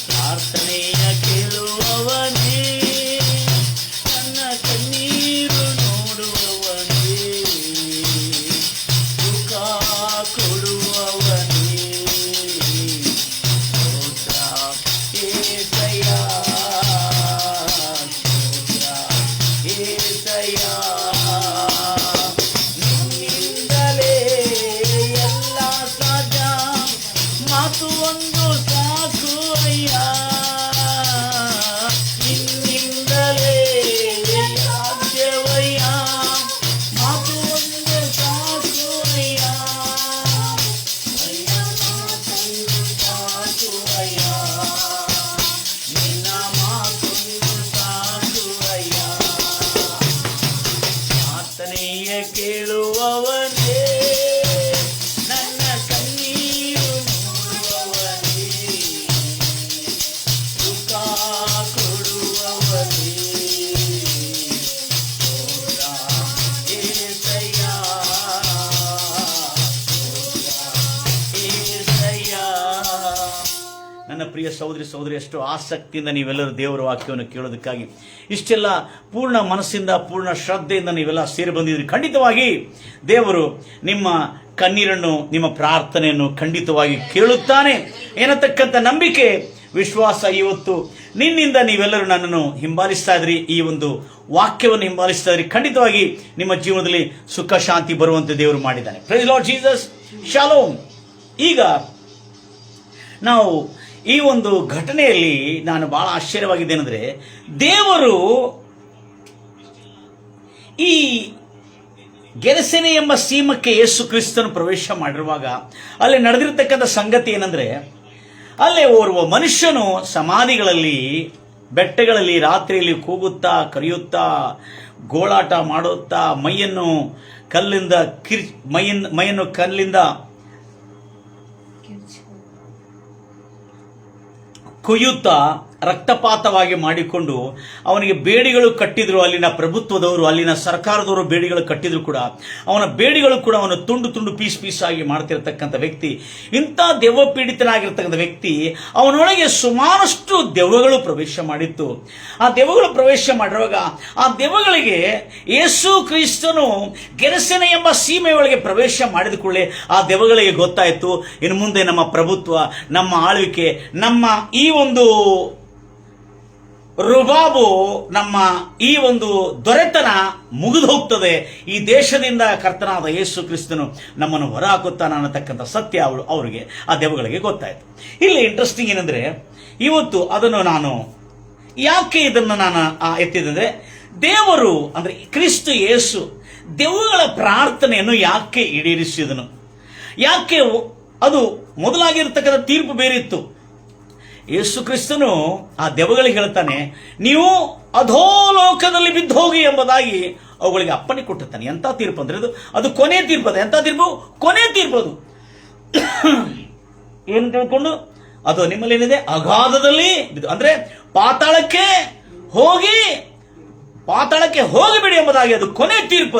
ಪ್ರಾರ್ಥನೆಯ ಕೇಳುವವನೇ, ನನ್ನ ಕಣ್ಣೀರು ನೋಡುವವನೇ, ಸುಖ ಕೊಡುವವನೇ. ಸ್ತೋತ್ರ ಏಸಯ್ಯ, ಸ್ತೋತ್ರ ಏಸಯ್ಯ. ನಿನ್ನಿಂದಲೇ ಎಲ್ಲ ಸಾಧ್ಯ, ಮಾತು ಒಂದು ಸಾಕು ಅಯ್ಯ. ನಿನ್ನಿಂದಲೇ ಸಾಧ್ಯವಯ್ಯ, ಮಾತು ಒಂದು ಸಾಕು ಅಯ್ಯ. ಅಯ್ಯ ಮಾತೊಂದು ಸಾಕು ಅಯ್ಯ, ನಿನ್ನ ಮಾತೊಂದು ಸಾಕು ಅಯ್ಯ. ಪ್ರಾರ್ಥನೆಯ ಕೇಳುವವನೇ, ನನ್ನ ಕಣ್ಣೀರು ನೋಡುವವನೇ, ಸುಖ ಕೊಡುವವನೇ. ಸ್ತೋತ್ರ ಏಸಯ್ಯ, ಸ್ತೋತ್ರ ಏಸಯ್ಯ. ನನ್ನ ಪ್ರಿಯ ಸಹೋದರಿ ಸಹೋದರಿ, ಎಷ್ಟು ಆಸಕ್ತಿಯಿಂದ ನೀವೆಲ್ಲರೂ ದೇವರ ವಾಕ್ಯವನ್ನು ಕೇಳೋದಕ್ಕಾಗಿ ಇಷ್ಟೆಲ್ಲ ಪೂರ್ಣ ಮನಸ್ಸಿಂದ ಪೂರ್ಣ ಶ್ರದ್ಧೆಯಿಂದ ನೀವೆಲ್ಲ ಸೇರಿ ಬಂದಿದ್ರಿ. ಖಂಡಿತವಾಗಿ ದೇವರು ನಿಮ್ಮ ಕಣ್ಣೀರನ್ನು, ನಿಮ್ಮ ಪ್ರಾರ್ಥನೆಯನ್ನು ಖಂಡಿತವಾಗಿ ಕೇಳುತ್ತಾನೆ ಏನತಕ್ಕಂಥ ನಂಬಿಕೆ, ವಿಶ್ವಾಸ ಇವತ್ತು ನಿನ್ನಿಂದ ನೀವೆಲ್ಲರೂ ನನ್ನನ್ನು ಹಿಂಬಾಲಿಸ್ತಾ ಇದ್ರಿ, ಈ ಒಂದು ವಾಕ್ಯವನ್ನು ಹಿಂಬಾಲಿಸ್ತಾ ಇದ್ರಿ. ಖಂಡಿತವಾಗಿ ನಿಮ್ಮ ಜೀವನದಲ್ಲಿ ಸುಖ ಶಾಂತಿ ಬರುವಂತೆ ದೇವರು ಮಾಡಿದ್ದಾನೆ. Praise Lord Jesus. ಶಾಲೋಮ್. ಈಗ ನಾವು ಈ ಒಂದು ಘಟನೆಯಲ್ಲಿ ನಾನು ಬಹಳ ಆಶ್ಚರ್ಯವಾಗಿದ್ದೇನೆಂದ್ರೆ, ದೇವರು ಈ ಗೆರಸೇನೆ ಎಂಬ ಸೀಮಕ್ಕೆ ಯೇಸು ಕ್ರಿಸ್ತನು ಪ್ರವೇಶ ಮಾಡಿರುವಾಗ ಅಲ್ಲಿ ನಡೆದಿರತಕ್ಕಂಥ ಸಂಗತಿ ಏನಂದ್ರೆ, ಅಲ್ಲೇ ಓರ್ವ ಮನುಷ್ಯನು ಸಮಾಧಿಗಳಲ್ಲಿ, ಬೆಟ್ಟಗಳಲ್ಲಿ ರಾತ್ರಿಯಲ್ಲಿ ಕೂಗುತ್ತಾ ಕರೆಯುತ್ತಾ ಗೋಳಾಟ ಮಾಡುತ್ತಾ ಮೈಯನ್ನು ಕಲ್ಲಿಂದ ಕೊಯ್ಯುತ್ತಾ ರಕ್ತಪಾತವಾಗಿ ಮಾಡಿಕೊಂಡು ಅವನಿಗೆ ಬೇಡಿಗಳು ಕಟ್ಟಿದ್ರು. ಅಲ್ಲಿನ ಪ್ರಭುತ್ವದವರು, ಅಲ್ಲಿನ ಸರ್ಕಾರದವರು ಬೇಡಿಗಳು ಕಟ್ಟಿದ್ರು ಕೂಡ ಅವನ ಬೇಡಿಗಳು ಕೂಡ ಅವನು ತುಂಡು ತುಂಡು ಪೀಸ್ ಪೀಸ್ ಆಗಿ ಮಾಡ್ತಿರ್ತಕ್ಕಂಥ ವ್ಯಕ್ತಿ. ಇಂಥ ದೆವ್ವ ಪೀಡಿತನಾಗಿರ್ತಕ್ಕಂಥ ವ್ಯಕ್ತಿ, ಅವನೊಳಗೆ ಸುಮಾರಷ್ಟು ದೆವ್ವಗಳು ಪ್ರವೇಶ ಮಾಡಿತ್ತು. ಆ ದೆವ್ವಗಳು ಪ್ರವೇಶ ಮಾಡಿರುವಾಗ ಆ ದೆವ್ವಗಳಿಗೆ ಯೇಸು ಕ್ರಿಸ್ತನು ಗೆರಸೇನೆ ಎಂಬ ಸೀಮೆ ಒಳಗೆ ಪ್ರವೇಶ ಮಾಡಿದ ಕೂಡಲೇ ಆ ದೆವ್ವಗಳಿಗೆ ಗೊತ್ತಾಯಿತು, ಇನ್ನು ಮುಂದೆ ನಮ್ಮ ಪ್ರಭುತ್ವ, ನಮ್ಮ ಆಳ್ವಿಕೆ, ನಮ್ಮ ಈ ಒಂದು ರುಬಾಬು, ನಮ್ಮ ಈ ಒಂದು ದೊರೆತನ ಮುಗಿದು ಹೋಗ್ತದೆ. ಈ ದೇಶದಿಂದ ಕರ್ತನಾದ ಯೇಸು ಕ್ರಿಸ್ತನು ನಮ್ಮನ್ನು ಹೊರಹಾಕುತ್ತಾನೆ ಅನ್ನತಕ್ಕಂಥ ಸತ್ಯ ಅವರಿಗೆ, ಆ ದೆವ್ವಗಳಿಗೆ ಗೊತ್ತಾಯಿತು. ಇಲ್ಲಿ ಇಂಟ್ರೆಸ್ಟಿಂಗ್ ಏನಂದ್ರೆ, ಇವತ್ತು ಅದನ್ನು ನಾನು ಯಾಕೆ ಇದನ್ನು ನಾನು ಎತ್ತಿದಂದ್ರೆ, ದೇವರು ಅಂದ್ರೆ ಕ್ರಿಸ್ತ ಯೇಸು ದೆವ್ವಗಳ ಪ್ರಾರ್ಥನೆಯನ್ನು ಯಾಕೆ ಈಡೇರಿಸಿದನು? ಯಾಕೆ? ಅದು ಮೊದಲಾಗಿರ್ತಕ್ಕಂಥ ತೀರ್ಪು ಬೇರೆ ಇತ್ತು. ಯೇಸು ಕ್ರಿಸ್ತನು ಆ ದೆವ್ವಗಳಿಗೆ ಹೇಳ್ತಾನೆ, ನೀವು ಅಧೋಲೋಕದಲ್ಲಿ ಬಿದ್ದು ಹೋಗಿ ಎಂಬುದಾಗಿ ಅವುಗಳಿಗೆ ಅಪ್ಪಣೆ ಕೊಟ್ಟಿರ್ತಾನೆ. ಎಂತ ತೀರ್ಪು ಅಂದ್ರೆ ಅದು ಕೊನೆ ತೀರ್ಪು. ಅದು ಎಂತ ತೀರ್ಪು? ಕೊನೆ ತೀರ್ಪು. ಅದು ಏನು ತಿಳ್ಕೊಂಡು, ಅದು ನಿಮ್ಮಲ್ಲಿ ಏನಿದೆ, ಅಗಾಧದಲ್ಲಿ ಅಂದ್ರೆ ಪಾತಾಳಕ್ಕೆ ಹೋಗಿಬಿಡಿ ಎಂಬುದಾಗಿ ಅದು ಕೊನೆ ತೀರ್ಪು.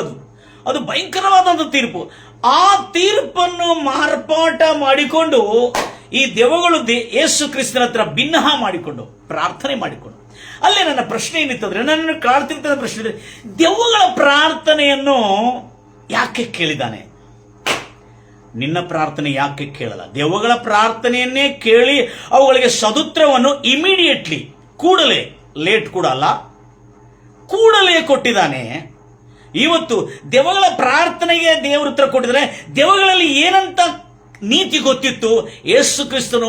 ಅದು ಭಯಂಕರವಾದಂಥ ತೀರ್ಪು. ಆ ತೀರ್ಪನ್ನು ಮಾರ್ಪಾಟ ಮಾಡಿಕೊಂಡು ಈ ದೆವ್ವಗಳು ಯೇಸು ಕ್ರಿಸ್ತನ ಹತ್ರ ಭಿನ್ನಹ ಮಾಡಿಕೊಂಡು ಪ್ರಾರ್ಥನೆ ಮಾಡಿಕೊಂಡು, ಅಲ್ಲೇ ನನ್ನ ಪ್ರಶ್ನೆ ಏನಿತ್ತಂದ್ರೆ, ನನ್ನನ್ನು ಕಾಡ್ತಿರ್ತದ ಪ್ರಶ್ನೆ ಇದೆ, ದೆವ್ವಗಳ ಪ್ರಾರ್ಥನೆಯನ್ನು ಯಾಕೆ ಕೇಳಿದಾನೆ? ನಿನ್ನ ಪ್ರಾರ್ಥನೆ ಯಾಕೆ ಕೇಳಲ್ಲ? ದೆವ್ವಗಳ ಪ್ರಾರ್ಥನೆಯನ್ನೇ ಕೇಳಿ ಅವುಗಳಿಗೆ ಸದುತ್ತರವನ್ನು ಇಮಿಡಿಯೇಟ್ಲಿ, ಕೂಡಲೇ, ಲೇಟ್ ಕೂಡ ಅಲ್ಲ, ಕೂಡಲೇ ಕೊಟ್ಟಿದ್ದಾನೆ. ಇವತ್ತು ದೆವ್ವಗಳ ಪ್ರಾರ್ಥನೆಗೆ ದೇವರ ಉತ್ತರ ಕೊಟ್ಟಿದ್ರೆ, ದೆವ್ವಗಳಲ್ಲಿ ಏನಂತ ನೀತಿ ಗೊತ್ತಿತ್ತು? ಯೇಸು ಕ್ರಿಸ್ತನು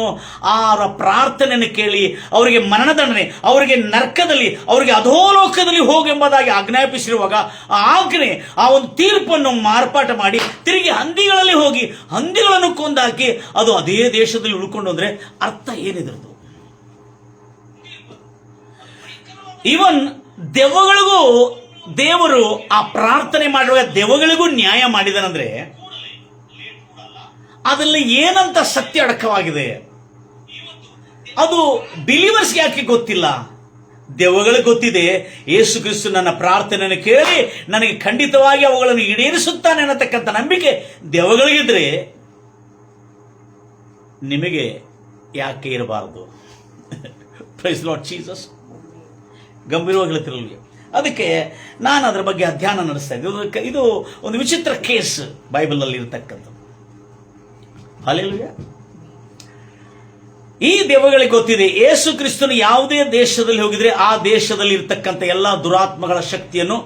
ಅವರ ಪ್ರಾರ್ಥನೆಯನ್ನು ಕೇಳಿ ಅವರಿಗೆ ಮರಣದಂಡನೆ, ಅವರಿಗೆ ನರಕದಲ್ಲಿ, ಅವರಿಗೆ ಅಧೋಲೋಕದಲ್ಲಿ ಹೋಗೆಂಬುದಾಗಿ ಆಜ್ಞಾಪಿಸಿರುವಾಗ ಆ ಆಜ್ಞೆ, ಆ ಒಂದು ತೀರ್ಪನ್ನು ಮಾರ್ಪಾಟ ಮಾಡಿ ತಿರುಗಿ ಹಂದಿಗಳಲ್ಲಿ ಹೋಗಿ ಹಂದಿಗಳನ್ನು ಕೊಂದಾಕಿ ಅದು ಅದೇ ದೇಶದಲ್ಲಿ ಉಳ್ಕೊಂಡು ಅಂದ್ರೆ ಅರ್ಥ ಏನಿದ್ರದು? ಇವನ್ ದೆವ್ವಗಳಿಗೂ ದೇವರು ಆ ಪ್ರಾರ್ಥನೆ ಮಾಡುವಾಗ ದೆವ್ವಗಳಿಗೂ ನ್ಯಾಯ ಮಾಡಿದನಂದ್ರೆ ಅದರಲ್ಲಿ ಏನಂತ ಸತ್ಯ ಅಡಕವಾಗಿದೆ? ಅದು ಬಿಲೀವರ್ಸ್ಗೆ ಯಾಕೆ ಗೊತ್ತಿಲ್ಲ? ದೆವ್ವಗಳಿಗೆ ಗೊತ್ತಿದೆ, ಯೇಸು ಕ್ರಿಸ್ತ ನನ್ನ ಪ್ರಾರ್ಥನೆಯನ್ನು ಕೇಳಿ ನನಗೆ ಖಂಡಿತವಾಗಿ ಅವುಗಳನ್ನು ಈಡೇರಿಸುತ್ತಾನೆ ಅನ್ನತಕ್ಕಂಥ ನಂಬಿಕೆ ದೆವ್ವಗಳಿಗಿದ್ರೆ ನಿಮಗೆ ಯಾಕೆ ಇರಬಾರದು? Praise Lord Jesus. ಗಂಭೀರವಾಗಿ ಹೇಳ್ತಿರಲಿಲ್ಲ. ಅದಕ್ಕೆ ನಾನು ಅದರ ಬಗ್ಗೆ ಅಧ್ಯಯನ ನಡೆಸ್ತಾ ಇದ್ದೆ. ಇದು ಒಂದು ವಿಚಿತ್ರ ಕೇಸ್ ಬೈಬಲಲ್ಲಿ ಇರತಕ್ಕಂಥದ್ದು. ಹಲ್ಲೆಲೂಯಾ. ಈ ದೆವ್ವಗಳಿಗೆ ಗೊತ್ತಿದೆ, ಯೇಸು ಕ್ರಿಸ್ತನು ಯಾವುದೇ ದೇಶದಲ್ಲಿ ಹೋಗಿದ್ರೆ ಆ ದೇಶದಲ್ಲಿ ಇರತಕ್ಕಂಥ ಎಲ್ಲ ದುರಾತ್ಮಗಳ ಶಕ್ತಿಯನ್ನು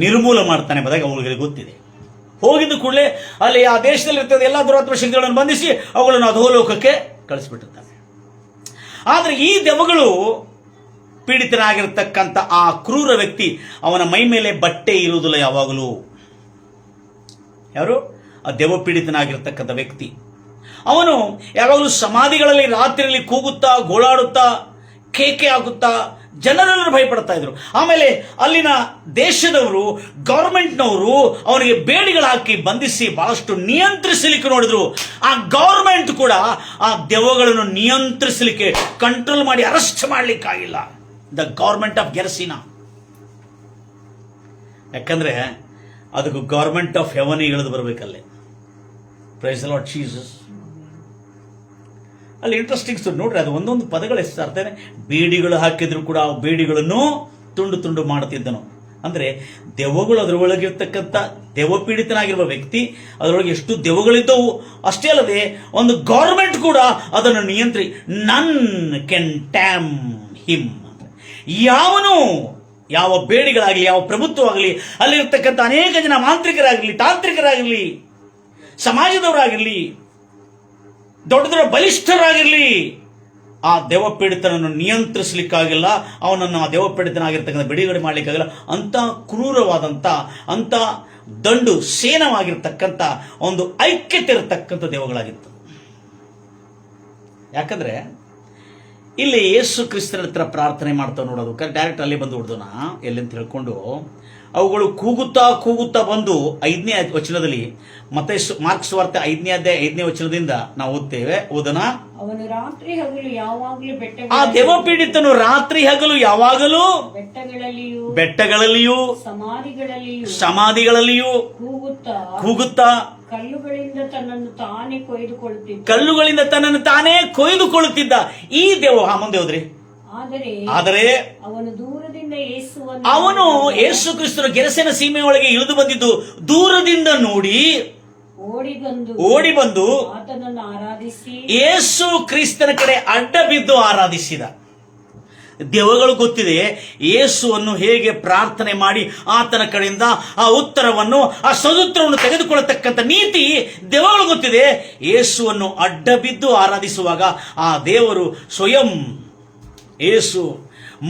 ನಿರ್ಮೂಲ ಮಾಡ್ತಾನೆ ಎಂಬುದಾಗಿ ಅವುಗಳಿಗೆ ಗೊತ್ತಿದೆ. ಹೋಗಿದ್ದ ಕೂಡಲೇ ಅಲ್ಲಿ ಆ ದೇಶದಲ್ಲಿ ಇರ್ತದೆ ಎಲ್ಲ ದುರಾತ್ಮ ಶಕ್ತಿಗಳನ್ನು ಬಂಧಿಸಿ ಅವುಗಳನ್ನು ಅಧೋಲೋಕಕ್ಕೆ ಕಳಿಸಿಬಿಟ್ಟಿರ್ತಾನೆ. ಆದರೆ ಈ ದೆವ್ವಗಳು ಪೀಡಿತನಾಗಿರ್ತಕ್ಕಂಥ ಆ ಕ್ರೂರ ವ್ಯಕ್ತಿ, ಅವನ ಮೈ ಮೇಲೆ ಬಟ್ಟೆ ಇರುವುದಿಲ್ಲ ಯಾವಾಗಲೂ. ಯಾರು? ಆ ದೆವ್ವ ಪೀಡಿತನಾಗಿರ್ತಕ್ಕಂಥ ವ್ಯಕ್ತಿ. ಅವನು ಯಾವಾಗಲೂ ಸಮಾಧಿಗಳಲ್ಲಿ ರಾತ್ರಿಯಲ್ಲಿ ಕೂಗುತ್ತಾ ಗೋಳಾಡುತ್ತಾ ಕೇಕೆ ಆಗುತ್ತಾ ಜನರೆಲ್ಲರೂ ಭಯಪಡ್ತಾ ಇದ್ರು. ಆಮೇಲೆ ಅಲ್ಲಿನ ದೇಶದವರು, ಗೌರ್ಮೆಂಟ್ನವರು ಅವನಿಗೆ ಬೇಡಿಗಳು ಹಾಕಿ ಬಂಧಿಸಿ ಬಹಳಷ್ಟು ನಿಯಂತ್ರಿಸಲಿಕ್ಕೆ ನೋಡಿದ್ರು. ಆ ಗೌರ್ಮೆಂಟ್ ಕೂಡ ಆ ದೆವ್ವಗಳನ್ನು ನಿಯಂತ್ರಿಸಲಿಕ್ಕೆ, ಕಂಟ್ರೋಲ್ ಮಾಡಿ ಅರೆಸ್ಟ್ ಮಾಡಲಿಕ್ಕಾಗಿಲ್ಲ. ದ ಗೌರ್ಮೆಂಟ್ ಆಫ್ ಗೆರಸಿನಾ. ಯಾಕಂದ್ರೆ ಅದಕ್ಕೂ ಗೌರ್ಮೆಂಟ್ ಆಫ್ ಹೆವನ್ ಇಳಿದು ಬರಬೇಕಲ್ಲೇ. Praise the Lord Jesus. ಅಲ್ಲಿ ಇಂಟ್ರೆಸ್ಟಿಂಗ್ ನೋಡ್ರಿ, ಅದು ಒಂದೊಂದು ಪದಗಳು ಎಷ್ಟು ಅರ್ಥ. ಬೇಡಿಗಳು ಹಾಕಿದ್ರು ಕೂಡ ಆ ಬೇಡಿಗಳನ್ನು ತುಂಡು ತುಂಡು ಮಾಡುತ್ತಿದ್ದನು. ಅಂದ್ರೆ ದೆವ್ವಗಳು ಅದರೊಳಗಿರ್ತಕ್ಕಂಥ ದೆವ್ವ ಪೀಡಿತನಾಗಿರುವ ವ್ಯಕ್ತಿ, ಅದರೊಳಗೆ ಎಷ್ಟು ದೆವ್ವಗಳಿದ್ದವು. ಅಷ್ಟೇ ಅಲ್ಲದೆ ಒಂದು ಗೌರ್ಮೆಂಟ್ ಕೂಡ ಅದನ್ನು ನಿಯಂತ್ರಿ. ನನ್ ಕ್ಯಾನ್ ಟ್ಯಾಮ್ ಹಿಮ್. ಯಾವನು ಯಾವ ಬೇಡಿಗಳಾಗಲಿ, ಯಾವ ಪ್ರಭುತ್ವವಾಗಲಿ, ಅಲ್ಲಿರ್ತಕ್ಕಂಥ ಅನೇಕ ಜನ ಮಾಂತ್ರಿಕರಾಗಲಿ, ತಾಂತ್ರಿಕರಾಗಲಿ, ಸಮಾಜದವರಾಗಿರಲಿ, ದೊಡ್ಡ ದೊಡ್ಡ ಬಲಿಷ್ಠರಾಗಿರಲಿ, ಆ ದೆವ್ವ ಪೀಡಿತನನ್ನು ನಿಯಂತ್ರಿಸಲಿಕ್ಕಾಗಿಲ್ಲ. ಅವನನ್ನು ಆ ದೆವ್ವ ಪೀಡಿತನಾಗಿರ್ತಕ್ಕಂಥ ಬಿಡುಗಡೆ ಮಾಡಲಿಕ್ಕಾಗಿಲ್ಲ. ಅಂತ ಕ್ರೂರವಾದಂಥ, ಅಂತ ದಂಡು ಸೇನವಾಗಿರ್ತಕ್ಕಂಥ ಒಂದು ಐಕ್ಯತೆ ಇರತಕ್ಕಂಥ ದೆವ್ವಗಳಾಗಿತ್ತು. ಯಾಕಂದ್ರೆ ಇಲ್ಲಿ ಯೇಸು ಕ್ರಿಸ್ತನ ಹತ್ರ ಪ್ರಾರ್ಥನೆ ಮಾಡ್ತಾವೆ ನೋಡೋದು, ಡೈರೆಕ್ಟ್ ಅಲ್ಲಿ ಬಂದು ಹೊಡೆದೋಣ ಎಲ್ಲಿಂತ ಹೇಳ್ಕೊಂಡು ಅವುಗಳು ಕೂಗುತ್ತಾ ಕೂಗುತ್ತಾ ಬಂದು 5ನೇ ವಚನದಲ್ಲಿ, ಮತ್ತೆ ಮಾರ್ಕ್ ಸುವಾರ್ತೆ 5ನೇ ಅಧ್ಯಾಯ 5ನೇ ವಚನದಿಂದ ನಾವು ಓದ್ತೇವೆ. ಓದೋಣ. ಅವನು ರಾತ್ರಿ ಹಗಲು ಯಾವಾಗಲೂ ಆ ದೆವ್ವ ಪೀಡಿತನು ರಾತ್ರಿ ಹಗಲು ಯಾವಾಗಲೂ ಬೆಟ್ಟಗಳಲ್ಲಿಯೂ ಸಮಾಧಿಗಳಲ್ಲಿಯೂ ಕೂಗುತ್ತಾ ಕಲ್ಲುಗಳಿಂದ ತನ್ನನ್ನು ತಾನೇ ಕೊಯ್ದುಕೊಳ್ಳುತ್ತಿದ್ದ ಈ ದೆವ್ವ. ಮುಂದೆ ಹೋದ್ರಿ. ಆದರೆ ಅವನು ಯೇಸು ಕ್ರಿಸ್ತನ ಗೆರಸೇನ ಸೀಮೆಯೊಳಗೆ ಇಳಿದು ಬಂದಿದ್ದು ದೂರದಿಂದ ನೋಡಿ ಓಡಿ ಬಂದು ಆತನನ್ನು ಆರಾಧಿಸಿ ಯೇಸು ಕ್ರಿಸ್ತನ ಕಡೆ ಅಡ್ಡ ಬಿದ್ದು ಆರಾಧಿಸಿದ. ದೆವ್ವಗಳು ಗೊತ್ತಿದೆ ಯೇಸುವನ್ನು ಹೇಗೆ ಪ್ರಾರ್ಥನೆ ಮಾಡಿ ಆತನ ಕಡೆಯಿಂದ ಆ ಉತ್ತರವನ್ನು, ಆ ಸದುತ್ತರವನ್ನು ತೆಗೆದುಕೊಳ್ಳತಕ್ಕಂಥ ನೀತಿ ದೆವ್ವಗಳು ಗೊತ್ತಿದೆ. ಯೇಸುವನ್ನು ಅಡ್ಡ ಬಿದ್ದು ಆರಾಧಿಸುವಾಗ ಆ ದೇವರು ಸ್ವಯಂ ಯೇಸು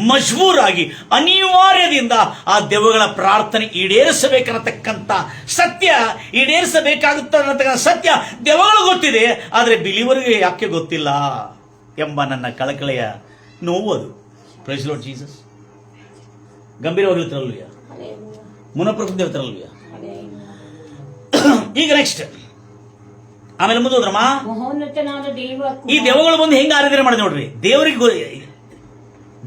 ಮಜ್ಬೂರಾಗಿ ಅನಿವಾರ್ಯದಿಂದ ಆ ದೆವ್ವಗಳ ಪ್ರಾರ್ಥನೆ ಈಡೇರಿಸಬೇಕನ್ನತಕ್ಕಂಥ ಸತ್ಯ, ಈಡೇರಿಸಬೇಕಾಗುತ್ತ ಅನ್ನತಕ್ಕಂಥ ಸತ್ಯ ದೆವ್ವಗಳು ಗೊತ್ತಿದೆ. ಆದರೆ ಬಿಲಿವರಿಗೆ ಯಾಕೆ ಗೊತ್ತಿಲ್ಲ ಎಂಬ ನನ್ನ ಕಳಕಳೆಯ ನೋವು ಅದು. Praise the Lord Jesus. ಗಂಭೀರವಾಗಿ ಹೇಳ್ತಾರಲ್ವಿಯ, ಮುನಪ್ರಭು ದೇವತರಲ್ವಿಯ. ಈಗ ನೆಕ್ಸ್ಟ್ ಆಮೇಲೆ ಮುಂದೆ ಹೋದ್ರಮ್ಮ, ಈ ದೆವ್ವಗಳು ಬಂದು ಹೆಂಗೆ ಆರಾಧನೆ ಮಾಡಿ ನೋಡ್ರಿ.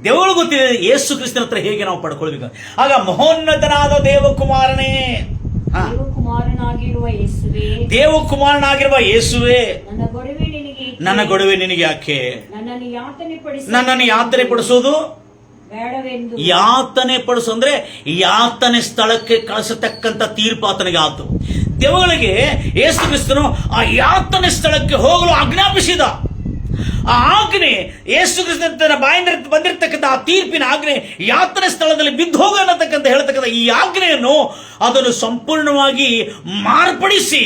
ದೆವ್ವಗಳು ಗೊತ್ತಿದೆ ಯೇಸು ಕ್ರಿಸ್ತನ ಹತ್ರ ಹೇಗೆ ನಾವು ಪಡ್ಕೊಳ್ಬೇಕು. ಆಗ ಮಹೋನ್ನತನಾದ ದೇವಕುಮಾರನೇ, ದೇವಕುಮಾರನಾಗಿರುವ ಯೇಸುವೆ, ನನ್ನ ಗೊಡವೆ ನಿನಗೆ ಯಾಕೆ? ನನ್ನನ್ನು ಯಾತನೆ ಪಡಿಸೋದು ಯಾತನೆ ಪಡಿಸು ಅಂದ್ರೆ ಯಾತನೆ ಸ್ಥಳಕ್ಕೆ ಕಳಿಸತಕ್ಕಂಥ ತೀರ್ಪು ಆತನಿಗೆ ಆತು. ದೆವ್ವಗಳಿಗೆ ಯೇಸು ಕ್ರಿಸ್ತನು ಆ ಯಾತನೆ ಸ್ಥಳಕ್ಕೆ ಹೋಗಲು ಆಜ್ಞಾಪಿಸಿದ. ಆ ಆಜ್ಞೆ ಯೇಸು ಕ್ರಿಸ್ತನ ಬಾಯಿಂದ ಬಂದಿರತಕ್ಕಂಥ ಆ ತೀರ್ಪಿನ ಆಜ್ಞೆ, ಯಾತನೆ ಸ್ಥಳದಲ್ಲಿ ಬಿದ್ದು ಹೋಗ ಅನ್ನತಕ್ಕಂಥ ಹೇಳ್ತಕ್ಕಂಥ ಈ ಆಜ್ಞೆಯನ್ನು ಅದನ್ನು ಸಂಪೂರ್ಣವಾಗಿ ಮಾರ್ಪಡಿಸಿ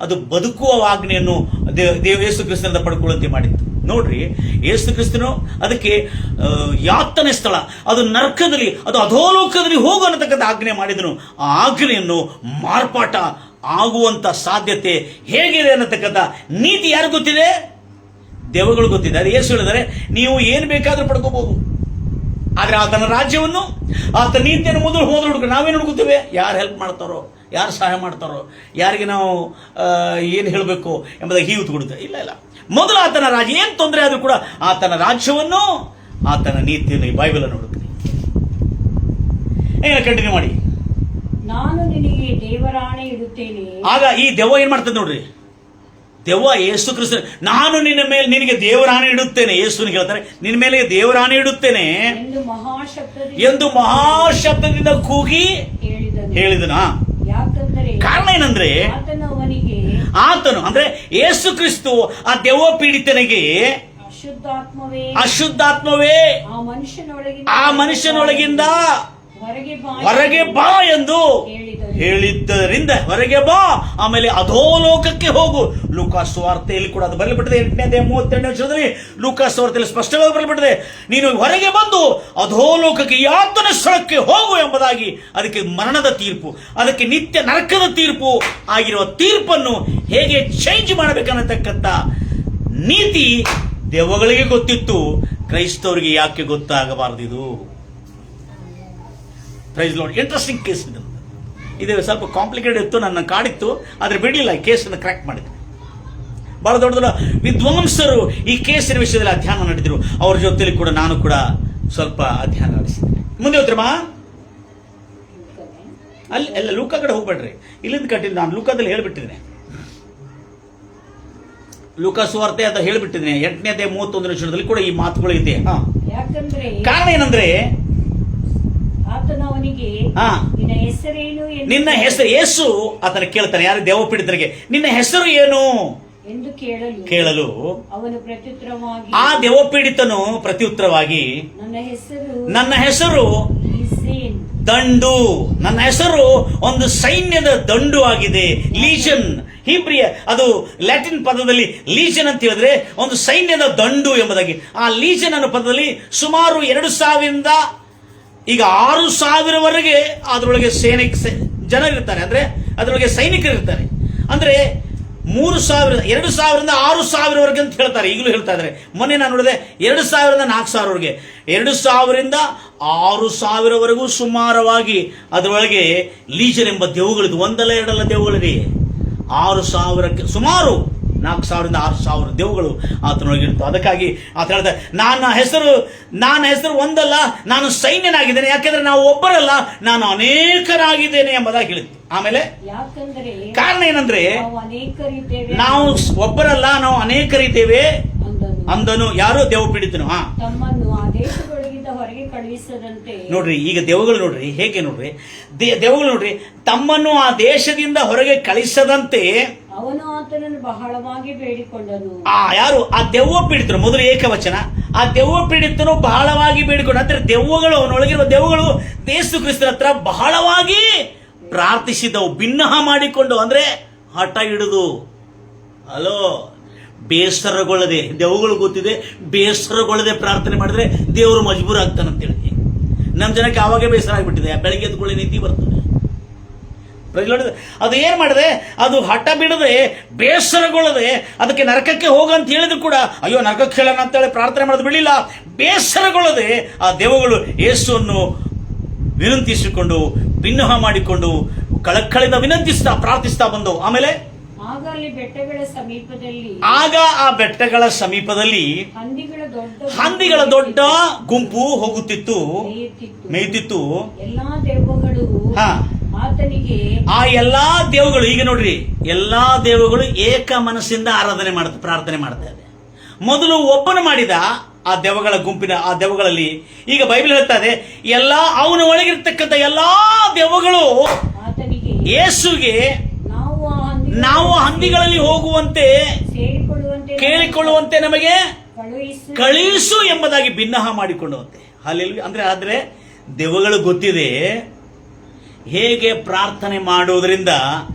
ಅದು ಬದುಕುವ ಆಜ್ಞೆಯನ್ನು ಯೇಸು ಕ್ರಿಸ್ತನಿಂದ ಪಡ್ಕೊಳ್ಳುವಂತೆ ಮಾಡಿತ್ತು. ನೋಡ್ರಿ, ಯೇಸು ಕ್ರಿಸ್ತನು ಅದಕ್ಕೆ ಯಾತನೆ ಸ್ಥಳ, ಅದು ನರಕದಲ್ಲಿ, ಅದು ಅಧೋಲೋಕದಲ್ಲಿ ಹೋಗು ಅನ್ನತಕ್ಕಂಥ ಆಜ್ಞೆ ಮಾಡಿದನು. ಆ ಆಜ್ಞೆಯನ್ನು ಮಾರ್ಪಾಟ ಆಗುವಂತ ಸಾಧ್ಯತೆ ಹೇಗಿದೆ ಅನ್ನತಕ್ಕಂಥ ನೀತಿ ಯಾರು ಗೊತ್ತಿದೆ? ದೆವ್ವಗಳು ಗೊತ್ತಿದೆ. ಅದು ಯೇಸು ಹೇಳಿದರೆ ನೀವು ಏನು ಬೇಕಾದ್ರೂ ಪಡ್ಕೋಬಹುದು, ಆದ್ರೆ ಆತನ ರಾಜ್ಯವನ್ನು, ಆತನ ನೀತಿಯನ್ನು ಮೊದಲು ಹುಡುಕ. ನಾವೇನು ಹುಡುಕುತ್ತೇವೆ? ಯಾರು ಹೆಲ್ಪ್ ಮಾಡ್ತಾರೋ, ಯಾರು ಸಹಾಯ ಮಾಡ್ತಾರೋ, ಯಾರಿಗೆ ನಾವು ಏನು ಹೇಳಬೇಕು ಎಂಬುದಾಗಿ ಹೀಗೆ ಕೊಡುತ್ತೆ. ಇಲ್ಲ, ಮೊದಲು ಆತನ ರಾಜ್ಯ, ಏನು ತೊಂದರೆ ಆದ್ರೂ ಕೂಡ ಆತನ ರಾಜ್ಯವನ್ನು, ಆತನ ನೀತಿಯನ್ನು ಈ ಬೈಬಲ್ ಅನ್ನು ಹುಡುಕ್ರಿ. ಈಗ ಕಂಟಿನ್ಯೂ ಮಾಡಿ. ನಾನು ನಿನಗೆ ದೇವರಾಣೆ ಇಡುತ್ತೇನೆ. ಆಗ ಈ ದೆವ್ವ ಏನ್ ಮಾಡ್ತದೆ ನೋಡ್ರಿ, ದೆವ್ವ ಯೇಸು ಕ್ರಿಸ್ತ ನಾನು ನಿನ್ನ ಮೇಲೆ ನಿನಗೆ ದೇವರಾಣೆ ಇಡುತ್ತೇನೆ, ಯೇಸುವಿಗೆ ಹೇಳ್ತಾರೆ ನಿನ್ನ ಮೇಲೆ ದೇವರಾಣೆ ಇಡುತ್ತೇನೆ ಎಂದು ಮಹಾಶಬ್ದದಿಂದ ಕೂಗಿ ಹೇಳಿದನ. ಕಾರಣ ಏನಂದ್ರೆ ಆತನು ಅಂದ್ರೆ ಯೇಸು ಕ್ರಿಸ್ತು ಆ ದೆವ್ವ ಪೀಡಿತನಿಗೆ ಅಶುದ್ಧಾತ್ಮವೇ ಆ ಮನುಷ್ಯನೊಳಗಿಂದ ಹೊರಗೆ ಬಾ ಎಂದು ಹೇಳಿದ್ದರಿಂದ ಹೊರಗೆ ಬಾ, ಆಮೇಲೆ ಅಧೋಲೋಕಕ್ಕೆ ಹೋಗು. ಲೂಕಾಸ್ ಸುವಾರ್ತೆಯಲ್ಲಿ ಕೂಡ ಅದು ಬರಲ್ಪಟ್ಟಿದೆ 8:32 ವರ್ಷದಲ್ಲಿ ಲೂಕಾಸ್ ಸುವಾರ್ತೆಯಲ್ಲಿ ಸ್ಪಷ್ಟವಾಗಿ ಬರಲ್ಪಟ್ಟಿದೆ, ನೀನು ಹೊರಗೆ ಬಂದು ಅಧೋಲೋಕಕ್ಕೆ ಯಾತನ ಸ್ಥಳಕ್ಕೆ ಹೋಗು ಎಂಬುದಾಗಿ. ಅದಕ್ಕೆ ಮರಣದ ತೀರ್ಪು, ಅದಕ್ಕೆ ನಿತ್ಯ ನರಕದ ತೀರ್ಪು ಆಗಿರುವ ತೀರ್ಪನ್ನು ಹೇಗೆ ಚೇಂಜ್ ಮಾಡಬೇಕನ್ನತಕ್ಕಂಥ ನೀತಿ ದೆವ್ವಗಳಿಗೆ ಗೊತ್ತಿತ್ತು, ಕ್ರೈಸ್ತವರಿಗೆ ಯಾಕೆ ಗೊತ್ತಾಗಬಾರದು? ಇದು ಪ್ರೈಸ್ ಲಾರ್ಡ್. ಇಂಟ್ರೆಸ್ಟಿಂಗ್ ಕೇಸ್ ಇದು ಸ್ವಲ್ಪ ಕಾಂಪ್ಲಿಕೇಟೆಡ್ ಇತ್ತು, ನನ್ನ ಕಾಡಿತ್ತು, ಆದರೆ ಬಿಡಲಿಲ್ಲ, ಈ ಕೇಸನ್ನು ಕ್ರ್ಯಾಕ್ ಮಾಡಿದೆ. ಬಹಳ ದೊಡ್ಡ ದೊಡ್ಡ ವಿದ್ವಾಂಸರು ಈ ಕೇಸಿನ ವಿಷಯದಲ್ಲಿ ಅಧ್ಯಯನ ನಡೆದಿರು, ಅವ್ರ ಜೊತೆಲಿ ಕೂಡ ನಾನು ಕೂಡ ಸ್ವಲ್ಪ ಅಧ್ಯಯನ ನಡೆಸಿದ್ದೇನೆ. ಮುಂದೆ ಹೋತ್ರಮ್ಮ, ಅಲ್ಲಿ ಎಲ್ಲ ಲೂಕ ಕಡೆ ಹೋಗ್ಬೇಡ್ರಿ, ಇಲ್ಲಿಂದ ಕಟ್ಟಿದ್ದು ನಾನು ಲೂಕಾದಲ್ಲಿ ಹೇಳ್ಬಿಟ್ಟಿದ್ದೇನೆ. ಲೂಕಾ ಸುವಾರ್ತೆ ಅಂತ ಹೇಳ್ಬಿಟ್ಟಿದ್ದೇನೆ 8:31 ಕೂಡ ಈ ಮಾತುಗಳು ಇದೆ. ಕಾರಣ ಏನಂದ್ರೆ ನಿನ್ನ ಹೆಸರು ಯೇಸು ಆತನ ಕೇಳ್ತಾನೆ, ಯಾರು ದೆವ್ವ ಪೀಡಿತರಿಗೆ ನಿನ್ನ ಹೆಸರು ಏನು ಎಂದು ಕೇಳಲು ಆ ದೆವ್ವ ಪೀಡಿತನು ಪ್ರತ್ಯುತ್ತರವಾಗಿ ನನ್ನ ಹೆಸರು ದಂಡು, ನನ್ನ ಹೆಸರು ಒಂದು ಸೈನ್ಯದ ದಂಡು ಆಗಿದೆ. ಲೀಜನ್ ಹೀಬ್ರಿಯ, ಅದು ಲ್ಯಾಟಿನ್ ಪದದಲ್ಲಿ ಲೀಜನ್ ಅಂತ ಹೇಳಿದ್ರೆ ಒಂದು ಸೈನ್ಯದ ದಂಡು ಎಂಬುದಾಗಿ. ಆ ಲೀಜನ್ ಅನ್ನೋ ಪದದಲ್ಲಿ ಸುಮಾರು 2000 ಈಗ 6000ವರೆಗೆ ಅದರೊಳಗೆ ಜನರಿರ್ತಾರೆ, ಅಂದ್ರೆ ಅದರೊಳಗೆ ಸೈನಿಕರಿರ್ತಾರೆ. ಅಂದ್ರೆ 3000 2000ರಿಂದ 6000ವರೆಗೆ ಅಂತ ಹೇಳ್ತಾರೆ, ಈಗಲೂ ಹೇಳ್ತಾ ಇದ್ದಾರೆ. ಮೊನ್ನೆ ನಾನು ನೋಡಿದೆ 2000ರಿಂದ 4000ವರೆಗೆ, 2000ರಿಂದ 6000ವರೆಗೂ ಸುಮಾರವಾಗಿ ಅದರೊಳಗೆ ಲೀಜನ್ ಎಂಬ ದೆವ್ವಗಳಿದ್ದು, ಒಂದಲ್ಲ ಎರಡಲ್ಲ ದೆವ್ವಗಳಿದೆ. 6000ಕ್ಕೆ ಸುಮಾರು 4000ರಿಂದ 6000 ದೆವ್ವಗಳು ಆತನೊಳಗಿರ್ತು. ಅದಕ್ಕಾಗಿ ಆತ ಹೇಳ್ತಾರೆ, ನನ್ನ ಹೆಸರು ಒಂದಲ್ಲ, ನಾನು ಸೈನ್ಯನಾಗಿದ್ದೇನೆ, ಯಾಕೆಂದ್ರೆ ನಾವು ಒಬ್ಬರಲ್ಲ, ನಾನು ಅನೇಕರಾಗಿದ್ದೇನೆ ಎಂಬುದಾಗಿ ಹೇಳಿತ್ತು. ಆಮೇಲೆ ಕಾರಣ ಏನಂದ್ರೆ ನಾವು ಒಬ್ಬರಲ್ಲ, ನಾವು ಅನೇಕರಿದ್ದೇವೆ ಅಂದನು. ಯಾರು? ದೆವ್ವ ಪೀಡಿತನು. ನೋಡ್ರಿ, ಈಗ ದೆವ್ವಗಳು ನೋಡ್ರಿ ಹೇಗೆ, ನೋಡ್ರಿ ದೆವ್ವಗಳು ನೋಡ್ರಿ ತಮ್ಮನ್ನು ಆ ದೇಶದಿಂದ ಹೊರಗೆ ಕಳಿಸದಂತೆ ಅವನು ಆತನನ್ನು ಬಹಳವಾಗಿ ಬೇಡಿಕೊಂಡನು. ಯಾರು? ಆ ದೆವ್ವ ಪೀಡಿತನು. ಮೊದಲು ಏಕವಚನ, ಆ ದೆವ್ವ ಪೀಡಿತನು ಬಹಳವಾಗಿ ಬೇಡಿಕೊಂಡು, ಅಂದ್ರೆ ದೆವ್ವಗಳು, ಅವನೊಳಗಿರುವ ದೆವ್ವಗಳು ಯೇಸು ಕ್ರಿಸ್ತನ ಹತ್ರ ಬಹಳವಾಗಿ ಪ್ರಾರ್ಥಿಸಿದವು, ಭಿನ್ನಹ ಮಾಡಿಕೊಂಡು, ಅಂದ್ರೆ ಹಠ ಹಿಡಿದು. ಅಲೋ, ಬೇಸರಗೊಳ್ಳದೆ, ದೆವ್ವಗಳು ಗೊತ್ತಿದೆ, ಬೇಸರಗೊಳ್ಳದೆ ಪ್ರಾರ್ಥನೆ ಮಾಡಿದ್ರೆ ದೇವರು ಮಜಬೂರ್ ಆಗ್ತಾನಂತೇಳಿ. ನಮ್ಮ ಜನಕ್ಕೆ ಆವಾಗೇ ಬೇಸರ ಆಗಿಬಿಟ್ಟಿದೆ, ಬೆಳಗ್ಗೆ ಎದ್ಕೊಳ್ಳಿ ನಿದ್ದೆ ಬರ್ತದೆ. ಅದು ಏನ್ ಮಾಡಿದೆ? ಅದು ಹಠ ಬಿಡದೆ, ಬೇಸರಗೊಳ್ಳದೆ, ಅದಕ್ಕೆ ನರಕಕ್ಕೆ ಹೋಗಂತ ಹೇಳಿದ್ರು ಕೂಡ ಅಯ್ಯೋ ನರಕಕ್ಕೆ ಹೇಳೋಣ ಅಂತೇಳಿ ಪ್ರಾರ್ಥನೆ ಮಾಡೋದು ಬಿಡಲಿಲ್ಲ. ಬೇಸರಗೊಳ್ಳದೆ ಆ ದೆವ್ವಗಳು ಯೇಸುವನ್ನು ವಿನಂತಿಸಿಕೊಂಡು, ಭಿನ್ನಹ ಮಾಡಿಕೊಂಡು, ಕಳಕಳಿಂದ ವಿನಂತಿಸ್ತಾ ಪ್ರಾರ್ಥಿಸ್ತಾ ಬಂದವು. ಆಮೇಲೆ ಆಗ ಆ ಬೆಟ್ಟಗಳ ಸಮೀಪದಲ್ಲಿ ಹಂದಿಗಳ ದೊಡ್ಡ ಗುಂಪು ಹೋಗುತ್ತಿತ್ತು, ಮೇಯ್ತಿತ್ತು. ಆ ಎಲ್ಲಾ ದೇವಗಳು, ಈಗ ನೋಡ್ರಿ, ಎಲ್ಲಾ ದೇವಗಳು ಏಕ ಮನಸ್ಸಿಂದ ಆರಾಧನೆ ಪ್ರಾರ್ಥನೆ ಮಾಡ್ತಾ ಇದೆ. ಮೊದಲು ಒಬ್ಬನು ಮಾಡಿದ ಆ ದೆವ್ವಗಳ ಗುಂಪಿನ, ಆ ದೆವ್ವಗಳಲ್ಲಿ ಈಗ ಬೈಬಲ್ ಹೇಳ್ತಾ ಇದೆ, ಎಲ್ಲಾ ಅವನ ಒಳಗಿರ್ತಕ್ಕಂಥ ಎಲ್ಲಾ ದೆವ್ವಗಳು ಯೇಸುಗೆ ನಾವು ಹಂದಿಗಳಲ್ಲಿ ಹೋಗುವಂತೆ ಕೇಳಿಕೊಳ್ಳುವಂತೆ ನಮಗೆ ಕಳುಹಿಸು ಎಂಬುದಾಗಿ ಭಿನ್ನಹ ಮಾಡಿಕೊಳ್ಳುವಂತೆ. ಅಂದ್ರೆ ಆದ್ರೆ ದೆವ್ವಗಳು ಗೊತ್ತಿದೆ ಹೇಗೆ ಪ್ರಾರ್ಥನೆ ಮಾಡುವುದರಿಂದ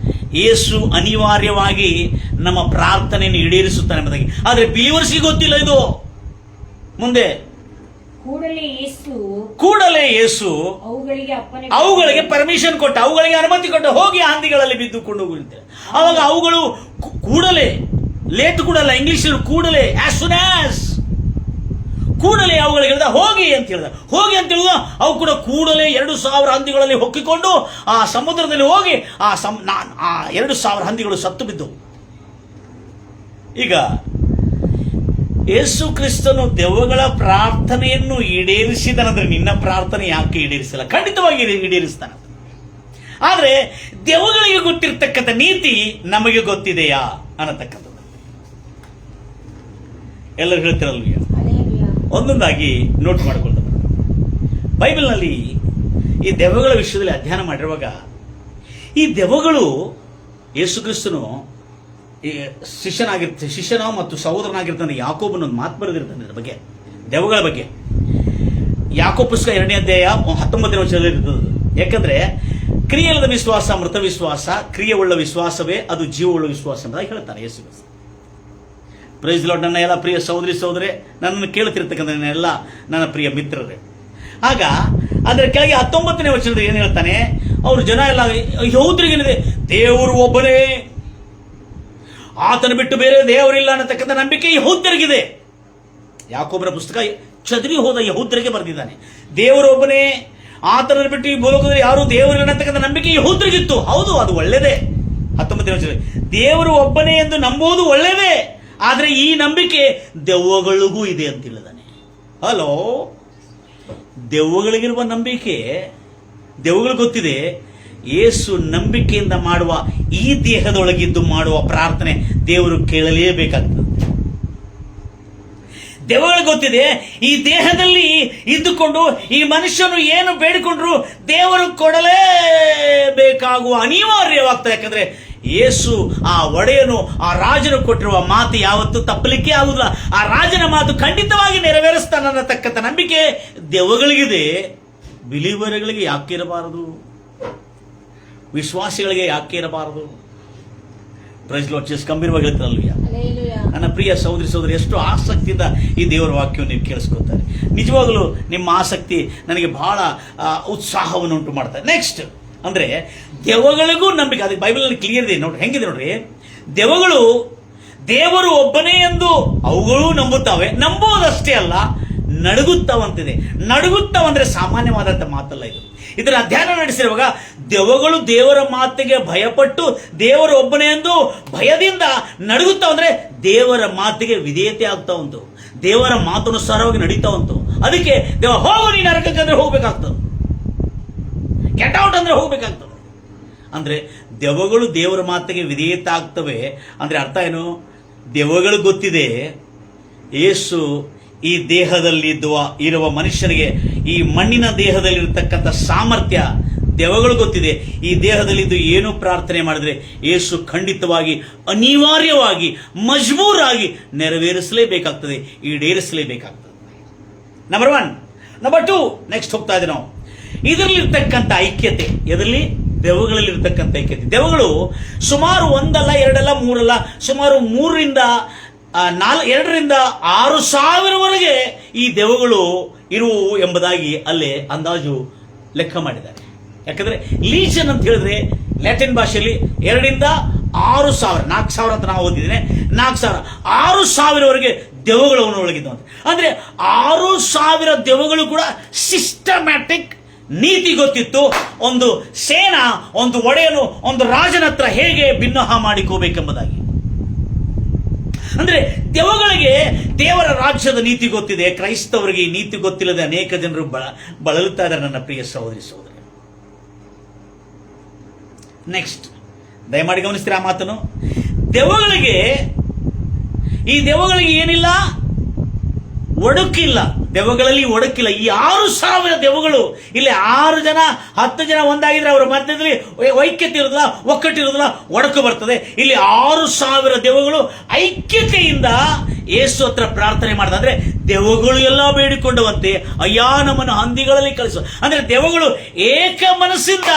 ಯೇಸು ಅನಿವಾರ್ಯವಾಗಿ ನಮ್ಮ ಪ್ರಾರ್ಥನೆಯನ್ನು ಈಡೇರಿಸುತ್ತಾನೆ ಎಂಬುದಾಗಿ. ಆದ್ರೆ ಬಿಲಿವರ್ಸ್ಗೆ ಗೊತ್ತಿಲ್ಲ ಇದು. ಮುಂದೆ ಕೂಡಲೇ ಯೇಸು ಅವುಗಳಿಗೆ ಪರ್ಮಿಷನ್ ಕೊಟ್ಟ, ಅವುಗಳಿಗೆ ಅನುಮತಿ ಕೊಟ್ಟ, ಹೋಗಿ ಹಂದಿಗಳಲ್ಲಿ ಬಿದ್ದುಕೊಂಡು ಹೋಗುತ್ತೆ. ಅವಾಗ ಅವುಗಳು ಕೂಡಲೇ, ಲೇಟ್ ಕೂಡಲ್ಲ, ಇಂಗ್ಲಿಷ್ ಕೂಡಲೇ, ಆಸ್ ಸೂನ್ ಆಸ್, ಕೂಡಲೇ ಅವುಗಳಿಗೆ ಹೇಳ್ದ ಹೋಗಿ ಅಂತ ಹೇಳ್ದ. ಹೋಗಿ ಅಂತ ಹೇಳಿದ ಅವು ಕೂಡ ಕೂಡಲೇ 2000 ಹಂದಿಗಳಲ್ಲಿ ಹೊಕ್ಕಿಕೊಂಡು ಆ ಸಮುದ್ರದಲ್ಲಿ ಹೋಗಿ ಆ 2000 ಹಂದಿಗಳು ಸತ್ತು ಬಿದ್ದವು. ಈಗ ಯೇಸು ಕ್ರಿಸ್ತನು ದೆವ್ವಗಳ ಪ್ರಾರ್ಥನೆಯನ್ನು ಈಡೇರಿಸಿದನಂದ್ರೆ ನಿನ್ನ ಪ್ರಾರ್ಥನೆ ಯಾಕೆ ಈಡೇರಿಸಲ್ಲ? ಖಂಡಿತವಾಗಿ ಈಡೇರಿಸ್ತಾನೆ. ಆದ್ರೆ ದೆವ್ವಗಳಿಗೆ ಗೊತ್ತಿರ್ತಕ್ಕಂಥ ನೀತಿ ನಮಗೆ ಗೊತ್ತಿದೆಯಾ ಅನ್ನತಕ್ಕಂಥದ್ದು. ಎಲ್ಲರೂ ಹೇಳ್ತಿರಲ್ವೀಯ? ಹಲ್ಲೆಲೂಯಾ. ಒಂದೊಂದಾಗಿ ನೋಟ್ ಮಾಡಿಕೊಳ್ಳೋದು. ಬೈಬಲ್ನಲ್ಲಿ ಈ ದೆವ್ವಗಳ ವಿಷಯದಲ್ಲಿ ಅಧ್ಯಯನ ಮಾಡಿರುವಾಗ ಈ ದೆವ್ವಗಳು ಯೇಸು ಕ್ರಿಸ್ತನು ಶಿಷ್ಯನ ಮತ್ತು ಸಹೋದರನಾಗಿರ್ತಾನೆ ಯಾಕೋಬನ ಒಂದು ಮಾತು ಬರೆದಿರ್ತಾನೆ ಇದ್ರ ಬಗ್ಗೆ, ದೆವ್ವಗಳ ಬಗ್ಗೆ. ಯಾಕೋಬ ಪುಸ್ತಕ 2ನೇ ಅಧ್ಯಾಯ 19ನೇ ವಚನದಲ್ಲಿ ಇರ್ತದೆ. ಯಾಕಂದ್ರೆ ಕ್ರಿಯೆಯಿಲ್ಲದ ವಿಶ್ವಾಸ ಮೃತ ವಿಶ್ವಾಸ, ಕ್ರಿಯೆಯುಳ್ಳ ವಿಶ್ವಾಸವೇ ಅದು ಜೀವವುಳ್ಳ ವಿಶ್ವಾಸ ಎಂಬುದಾಗಿ ಹೇಳ್ತಾನೆ ಯೇಸು ಕ್ರಿಸ್ತ. Praise Lord. ನನ್ನ ಎಲ್ಲ ಪ್ರಿಯ ಸಹೋದರರೇ, ನನ್ನನ್ನು ಕೇಳುತ್ತಿರ್ತಕ್ಕಂಥ ನನ್ನ ಪ್ರಿಯ ಮಿತ್ರರೇ, ಆಗ ಅದರ ಕೆಳಗೆ 19ನೇ ವಚನದಲ್ಲಿ ಏನು ಹೇಳ್ತಾನೆ? ಅವ್ರ ಜನ ಎಲ್ಲ ಯಹೂದ್ರಿಗೇನಿದೆ, ದೇವರು ಒಬ್ಬನೇ, ಆತನ ಬಿಟ್ಟು ಬೇರೆ ದೇವರಿಲ್ಲ ಅನ್ನತಕ್ಕಂಥ ನಂಬಿಕೆ ಯಹೂದ್ಯರಿಗಿದೆ. ಯಾಕೋಬನ ಪುಸ್ತಕ ಚದರಿ ಹೋದ ಯಹೂದ್ಯರಿಗೆ ಬರೆದಿದ್ದಾನೆ. ದೇವರು ಒಬ್ಬನೇ, ಆತನ ಬಿಟ್ಟು ಈ ಭೂಲೋಕದಲ್ಲಿ ಯಾರು ದೇವರಿಲ್ಲ ಅನ್ನತಕ್ಕಂಥ ನಂಬಿಕೆ ಯಹೂದ್ಯರಿಗಿತ್ತು. ಹೌದು, ಅದು ಒಳ್ಳೆಯದೇ. 19ನೇ ವಚನ, ದೇವರು ಒಬ್ಬನೇ ಎಂದು ನಂಬುವುದು ಒಳ್ಳೆಯದೇ, ಆದರೆ ಈ ನಂಬಿಕೆ ದೆವ್ವಗಳಿಗೂ ಇದೆ ಅಂತ ಹೇಳಿದಾನೆ. ಹಲೋ, ದೆವ್ವಗಳಿಗಿರುವ ನಂಬಿಕೆ ದೆವ್ವಗಳು ಗೊತ್ತಿದೆ. ಯೇಸು ನಂಬಿಕೆಯಿಂದ ಮಾಡುವ ಈ ದೇಹದೊಳಗಿದ್ದು ಮಾಡುವ ಪ್ರಾರ್ಥನೆ ದೇವರು ಕೇಳಲೇಬೇಕಾಗ್ತದೆ. ದೆವ್ವಗಳಿಗೆ ಗೊತ್ತಿದೆ, ಈ ದೇಹದಲ್ಲಿ ಇದ್ದುಕೊಂಡು ಈ ಮನುಷ್ಯನು ಏನು ಬೇಡಿಕೊಂಡ್ರು ದೇವರು ಕೊಡಲೇಬೇಕಾಗುವ ಅನಿವಾರ್ಯವಾಗ್ತದೆ. ಯಾಕಂದ್ರೆ ಯೇಸು ಆ ಒಡೆಯನು, ಆ ರಾಜನು ಕೊಟ್ಟಿರುವ ಮಾತು ಯಾವತ್ತೂ ತಪ್ಪಲಿಕ್ಕೆ ಆಗುದಿಲ್ಲ. ಆ ರಾಜನ ಮಾತು ಖಂಡಿತವಾಗಿ ನೆರವೇರಿಸ್ತಾನೆ ಅನ್ನತಕ್ಕಂಥ ನಂಬಿಕೆ ದೆವ್ವಗಳಿಗಿದೆ. ಬಿಲೀವರ್ಗಳಿಗೆ ಯಾಕೆ ಇರಬಾರದು? ವಿಶ್ವಾಸಿಗಳಿಗೆ ಯಾಕೆ ಇರಬಾರದು? Praise Lord. ಗಂಭೀರವಾಗಿ ಹೇಳ್ತಾರಲ್ವಯ್ಯ. ಹಲ್ಲೆಲೂಯಾ. ನನ್ನ ಪ್ರಿಯ ಸಹೋದರಿ ಎಷ್ಟು ಆಸಕ್ತಿಯಿಂದ ಈ ದೇವರ ವಾಕ್ಯವನ್ನು ನೀವು ಕೇಳಿಸ್ಕೊತಾರೆ. ನಿಜವಾಗಲೂ ನಿಮ್ಮ ಆಸಕ್ತಿ ನನಗೆ ಬಹಳ ಉತ್ಸಾಹವನ್ನು ಉಂಟು ಮಾಡ್ತಾರೆ. ನೆಕ್ಸ್ಟ್ ಅಂದ್ರೆ ದೆವ್ವಗಳಿಗೂ ನಂಬಿಕೆ. ಅದಕ್ಕೆ ಬೈಬಲಲ್ಲಿ ಕ್ಲಿಯರ್ ಇದೆ ನೋಡ್ರಿ, ಹೆಂಗಿದೆ ನೋಡ್ರಿ. ದೆವ್ವಗಳು ದೇವರು ಒಬ್ಬನೇ ಎಂದು ಅವುಗಳು ನಂಬುತ್ತವೆ. ನಂಬುವುದಷ್ಟೇ ಅಲ್ಲ, ನಡುಗುತ್ತವಂತಿದೆ. ನಡುಗುತ್ತವಂದ್ರೆ ಸಾಮಾನ್ಯವಾದಂಥ ಮಾತಲ್ಲ ಇದು. ಇದರ ಅಧ್ಯಯನ ನಡೆಸಿರುವಾಗ ದೆವ್ವಗಳು ದೇವರ ಮಾತಿಗೆ ಭಯಪಟ್ಟು ದೇವರು ಒಬ್ಬನೇ ಎಂದು ಭಯದಿಂದ ನಡುಗುತ್ತಾವಂದ್ರೆ ದೇವರ ಮಾತಿಗೆ ವಿಧೇಯತೆ ಆಗ್ತಾ ಉಂಟು, ದೇವರ ಮಾತನುಸಾರವಾಗಿ ನಡೀತಾ ಉಂಟು. ಅದಕ್ಕೆ ದೇವ ಹೋಗು ನೀನು ನರಕಕ್ಕೆ ಅಂದ್ರೆ ಹೋಗ್ಬೇಕಾಗ್ತದೆ, ಗೆಟ್ ಔಟ್ ಅಂದ್ರೆ ಹೋಗ್ಬೇಕಾಗ್ತದೆ. ಅಂದ್ರೆ ದೆವ್ವಗಳು ದೇವರ ಮಾತಿಗೆ ವಿಧೇಯತೆ ಆಗ್ತವೆ ಅಂದ್ರೆ ಅರ್ಥ ಏನು? ದೆವ್ವಗಳು ಗೊತ್ತಿದೆ ಯೇಸು ಈ ದೇಹದಲ್ಲಿ ಇರುವ ಮನುಷ್ಯನಿಗೆ, ಈ ಮಣ್ಣಿನ ದೇಹದಲ್ಲಿರತಕ್ಕಂಥ ಸಾಮರ್ಥ್ಯ ದೆವ್ವಗಳು ಗೊತ್ತಿದೆ. ಈ ದೇಹದಲ್ಲಿದ್ದು ಏನು ಪ್ರಾರ್ಥನೆ ಮಾಡಿದ್ರೆ ಯೇಸು ಖಂಡಿತವಾಗಿ ಅನಿವಾರ್ಯವಾಗಿ ಮಜ್ಬೂರಾಗಿ ನೆರವೇರಿಸಲೇಬೇಕಾಗ್ತದೆ, ಈಡೇರಿಸಲೇಬೇಕಾಗ್ತದೆ. ನಂಬರ್ 1. ನಂಬರ್ 2, ನೆಕ್ಸ್ಟ್ ಹೋಗ್ತಾ ಇದ್ದೀವಿ ನಾವು. ಇದರಲ್ಲಿರ್ತಕ್ಕಂಥ ಐಕ್ಯತೆ, ಎದರಲ್ಲಿ? ದೆವ್ವಗಳಲ್ಲಿರ್ತಕ್ಕಂಥ ಐಕ್ಯತೆ. ದೆವ್ವಗಳು ಸುಮಾರು 1 ಅಲ್ಲ 2 ಅಲ್ಲ 3 ಅಲ್ಲ, ಸುಮಾರು 2ರಿಂದ 6,000ವರೆಗೆ ಈ ದೆವ್ವಗಳು ಇರುವು ಎಂಬುದಾಗಿ ಅಲ್ಲೇ ಅಂದಾಜು ಲೆಕ್ಕ ಮಾಡಿದ್ದಾರೆ. ಯಾಕಂದ್ರೆ ಲೀಜನ್ ಅಂತ ಹೇಳಿದ್ರೆ ಲ್ಯಾಟಿನ್ ಭಾಷೆಯಲ್ಲಿ 2ರಿಂದ 6,000, 4,000 ಅಂತ ನಾವು ಓದಿದ್ದೇನೆ, 4,000, 6,000ವರೆಗೆ ದೆವ್ವಗಳನ್ನು ಒಳಗಿದ್ದ. ಅಂದ್ರೆ 6,000 ದೆವ್ವಗಳು ಕೂಡ ಸಿಸ್ಟಮ್ಯಾಟಿಕ್ ನೀತಿ ಗೊತ್ತಿತ್ತು. ಒಂದು ಸೇನಾ, ಒಂದು ಒಡೆಯನು, ಒಂದು ರಾಜನ ಹತ್ರ ಹೇಗೆ ಭಿನ್ನಹ ಮಾಡಿಕೋಬೇಕೆಂಬುದಾಗಿ. ಅಂದ್ರೆ ದೆವ್ವಗಳಿಗೆ ದೇವರ ರಾಜ್ಯದ ನೀತಿ ಗೊತ್ತಿದೆ. ಕ್ರೈಸ್ತವರಿಗೆ ಈ ನೀತಿ ಗೊತ್ತಿಲ್ಲದೆ ಅನೇಕ ಜನರು ಬಳಲುತ್ತಾ ಇದ್ದಾರೆ ನನ್ನ ಪ್ರಿಯ ಸಹೋದರಿ. ನೆಕ್ಸ್ಟ್ ದಯಮಾಡಿ ಗಮನಿಸ್ತೀರಾ ಆ ಮಾತನ್ನು. ಈ ದೆವ್ವಗಳಿಗೆ ಏನಿಲ್ಲ, ಒಡಕಿಲ್ಲ. ದೆವ್ವಗಳಲ್ಲಿ ಒಡಕಿಲ್ಲ. ಈ 6,000 ದೆವ್ವಗಳು ಇಲ್ಲಿ 6 ಜನ 10 ಜನ ಒಂದಾಗಿದ್ರೆ ಅವರ ಮಧ್ಯದಲ್ಲಿ ಐಕ್ಯತೆ ಇರೋದಿಲ್ಲ, ಒಕ್ಕಟ್ಟಿರೋದಿಲ್ಲ, ಒಡಕು ಬರ್ತದೆ. ಇಲ್ಲಿ 6,000 ದೆವ್ವಗಳು ಐಕ್ಯತೆಯಿಂದ ಯೇಸು ಹತ್ರ ಪ್ರಾರ್ಥನೆ ಮಾಡಿದ. ಅಂದ್ರೆ ದೆವ್ವಗಳು ಎಲ್ಲ ಬೇಡಿಕೊಂಡವಂತೆ, ಅಯ್ಯ ನಮ್ಮನ್ನು ಹಂದಿಗಳಲ್ಲಿ ಕಳಿಸು. ಅಂದ್ರೆ ದೆವ್ವಗಳು ಏಕ ಮನಸ್ಸಿಂದ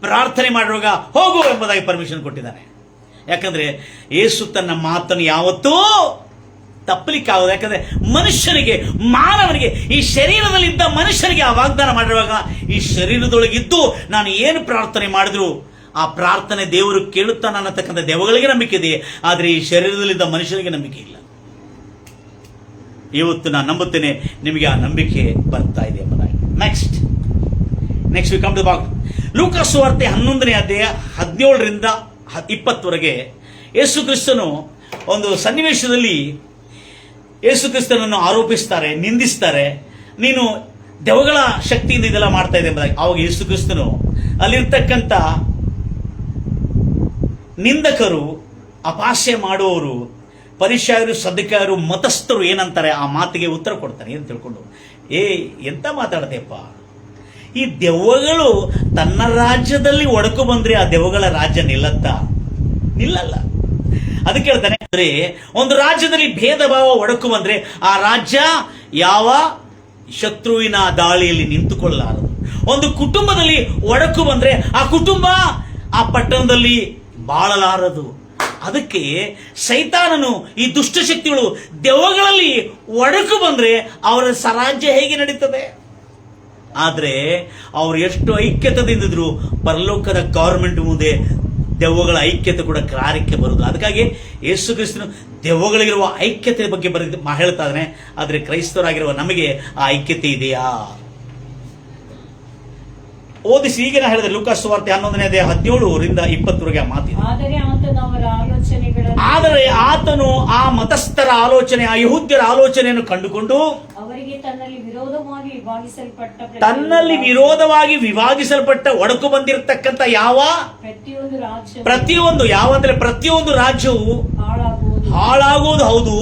ಪ್ರಾರ್ಥನೆ ಮಾಡುವಾಗ ಹೋಗು ಎಂಬುದಾಗಿ ಪರ್ಮಿಷನ್ ಕೊಟ್ಟಿದ್ದಾನೆ. ಯಾಕಂದ್ರೆ ಯೇಸು ತನ್ನ ಮಾತನ್ನು ಯಾವತ್ತೂ ತಪ್ಪಲಿಕ್ಕಾಗೋದು. ಯಾಕಂದ್ರೆ ಮನುಷ್ಯನಿಗೆ, ಮಾನವನಿಗೆ, ಈ ಶರೀರದಲ್ಲಿದ್ದ ಮನುಷ್ಯನಿಗೆ ಆ ವಾಗ್ದಾನ ಮಾಡಿರುವಾಗ ಈ ಶರೀರದೊಳಗಿದ್ದು ನಾನು ಏನು ಪ್ರಾರ್ಥನೆ ಮಾಡಿದ್ರು ಆ ಪ್ರಾರ್ಥನೆ ದೇವರು ಕೇಳುತ್ತಾನೆ ಅನ್ನತಕ್ಕಂಥ ದೆವ್ವಗಳಿಗೆ ನಂಬಿಕೆ ಇದೆ. ಆದರೆ ಈ ಶರೀರದಲ್ಲಿದ್ದ ಮನುಷ್ಯನಿಗೆ ನಂಬಿಕೆ ಇಲ್ಲ. ಇವತ್ತು ನಾನು ನಂಬುತ್ತೇನೆ ನಿಮಗೆ ಆ ನಂಬಿಕೆ ಬರ್ತಾ ಇದೆ ಎಂಬುದಾಗಿ. ನೆಕ್ಸ್ಟ್ ವಿ ಕಮ್ ಟು ಲೂಕ ಸುವಾರ್ತೆ 11ನೇ ಅಧ್ಯಾಯ 17ರಿಂದ 20ವರೆಗೆ ಯೇಸು ಕ್ರಿಸ್ತನು ಒಂದು ಸನ್ನಿವೇಶದಲ್ಲಿ ಯೇಸು ಕ್ರಿಸ್ತನನ್ನು ಆರೋಪಿಸ್ತಾರೆ, ನಿಂದಿಸ್ತಾರೆ. ನೀನು ದೆವ್ವಗಳ ಶಕ್ತಿಯಿಂದ ಇದೆಲ್ಲ ಮಾಡ್ತಾ ಇದೆ ಎಂಬುದಾಗಿ. ಆವಾಗ ಯೇಸು ಕ್ರಿಸ್ತನು ಅಲ್ಲಿರ್ತಕ್ಕಂಥ ನಿಂದಕರು, ಅಪಹಾಸ್ಯ ಮಾಡುವವರು, ಪರಿಸಯರು, ಸದ್ದುಕಾಯರು, ಮತಸ್ಥರು ಏನಂತಾರೆ ಆ ಮಾತಿಗೆ ಉತ್ತರ ಕೊಡ್ತಾರೆ. ಏನು ತಿಳ್ಕೊಂಡು, ಎಂತ ಮಾತಾಡ್ತೇಪ್ಪ, ಈ ದೆವ್ವಗಳು ತನ್ನ ರಾಜ್ಯದಲ್ಲಿ ಒಡಕು ಬಂದ್ರೆ ಆ ದೆವ್ವಗಳ ರಾಜ್ಯ ನಿಲ್ಲಲ್ಲ. ಅದಕ್ಕೆ ಹೇಳ್ತಾನೆ, ಅಂದ್ರೆ ಒಂದು ರಾಜ್ಯದಲ್ಲಿ ಭೇದ ಭಾವ ಒಡಕು ಬಂದ್ರೆ ಆ ರಾಜ್ಯ ಯಾವ ಶತ್ರುವಿನ ದಾಳಿಯಲ್ಲಿ ನಿಂತುಕೊಳ್ಳಲಾರದು. ಒಂದು ಕುಟುಂಬದಲ್ಲಿ ಒಡಕು ಬಂದ್ರೆ ಆ ಕುಟುಂಬ ಆ ಪಟ್ಟಣದಲ್ಲಿ ಬಾಳಲಾರದು. ಅದಕ್ಕೆ ಸೈತಾನನು, ಈ ದುಷ್ಟಶಕ್ತಿಗಳು ದೆವ್ವಗಳಲ್ಲಿ ಒಡಕು ಬಂದ್ರೆ ಅವರ ರಾಜ್ಯ ಹೇಗೆ ನಡೀತದೆ? ಆದ್ರೆ ಅವ್ರು ಎಷ್ಟು ಐಕ್ಯತೆದಿಂದಿದ್ರು ಪರಲೋಕದ ಗವರ್ಮೆಂಟ್ ಮುಂದೆ ದೆವ್ವಗಳ ಐಕ್ಯತೆ ಕೂಡ ಕಾರ್ಯಕ್ಕೆ ಬರುವುದು. ಅದಕ್ಕಾಗಿ ಯೇಸು ಕ್ರಿಸ್ತನು ದೆವ್ವಗಳಿಗಿರುವ ಐಕ್ಯತೆ ಬಗ್ಗೆ ಹೇಳ್ತಾ ಇದ್ದಾನೆ. ಆದ್ರೆ ಕ್ರೈಸ್ತವರಾಗಿರುವ ನಮಗೆ ಆ ಐಕ್ಯತೆ ಇದೆಯಾ? ಓದಿಸಿ. ಈಗ ನಾ ಹೇಳಿದೆ ಲೂಕಾ ಸುವಾರ್ತೆ 11ನೇ ಅಧ್ಯಾಯ 17ರಿಂದ 20 ಆ ಮಾತಿದೆ. ಆದರೆ ಆತನು ಆ ಮತಸ್ಥರ ಆಲೋಚನೆ, ಆ ಯಹೂದ್ಯರ ಆಲೋಚನೆಯನ್ನು ಕಂಡುಕೊಂಡು ಅವರಿಗೆ ತನ್ನಲ್ಲಿ ವಿರೋಧವಾಗಿ ವಿಭಾಗಿಸಲ್ಪಟ್ಟ ಒಡಕು ಬಂದಿರತಕ್ಕಂತ ಯಾವ ಪ್ರತಿಯೊಂದು ರಾಜ್ಯವು ಹಾಳಾಗುವುದು. ಹೌದು,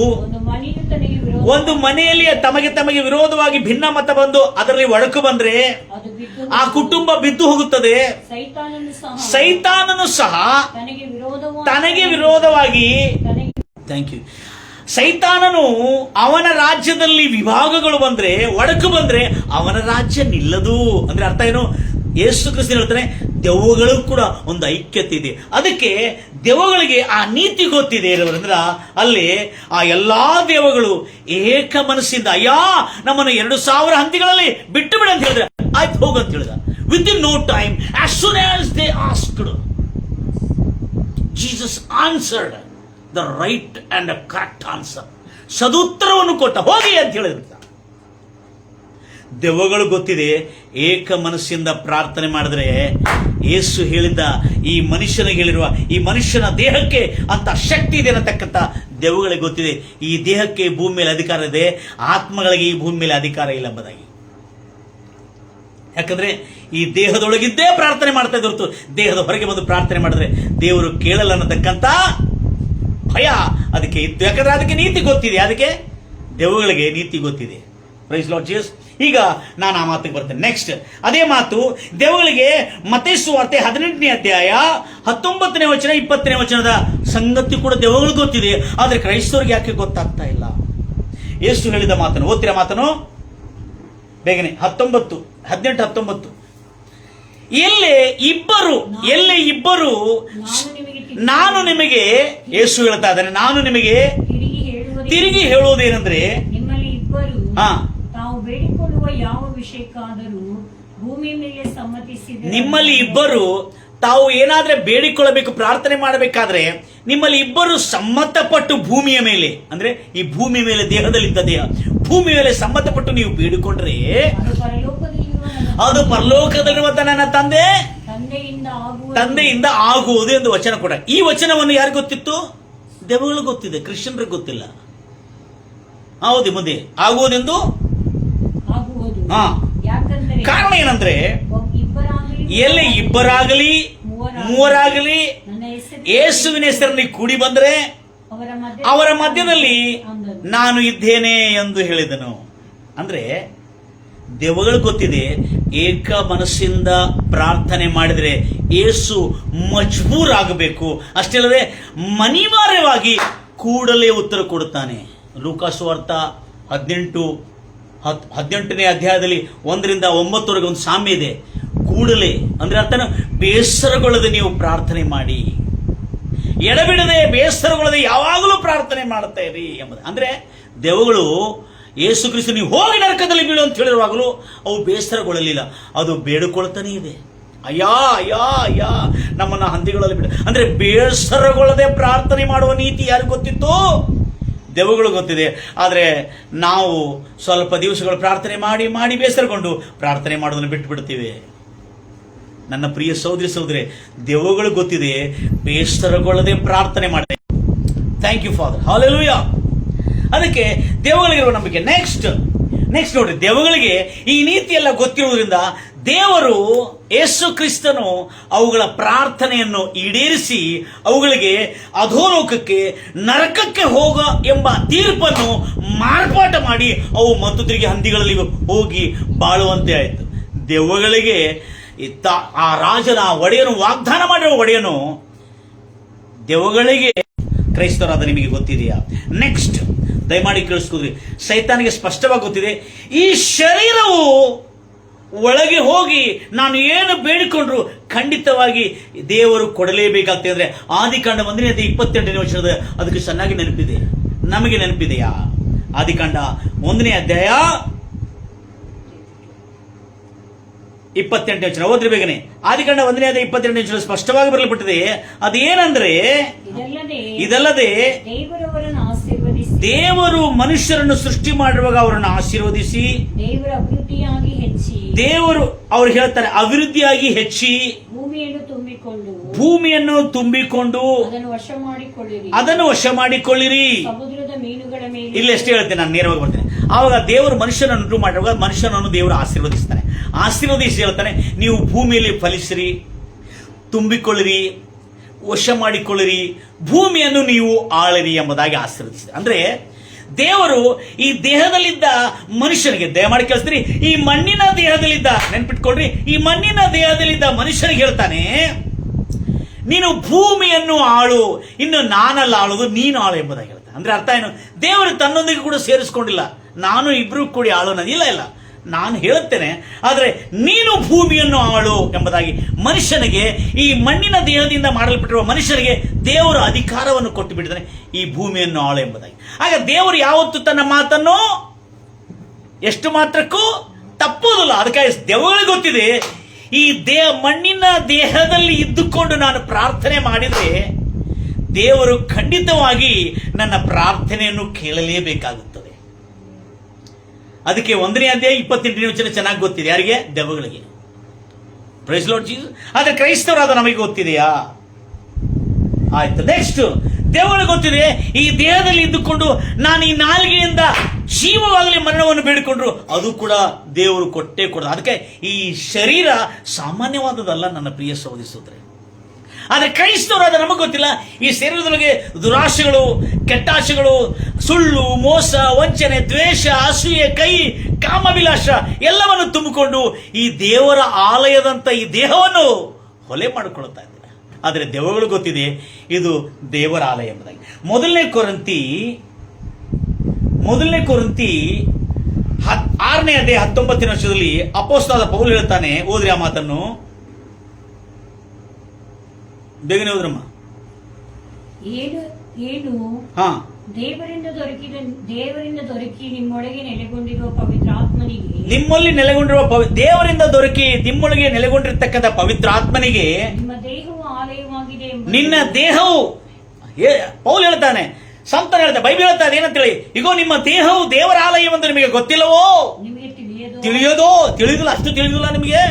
ಒಂದು ಮನೆಯಲ್ಲಿ ತಮಗೆ ವಿರೋಧವಾಗಿ ಭಿನ್ನ ಮತ ಬಂದು ಅದರಲ್ಲಿ ಒಡಕು ಬಂದ್ರೆ ಆ ಕುಟುಂಬ ಬಿದ್ದು ಹೋಗುತ್ತದೆ. ಸೈತಾನನು ಸಹ ತನಗೆ ವಿರೋಧವಾಗಿ ಸೈತಾನನು ಅವನ ರಾಜ್ಯದಲ್ಲಿ ವಿಭಾಗಗಳು ಬಂದ್ರೆ, ಒಡಕು ಬಂದ್ರೆ ಅವನ ರಾಜ್ಯ ನಿಲ್ಲದು. ಅಂದ್ರೆ ಅರ್ಥ ಏನು? ಯೇಸು ಕ್ರಿಸ್ತ ಹೇಳ್ತಾನೆ, ದೆವ್ವಗಳು ಕೂಡ ಒಂದು ಐಕ್ಯತೆ ಇದೆ. ಅದಕ್ಕೆ ದೆವ್ವಗಳಿಗೆ ಆ ನೀತಿ ಗೊತ್ತಿದೆ ಇರೋದ್ರಿಂದ ಅಲ್ಲಿ ಆ ಎಲ್ಲಾ ದೆವ್ವಗಳು ಏಕ ಮನಸ್ಸಿಂದ, ಅಯ್ಯ ನಮ್ಮನ್ನು 2000 ಹಂದಿಗಳಲ್ಲಿ ಬಿಟ್ಟು ಬಿಡ ಅಂತ ಹೇಳಿದ್ರೆ ಆಯ್ತು ಹೋಗು ಅಂತ ಹೇಳಿದ. Within no time, as soon as they asked, Jesus answered the right and correct answer. ಸದುತ್ತರವನ್ನು ಕೊಟ್ಟ, ಹೋಗಿ ಅಂತ ಹೇಳಿದ. ದೆವ್ವಗಳು ಗೊತ್ತಿದೆ, ಏಕ ಮನಸ್ಸಿಂದ ಪ್ರಾರ್ಥನೆ ಮಾಡಿದ್ರೆ ಯೇಸು ಹೇಳಿದ್ದ ಈ ಮನುಷ್ಯನಿಗೆ ಹೇಳಿರುವ ಈ ಮನುಷ್ಯನ ದೇಹಕ್ಕೆ ಅಂತ ಶಕ್ತಿ ಇದೆ ಅನ್ನತಕ್ಕಂಥ ದೆವ್ವಗಳಿಗೆ ಗೊತ್ತಿದೆ. ಈ ದೇಹಕ್ಕೆ ಭೂಮಿ ಮೇಲೆ ಅಧಿಕಾರ ಇದೆ, ಆತ್ಮಗಳಿಗೆ ಈ ಭೂಮಿ ಮೇಲೆ ಅಧಿಕಾರ ಇಲ್ಲ ಎಂಬುದಾಗಿ. ಯಾಕಂದ್ರೆ ಈ ದೇಹದೊಳಗಿದ್ದೇ ಪ್ರಾರ್ಥನೆ ಮಾಡ್ತಾ ಇದ್ದ ಹೊರತು ದೇಹದ ಹೊರಗೆ ಬಂದು ಪ್ರಾರ್ಥನೆ ಮಾಡಿದ್ರೆ ದೇವರು ಕೇಳಲ್ಲ ಅನ್ನತಕ್ಕಂಥ ಭಯ ಅದಕ್ಕೆ ಇತ್ತು. ಯಾಕಂದ್ರೆ ಅದಕ್ಕೆ ನೀತಿ ಗೊತ್ತಿದೆ, ಅದಕ್ಕೆ ದೆವ್ವಗಳಿಗೆ ನೀತಿ ಗೊತ್ತಿದೆ. Praise Lord Jesus. ಈಗ ನಾನು ಆ ಮಾತಿಗೆ ಬರ್ತೇನೆ. ನೆಕ್ಸ್ಟ್ ಅದೇ ಮಾತು ದೆವ್ವಗಳಿಗೆ ಮತ್ತೇಯ ಸುವಾರ್ತೆ 18ನೇ ಅಧ್ಯಾಯ 19ನೇ ವಚನ 20ನೇ ವಚನದ ಸಂಗತಿ ಕೂಡ ದೆವ್ವಗಳಿಗೆ ಗೊತ್ತಿದೆ. ಆದ್ರೆ ಕ್ರೈಸ್ತವರಿಗೆ ಯಾಕೆ ಗೊತ್ತಾಗ್ತಾ ಇಲ್ಲ? ಯೇಸು ಹೇಳಿದ ಮಾತನ್ನು ಓದ್ತಿರ ಮಾತನ್ನು ಬೇಗನೆ 18-19. ಎಲ್ಲೇ ಇಬ್ಬರು ನಾನು ನಿಮಗೆ, ಯೇಸು ಹೇಳ್ತಾ ಇದ್ದಾನೆ, ನಾನು ನಿಮಗೆ ತಿರುಗಿ ಹೇಳುವುದೇನೆಂದ್ರೆ, ತಾವು ಬೇಡಿಕೊಳ್ಳುವ ಯಾವ ವಿಷಯಕ್ಕಾದರೂ ಭೂಮಿ ಮೇಲೆ ಸಮ್ಮತಿಸಿದ ನಿಮ್ಮಲ್ಲಿ ಇಬ್ಬರು ತಾವು ಏನಾದ್ರೆ ಬೇಡಿಕೊಳ್ಳಬೇಕು, ಪ್ರಾರ್ಥನೆ ಮಾಡಬೇಕಾದ್ರೆ ನಿಮ್ಮಲ್ಲಿ ಇಬ್ಬರು ಸಮ್ಮತಪಟ್ಟು ಭೂಮಿಯ ಮೇಲೆ, ಅಂದ್ರೆ ಈ ಭೂಮಿ ಮೇಲೆ ದೇಹದಲ್ಲಿದ್ದ ದೇಹ ಭೂಮಿ ಮೇಲೆ ಸಮ್ಮತಪಟ್ಟು ನೀವು ಬೇಡಿಕೊಂಡ್ರೆ ಅದು ಪರಲೋಕದಲ್ಲಿರುವ ನನ್ನ ತಂದೆಯಿಂದ ಆಗುವುದು ಎಂದು ವಚನ ಕೊಡ. ಈ ವಚನವನ್ನು ಯಾರು ಗೊತ್ತಿತ್ತು? ದೆವ್ವಗಳು ಗೊತ್ತಿದೆ, ಕ್ರಿಶ್ಚಿಯನ್ರಿಗೆ ಗೊತ್ತಿಲ್ಲ. ಹೌದು, ಮುಂದೆ ಆಗುವುದೆಂದು ಕಾರಣ ಏನಂದ್ರೆ, ಎಲ್ಲಿ ಇಬ್ಬರಾಗಲಿ ಮೂವರಾಗಲಿ ಯೇಸುವಿನ ಹೆಸರಲ್ಲಿ ಕೂಡಿ ಬಂದ್ರೆ ಅವರ ಮಧ್ಯದಲ್ಲಿ ನಾನು ಇದ್ದೇನೆ ಎಂದು ಹೇಳಿದನು. ಅಂದ್ರೆ ದೆವ್ವಗಳು ಗೊತ್ತಿದೆ, ಏಕ ಮನಸ್ಸಿಂದ ಪ್ರಾರ್ಥನೆ ಮಾಡಿದ್ರೆ ಯೇಸು ಮಜ್ಬೂರ್ ಆಗಬೇಕು. ಅಷ್ಟೇ ಅಲ್ಲದೆ ಅನಿವಾರ್ಯವಾಗಿ ಕೂಡಲೇ ಉತ್ತರ ಕೊಡುತ್ತಾನೆ. ಲೂಕಾ ಸುವಾರ್ತ 18ನೇ ಅಧ್ಯಾಯದಲ್ಲಿ 1ರಿಂದ 9 ಒಂದು ಸಾಮ್ಯ ಇದೆ. ಕೂಡಲೇ ಅಂದ್ರೆ ಅರ್ಥನ ಬೇಸರಗೊಳ್ಳದೆ ನೀವು ಪ್ರಾರ್ಥನೆ ಮಾಡಿ, ಎಡಬಿಡದೆ ಬೇಸರಗೊಳ್ಳದೆ ಯಾವಾಗಲೂ ಪ್ರಾರ್ಥನೆ ಮಾಡ್ತಾ ಇರಿ ಎಂಬುದು. ಅಂದ್ರೆ ದೆವ್ವಗಳು ಯೇಸು ಕ್ರಿಸ್ತ ನೀವು ಹೋಗಿ ನರಕದಲ್ಲಿ ಬೀಳು ಅಂತ ಹೇಳಿರುವಾಗಲೂ ಅವು ಬೇಸರಗೊಳ್ಳಲಿಲ್ಲ, ಅದು ಬೇಡಿಕೊಳ್ತಾನೆ ಇದೆ. ಅಯ್ಯಾ ನಮ್ಮನ್ನ ಹಂದಿಗಳಲ್ಲಿ ಬಿಡ. ಅಂದ್ರೆ ಬೇಸರಗೊಳ್ಳದೆ ಪ್ರಾರ್ಥನೆ ಮಾಡುವ ನೀತಿ ಯಾರು ಗೊತ್ತಿತ್ತು? ದೆವ್ವಗಳು ಗೊತ್ತಿದೆ. ಆದರೆ ನಾವು ಸ್ವಲ್ಪ ದಿವಸಗಳು ಪ್ರಾರ್ಥನೆ ಮಾಡಿ ಮಾಡಿ ಬೇಸರಗೊಂಡು ಪ್ರಾರ್ಥನೆ ಮಾಡೋದನ್ನು ಬಿಟ್ಟು ಬಿಡ್ತೀವಿ. ನನ್ನ ಪ್ರಿಯ ಸಹೋದರಿ, ದೆವ್ವಗಳು ಗೊತ್ತಿದೆ, ಬೇಸರಗೊಳ್ಳದೆ ಪ್ರಾರ್ಥನೆ ಮಾಡಿದೆ. Thank you father, hallelujah. ಅದಕ್ಕೆ ದೆವ್ವಗಳಿಗಿರುವ ನಂಬಿಕೆ. ನೆಕ್ಸ್ಟ್ ನೋಡ್ರಿ, ದೆವ್ವಗಳಿಗೆ ಈ ನೀತಿ ಎಲ್ಲ ಗೊತ್ತಿರುವುದರಿಂದ ದೇವರು ಯೇಸು ಕ್ರಿಸ್ತನು ಅವುಗಳ ಪ್ರಾರ್ಥನೆಯನ್ನು ಈಡೇರಿಸಿ ಅವುಗಳಿಗೆ ಅಧೋಲೋಕಕ್ಕೆ ನರಕಕ್ಕೆ ಹೋಗ ಎಂಬ ತೀರ್ಪನ್ನು ಮಾರ್ಪಾಟ ಮಾಡಿ ಅವು ಮತ್ತು ತಿರುಗಿ ಹಂದಿಗಳಲ್ಲಿ ಹೋಗಿ ಬಾಳುವಂತೆ ಆಯಿತು. ದೆವ್ವಗಳಿಗೆ ಆ ರಾಜನ ಒಡೆಯನು ವಾಗ್ದಾನ ಮಾಡಿರುವ ಒಡೆಯನು ದೆವ್ವಗಳಿಗೆ, ಕ್ರೈಸ್ತರಾದ ನಿಮಗೆ ಗೊತ್ತಿದೆಯಾ? ನೆಕ್ಸ್ಟ್ ದಯಮಾಡಿ ಕೇಳಿಸ್ಕೊದ್ರಿ. ಸೈತಾನಿಗೆ ಸ್ಪಷ್ಟವಾಗಿ ಗೊತ್ತಿದೆ, ಈ ಶರೀರವು ಒಳಗೆ ಹೋಗಿ ನಾನು ಏನು ಬೇಡಿಕೊಂಡ್ರು ಖಂಡಿತವಾಗಿ ದೇವರು ಕೊಡಲೇಬೇಕಾಗ್ತದೆ. ಅಂದ್ರೆ ಆದಿಕಾಂಡ 1ನೇ ಅಧ್ಯಾಯ 28ನೇ ವಚನದ ಅದಕ್ಕೆ ಚೆನ್ನಾಗಿ ನೆನಪಿದೆ. ನಮಗೆ ನೆನಪಿದೆಯಾ? ಆದಿಕಾಂಡ 1ನೇ ಅಧ್ಯಾಯ 28ನೇ ವಚನ ಓದ್ರಿ ಬೇಗನೆ. ಆದಿಕಾಂಡ 1ನೇ ಅಧ್ಯಾಯ 28ನೇ ವಚನ ಸ್ಪಷ್ಟವಾಗಿ ಬರಲ್ಪಟ್ಟಿದೆ. ಅದೇನಂದ್ರೆ, ಇದಲ್ಲದೆ ದೇವರು ಮನುಷ್ಯರನ್ನು ಸೃಷ್ಟಿ ಮಾಡುವಾಗ ಅವರನ್ನು ಆಶೀರ್ವದಿಸಿ, ದೇವರು ಅವ್ರು ಹೇಳ್ತಾರೆ ಅಭಿವೃದ್ಧಿಯಾಗಿ ಹೆಚ್ಚಿ ಭೂಮಿಯನ್ನು ತುಂಬಿಕೊಂಡು ಅದನ್ನು ವಶ ಮಾಡಿಕೊಳ್ಳಿರಿ. ಇಲ್ಲಿ ಎಷ್ಟು ಹೇಳ್ತೇನೆ, ನಾನು ನೇರವಾಗಿ ಬರ್ತೇನೆ. ಆವಾಗ ದೇವರು ಮನುಷ್ಯನನ್ನು ಉಂಟು ಮಾಡುವಾಗ ಮನುಷ್ಯನನ್ನು ದೇವರು ಆಶೀರ್ವದಿಸ್ತಾನೆ. ಆಶೀರ್ವದಿಸಿ ಹೇಳ್ತಾನೆ, ನೀವು ಭೂಮಿಯಲ್ಲಿ ಫಲಿಸಿರಿ, ತುಂಬಿಕೊಳ್ಳಿರಿ, ವಶ ಮಾಡಿಕೊಳ್ಳಿರಿ, ಭೂಮಿಯನ್ನು ನೀವು ಆಳಿರಿ ಎಂಬುದಾಗಿ ಆಶೀರ್ವದಿಸಿದೆ. ಅಂದ್ರೆ ದೇವರು ಈ ದೇಹದಲ್ಲಿದ್ದ ಮನುಷ್ಯನಿಗೆ, ದಯಮಾಡಿ ಕೇಳಿಸ್ತೀರಿ, ಈ ಮಣ್ಣಿನ ದೇಹದಲ್ಲಿದ್ದ, ನೆನ್ಪಿಟ್ಕೊಳ್ರಿ, ಈ ಮಣ್ಣಿನ ದೇಹದಲ್ಲಿದ್ದ ಮನುಷ್ಯನಿಗೆ ಹೇಳ್ತಾನೆ, ನೀನು ಭೂಮಿಯನ್ನು ಆಳು, ಇನ್ನು ನಾನಲ್ಲ ಆಳುವುದು, ನೀನು ಆಳು ಎಂಬುದಾಗಿ ಹೇಳ್ತಾನೆ. ಅಂದ್ರೆ ಅರ್ಥ ಏನು? ದೇವರು ತನ್ನೊಂದಿಗೆ ಕೂಡ ಸೇರಿಸ್ಕೊಂಡಿಲ್ಲ, ನಾನು ಇಬ್ರು ಕೂಡಿ ಆಳೋಣ, ಇಲ್ಲ, ನಾನು ಹೇಳುತ್ತೇನೆ, ಆದರೆ ನೀನು ಭೂಮಿಯನ್ನು ಆಳು ಎಂಬುದಾಗಿ ಮನುಷ್ಯನಿಗೆ, ಈ ಮಣ್ಣಿನ ದೇಹದಿಂದ ಮಾಡಲ್ಪಟ್ಟಿರುವ ಮನುಷ್ಯನಿಗೆ ದೇವರು ಅಧಿಕಾರವನ್ನು ಕೊಟ್ಟು ಬಿಟ್ಟಿದ್ದಾನೆ, ಈ ಭೂಮಿಯನ್ನು ಆಳು ಎಂಬುದಾಗಿ. ಆಗ ದೇವರು ಯಾವತ್ತು ತನ್ನ ಮಾತನ್ನು ಎಷ್ಟು ಮಾತ್ರಕ್ಕೂ ತಪ್ಪುವುದಿಲ್ಲ. ಅದಕ್ಕಾಗಿ ದೆವ್ವಗಳಿಗೆ ಗೊತ್ತಿದೆ, ಈ ಮಣ್ಣಿನ ದೇಹದಲ್ಲಿ ಇದ್ದುಕೊಂಡು ನಾನು ಪ್ರಾರ್ಥನೆ ಮಾಡಿದರೆ ದೇವರು ಖಂಡಿತವಾಗಿ ನನ್ನ ಪ್ರಾರ್ಥನೆಯನ್ನು ಕೇಳಲೇಬೇಕಾಗುತ್ತದೆ. ಅದಕ್ಕೆ 1ನೇ ಅಧ್ಯಾಯ 28ನೇ ವಚನ ಚೆನ್ನಾಗಿ ಗೊತ್ತಿದೆ. ಯಾರಿಗೆ? ದೆವ್ವಗಳಿಗೆ. Praise Lord Jesus. ಆದ್ರೆ ಕ್ರೈಸ್ತವರಾದ ನಮಗೆ ಗೊತ್ತಿದೆಯಾ? ಆಯ್ತು. ನೆಕ್ಸ್ಟ್, ದೆವ್ವಗಳಿಗೆ ಗೊತ್ತಿದೆ, ಈ ದೇಹದಲ್ಲಿ ಇದ್ದುಕೊಂಡು ನಾನು ಈ ನಾಲಿಗೆಯಿಂದ ಜೀವವಾಗಲಿ ಮರಣವನ್ನು ಬೇಡಿಕೊಂಡ್ರು ಅದು ಕೂಡ ದೇವರು ಕೊಟ್ಟೇ ಕೊಡ. ಅದಕ್ಕೆ ಈ ಶರೀರ ಸಾಮಾನ್ಯವಾದದಲ್ಲ ನನ್ನ ಪ್ರಿಯ ಸಹೋದರಿ. ಆದರೆ ಕ್ರೈಸ್ತವರಾದ ನಮಗೆ ಗೊತ್ತಿಲ್ಲ, ಈ ಶರೀರದೊಳಗೆ ದುರಾಶೆಗಳು, ಕೆಟ್ಟಾಶೆಗಳು, ಸುಳ್ಳು, ಮೋಸ, ವಂಚನೆ, ದ್ವೇಷ, ಅಸೂಯೆ, ಕೈ, ಕಾಮವಿಲಾಸ ಎಲ್ಲವನ್ನು ತುಂಬಿಕೊಂಡು ಈ ದೇವರ ಆಲಯದಂತ ಈ ದೇಹವನ್ನು ಹೊಲೆ ಮಾಡಿಕೊಳ್ಳುತ್ತಾ ಇದ್ದಾರೆ. ಆದರೆ ದೆವ್ವಗಳು ಗೊತ್ತಿದೆ ಇದು ದೇವರ ಆಲಯ ಎಂಬುದಾಗಿ. ಮೊದಲನೇ ಕೊರಿಂಥಿ 6ನೇ ಅಧ್ಯಾಯ 19ನೇ ವರ್ಷದಲ್ಲಿ ಅಪೊಸ್ತಲನಾದ ಪೌಲ ಹೇಳ್ತಾನೆ, ಓದ್ರಿ ಆ ಮಾತನ್ನು, ಬೇಗನೆ ಹೋದ್ರಮ್ಮ. ದೇವರಿಂದ ದೊರಕಿ ನಿಮ್ಮೊಳಗೆ ನೆಲೆಗೊಂಡಿರುವ ಪವಿತ್ರಾತ್ಮನಿಗೆ, ನಿಮ್ಮಲ್ಲಿ ನೆಲೆಗೊಂಡಿರುವ ದೇವರಿಂದ ದೊರಕಿ ನಿಮ್ಮೊಳಗೆ ನೆಲೆಗೊಂಡಿರ್ತಕ್ಕಂಥ ಪವಿತ್ರಾತ್ಮನಿಗೆ ನಿಮ್ಮ ದೇಹವು ಆಲಯವಾಗಿದೆ. ನಿನ್ನ ದೇಹವು, ಪೌಲ್ ಹೇಳ್ತಾನೆ, ಸಂತನ ಹೇಳ್ತಾನೆ, ಬೈಬಲ್ ಹೇಳ್ತಾ ಇದೆ ಏನಂತೇಳಿ, ಈಗ ನಿಮ್ಮ ದೇಹವು ದೇವರ ಆಲಯವೆಂದು ನಿಮಗೆ ಗೊತ್ತಿಲ್ಲವೋ? ನಿಮಗೆ ತಿಳಿದಿಲ್ಲ, ಅಷ್ಟು ತಿಳಿದಿಲ್ಲ ನಿಮಗೆ.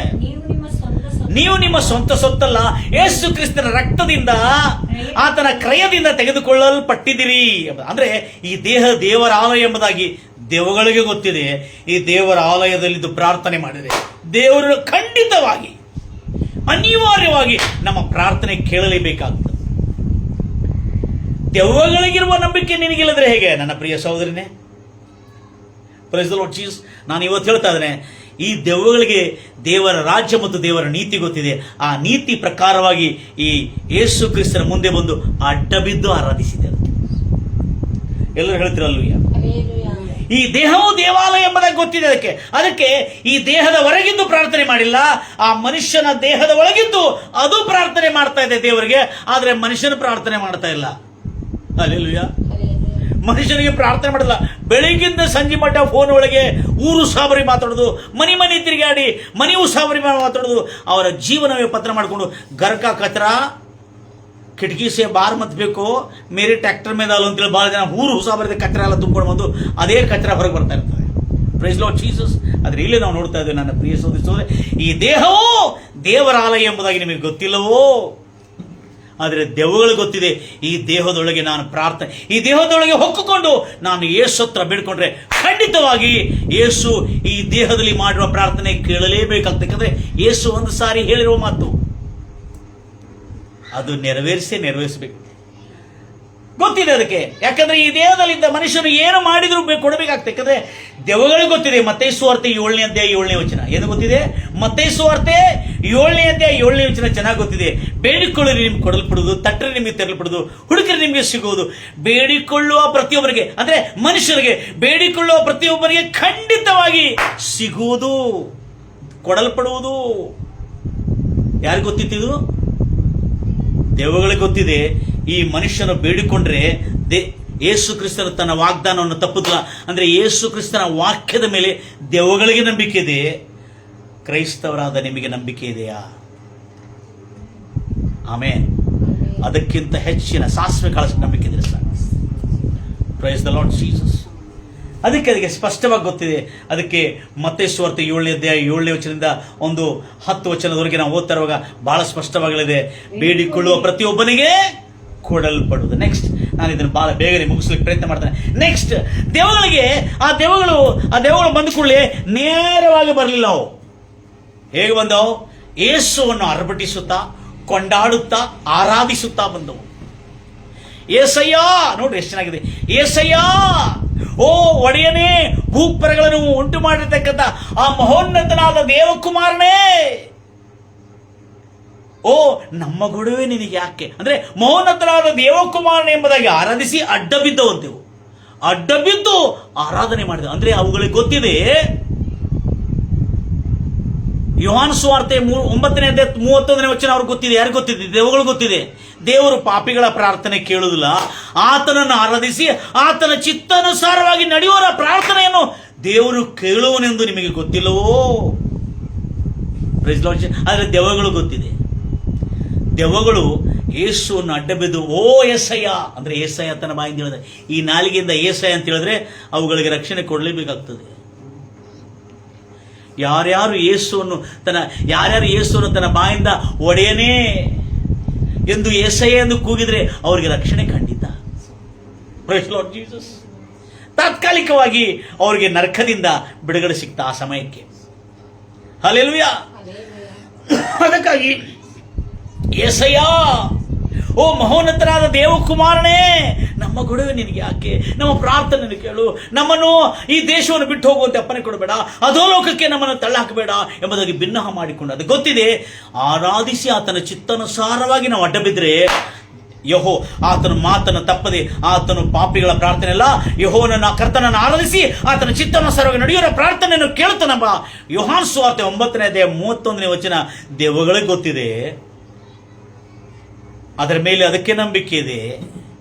ನೀವು ನಿಮ್ಮ ಸ್ವಂತ ಸೊತ್ತಲ್ಲ, ಯೇಸು ಕ್ರಿಸ್ತನ ರಕ್ತದಿಂದ, ಆತನ ಕ್ರಯದಿಂದ ತೆಗೆದುಕೊಳ್ಳಲ್ಪಟ್ಟಿದ್ದೀರಿ. ಅಂದ್ರೆ ಈ ದೇಹ ದೇವರ ಆಲಯ ಎಂಬುದಾಗಿ ದೆವ್ವಗಳಿಗೆ ಗೊತ್ತಿದೆ. ಈ ದೇವರ ಆಲಯದಲ್ಲಿದ್ದು ಪ್ರಾರ್ಥನೆ ಮಾಡಿದೆ ದೇವರು ಖಂಡಿತವಾಗಿ ಅನಿವಾರ್ಯವಾಗಿ ನಮ್ಮ ಪ್ರಾರ್ಥನೆ ಕೇಳಲೇಬೇಕಾಗುತ್ತದೆ. ದೆವ್ವಗಳಿಗಿರುವ ನಂಬಿಕೆ ನಿನಗಿಲ್ಲದ್ರೆ ಹೇಗೆ ನನ್ನ ಪ್ರಿಯ ಸಹೋದರನೇ? Praise the Lord Jesus. ನಾನು ಇವತ್ತು ಹೇಳ್ತಾ ಇದ್ದೇನೆ, ಈ ದೆವ್ವಗಳಿಗೆ ದೇವರ ರಾಜ್ಯ ಮತ್ತು ದೇವರ ನೀತಿ ಗೊತ್ತಿದೆ. ಆ ನೀತಿ ಪ್ರಕಾರವಾಗಿ ಈ ಯೇಸು ಕ್ರಿಸ್ತನ ಮುಂದೆ ಬಂದು ಅಡ್ಡ ಬಿದ್ದು ಆರಾಧಿಸಿದರು. ಎಲ್ಲರೂ ಹೇಳ್ತಿರಲ್ವಯ್ಯ, ಈ ದೇಹವು ದೇವಾಲಯ ಎಂಬುದಾಗಿ ಗೊತ್ತಿದೆ. ಅದಕ್ಕೆ ಈ ದೇಹದ ಹೊರಗಿದ್ದು ಪ್ರಾರ್ಥನೆ ಮಾಡಿಲ್ಲ, ಆ ಮನುಷ್ಯನ ದೇಹದ ಒಳಗಿದ್ದು ಅದು ಪ್ರಾರ್ಥನೆ ಮಾಡ್ತಾ ಇದೆ ದೇವರಿಗೆ. ಆದ್ರೆ ಮನುಷ್ಯನ ಪ್ರಾರ್ಥನೆ ಮಾಡ್ತಾ ಇಲ್ಲ. ಹಲ್ಲೆಲೂಯಾ. ಮನುಷ್ಯನಿಗೆ ಪ್ರಾರ್ಥನೆ ಮಾಡಲ್ಲ. ಬೆಳಿಗ್ಗಿಂದ ಸಂಜೆ ಮಟ್ಟ ಫೋನ್ ಒಳಗೆ ಊರು ಸಾಬರಿ ಮಾತಾಡೋದು, ಮನೆ ತಿರುಗಾಡಿ ಮನೆಯೂ ಸಾಬರಿ ಮಾತಾಡೋದು, ಅವರ ಜೀವನವೇ ಪತ್ರ ಮಾಡಿಕೊಂಡು ಗರ್ಕ ಕಚರ ಕಿಟಕಿ ಸೇ ಬಾರ್ ಮತ್ ಬೇಕು ಮೇರೆ ಟ್ರ್ಯಾಕ್ಟರ್ ಮೇಲೆ ಅಲ್ಲ ಅಂತೇಳಿ ಬಹಳ ಜನ ಊರು ಸಾಬರಿದ ಕಚರ ಎಲ್ಲ ತುಂಬಿಕೊಂಡು ಬಂದು ಅದೇ ಕಚರ ಹೊರಗೆ ಬರ್ತಾ ಇರ್ತದೆ. Praise Lord Jesus. ಆದ್ರೆ ಇಲ್ಲೇ ನಾವು ನೋಡ್ತಾ ಇದ್ದೇವೆ ನನ್ನ ಪ್ರಿಯ ಸಹೋದರರೇ, ಈ ದೇಹವು ದೇವರ ಆಲಯ ಎಂಬುದಾಗಿ ನಿಮಗೆ ಗೊತ್ತಿಲ್ಲವೋ? ಆದರೆ ದೆವ್ವಗಳು ಗೊತ್ತಿದೆ, ಈ ದೇಹದೊಳಗೆ ನಾನು ಪ್ರಾರ್ಥನೆ, ಈ ದೇಹದೊಳಗೆ ಹೊಕ್ಕುಕೊಂಡು ನಾನು ಯೇಸು ಹತ್ರ ಬೇಡ್ಕೊಂಡ್ರೆ ಖಂಡಿತವಾಗಿ ಯೇಸು ಈ ದೇಹದಲ್ಲಿ ಮಾಡುವ ಪ್ರಾರ್ಥನೆ ಕೇಳಲೇಬೇಕಾಗ್ತದೆ. ಯಾಕಂದ್ರೆ ಯೇಸು ಒಂದು ಸಾರಿ ಹೇಳಿರುವ ಮಾತು, ಅದು ನೆರವೇರಿಸಬೇಕು. ಗೊತ್ತಿದೆ ಅದಕ್ಕೆ. ಯಾಕಂದ್ರೆ ಈ ದೇಹದಲ್ಲಿದ್ದ ಮನುಷ್ಯನು ಏನು ಮಾಡಿದ್ರು ಕೊಡಬೇಕಾಗ್ತದೆ. ಯಾಕಂದ್ರೆ ದೆವ್ವಗಳು ಗೊತ್ತಿದೆ. ಮತ್ತೇಯು ಸುವಾರ್ತೆ 7ನೇ ಅಧ್ಯಾಯ 7ನೇ ವಚನ ಏನು ಗೊತ್ತಿದೆ? ಮತ್ತೇಯು ಸುವಾರ್ತೆ 7ನೇ ಅಧ್ಯಾಯ 7ನೇ ವಚನ ಚೆನ್ನಾಗಿ ಗೊತ್ತಿದೆ. ಬೇಡಿಕೊಳ್ಳಿರಿ ನಿಮ್ಗೆ ಕೊಡಲ್ಪಡುವುದು, ತಟ್ಟರೆ ನಿಮಗೆ ತೆರಲ್ಪಡುವುದು, ಹುಡುಕರಿ ನಿಮಗೆ ಸಿಗುವುದು. ಬೇಡಿಕೊಳ್ಳುವ ಪ್ರತಿಯೊಬ್ಬರಿಗೆ, ಅಂದ್ರೆ ಮನುಷ್ಯರಿಗೆ ಬೇಡಿಕೊಳ್ಳುವ ಪ್ರತಿಯೊಬ್ಬರಿಗೆ ಖಂಡಿತವಾಗಿ ಸಿಗುವುದು, ಕೊಡಲ್ಪಡುವುದು. ಯಾರಿಗೆ ಗೊತ್ತಿತ್ತು? ದೆವ್ವಗಳಿಗೆ ಗೊತ್ತಿದೆ. ಈ ಮನುಷ್ಯನು ಬೇಡಿಕೊಂಡ್ರೆ ಯೇಸು ಕ್ರಿಸ್ತನ ತನ್ನ ವಾಗ್ದಾನವನ್ನು ತಪ್ಪುದಿಲ್ಲ. ಅಂದ್ರೆ ಯೇಸು ಕ್ರಿಸ್ತನ ವಾಕ್ಯದ ಮೇಲೆ ದೆವ್ವಗಳಿಗೆ ನಂಬಿಕೆ ಇದೆ. ಕ್ರೈಸ್ತವರಾದ ನಿಮಗೆ ನಂಬಿಕೆ ಇದೆಯಾ? ಆಮೇನ್. ಅದಕ್ಕಿಂತ ಹೆಚ್ಚಿನ ಸಾಸಿವೆ ಕಾಳಷ್ಟು ನಂಬಿಕೆ ಇದೆ sir. Praise the lord Jesus. ಅದಕ್ಕೆ ಸ್ಪಷ್ಟವಾಗಿ ಗೊತ್ತಿದೆ. ಅದಕ್ಕೆ ಮತ್ತೇಯು ಸುವಾರ್ತೆ 7ನೇ ಅಧ್ಯಾಯ 7ನೇ ವಚನದಿಂದ 10 ವಚನದವರೆಗೆ ನಾವು ಓದ್ತಾ ಇರುವಾಗ ಬಹಳ ಸ್ಪಷ್ಟವಾಗಲಿದೆ. ಬೇಡಿಕೊಳ್ಳುವ ಪ್ರತಿಯೊಬ್ಬನಿಗೆ ಕೊಡಲ್ಪಡುವುದು. ನೆಕ್ಸ್ಟ್, ನಾನು ಇದನ್ನು ಬಹಳ ಬೇಗನೆ ಮುಗಿಸ್ಲಿಕ್ಕೆ ಪ್ರಯತ್ನ ಮಾಡ್ತೇನೆ. ನೆಕ್ಸ್ಟ್, ಆ ದೆವ್ವಗಳು ಬಂದ ಕೂಡಲೇ ನೇರವಾಗಿ ಬರಲಿಲ್ಲ. ಅವು ಹೇಗೆ ಬಂದವು? ಯೇಸುವನ್ನು ಅರ್ಭಟಿಸುತ್ತಾ, ಕೊಂಡಾಡುತ್ತಾ, ಆರಾಧಿಸುತ್ತಾ ಬಂದವು. ಏಸಯ್ಯ, ನೋಡ್ರಿ ಎಷ್ಟು ಚೆನ್ನಾಗಿದೆ. ಏಸಯ್ಯ, ಓ ಒಡೆಯನೇ, ಭೂಪರಗಳನ್ನು ಉಂಟು ಮಾಡಿರ್ತಕ್ಕಂಥ ಆ ಮಹೋನ್ನತನಾದ ದೇವಕುಮಾರನೇ, ಓ ನಮ್ಮ ಗೊಡವೆ ನಿನಗೆ ಯಾಕೆ? ಅಂದ್ರೆ ಮಹೋನ್ನತನಾದ ದೇವಕುಮಾರನೇ ಎಂಬುದಾಗಿ ಆರಾಧಿಸಿ ಅಡ್ಡ ಬಿದ್ದವಂತೆವು. ಅಡ್ಡ ಬಿದ್ದು ಆರಾಧನೆ ಮಾಡಿದ. ಅಂದ್ರೆ ಅವುಗಳಿಗೆ ಗೊತ್ತಿದೆ. ಯೋಹಾನ ಸುವಾರ್ತೆ 9ನೇ ಅಧ್ಯಾಯ 31ನೇ ವಚನ ಅವ್ರಿಗೆ ಗೊತ್ತಿದೆ. ಯಾರಿಗೆ ಗೊತ್ತಿದೆ? ದೇವಗಳು ಗೊತ್ತಿದೆ. ದೇವರು ಪಾಪಿಗಳ ಪ್ರಾರ್ಥನೆ ಕೇಳುವುದಿಲ್ಲ. ಆತನನ್ನು ಆರಾಧಿಸಿ ಆತನ ಚಿತ್ತಾನುಸಾರವಾಗಿ ನಡೆಯುವರ ಪ್ರಾರ್ಥನೆಯನ್ನು ದೇವರು ಕೇಳುವನೆಂದು ನಿಮಗೆ ಗೊತ್ತಿಲ್ಲವೋ? ಆದರೆ ದೆವ್ವಗಳು ಗೊತ್ತಿದೆ. ದೆವ್ವಗಳು ಯೇಸುವನ್ನು ಅಡ್ಡ ಬಿದ್ದು ಓ ಏಸಯ್ಯ ಅಂದ್ರೆ ಏಸಯ್ಯ ತನ್ನ ಬಾಯಿಂದ ಹೇಳಿದ್ರೆ, ಈ ನಾಲಿಗೆಯಿಂದ ಏಸಯ್ಯ ಅಂತ ಹೇಳಿದ್ರೆ ಅವುಗಳಿಗೆ ರಕ್ಷಣೆ ಕೊಡಲೇಬೇಕಾಗ್ತದೆ. ಯಾರ್ಯಾರು ಯೇಸುವನ್ನು ತನ್ನ ಬಾಯಿಂದ ಒಡೆಯನೇ ಎಂದು ಏಸಯ್ಯ ಎಂದು ಕೂಗಿದ್ರೆ ಅವರಿಗೆ ರಕ್ಷಣೆ ಖಂಡಿತ. Praise Lord Jesus. ತಾತ್ಕಾಲಿಕವಾಗಿ ಅವರಿಗೆ ನರಕದಿಂದ ಬಿಡುಗಡೆ ಸಿಗ್ತಾ ಆ ಸಮಯಕ್ಕೆ. ಹಲ್ಲೆಲೂಯಾ. ಅದಕ್ಕಾಗಿ ಏಸಯ್ಯ, ಓ ಮಹೋನ್ನತರಾದ ದೇವಕುಮಾರನೇ, ನಮ್ಮ ಗೊಡವೆ ನಿನಗೆ ಯಾಕೆ? ನಮ್ಮ ಪ್ರಾರ್ಥನೆ ಕೇಳು. ನಮ್ಮನ್ನು ಈ ದೇಶವನ್ನು ಬಿಟ್ಟು ಹೋಗುವಂತೆ ಅಪ್ಪನೆ ಕೊಡಬೇಡ, ಅಧೋಲೋಕಕ್ಕೆ ನಮ್ಮನ್ನು ತಳ್ಳಾಕಬೇಡ ಎಂಬುದಾಗಿ ಭಿನ್ನಹ ಮಾಡಿಕೊಂಡು, ಅದು ಗೊತ್ತಿದೆ. ಆರಾಧಿಸಿ ಆತನ ಚಿತ್ತಾನುಸಾರವಾಗಿ ನಾವು ಅಡ್ಡ ಬಿದ್ದರೆ ಆತನ ಮಾತನ್ನು ತಪ್ಪದೆ, ಆತನು ಪಾಪಿಗಳ ಪ್ರಾರ್ಥನೆ ಅಲ್ಲ, ಯೆಹೋವನನ್ನ ಕರ್ತನನ್ನು ಆರಾಧಿಸಿ ಆತನ ಚಿತ್ತಾನುಸಾರವಾಗಿ ನಡೆಯುವ ಪ್ರಾರ್ಥನೆಯನ್ನು ಕೇಳುತ್ತಾನಂಬ ಯೋಹಾನ ಸುವಾರ್ತೆ 9ನೇ ಅಧ್ಯಾಯ 31ನೇ ವಚನ ದೆವ್ವಗಳಿಗೆ ಗೊತ್ತಿದೆ. ಅದರ ಮೇಲೆ ಅದಕ್ಕೆ ನಂಬಿಕೆ ಇದೆ.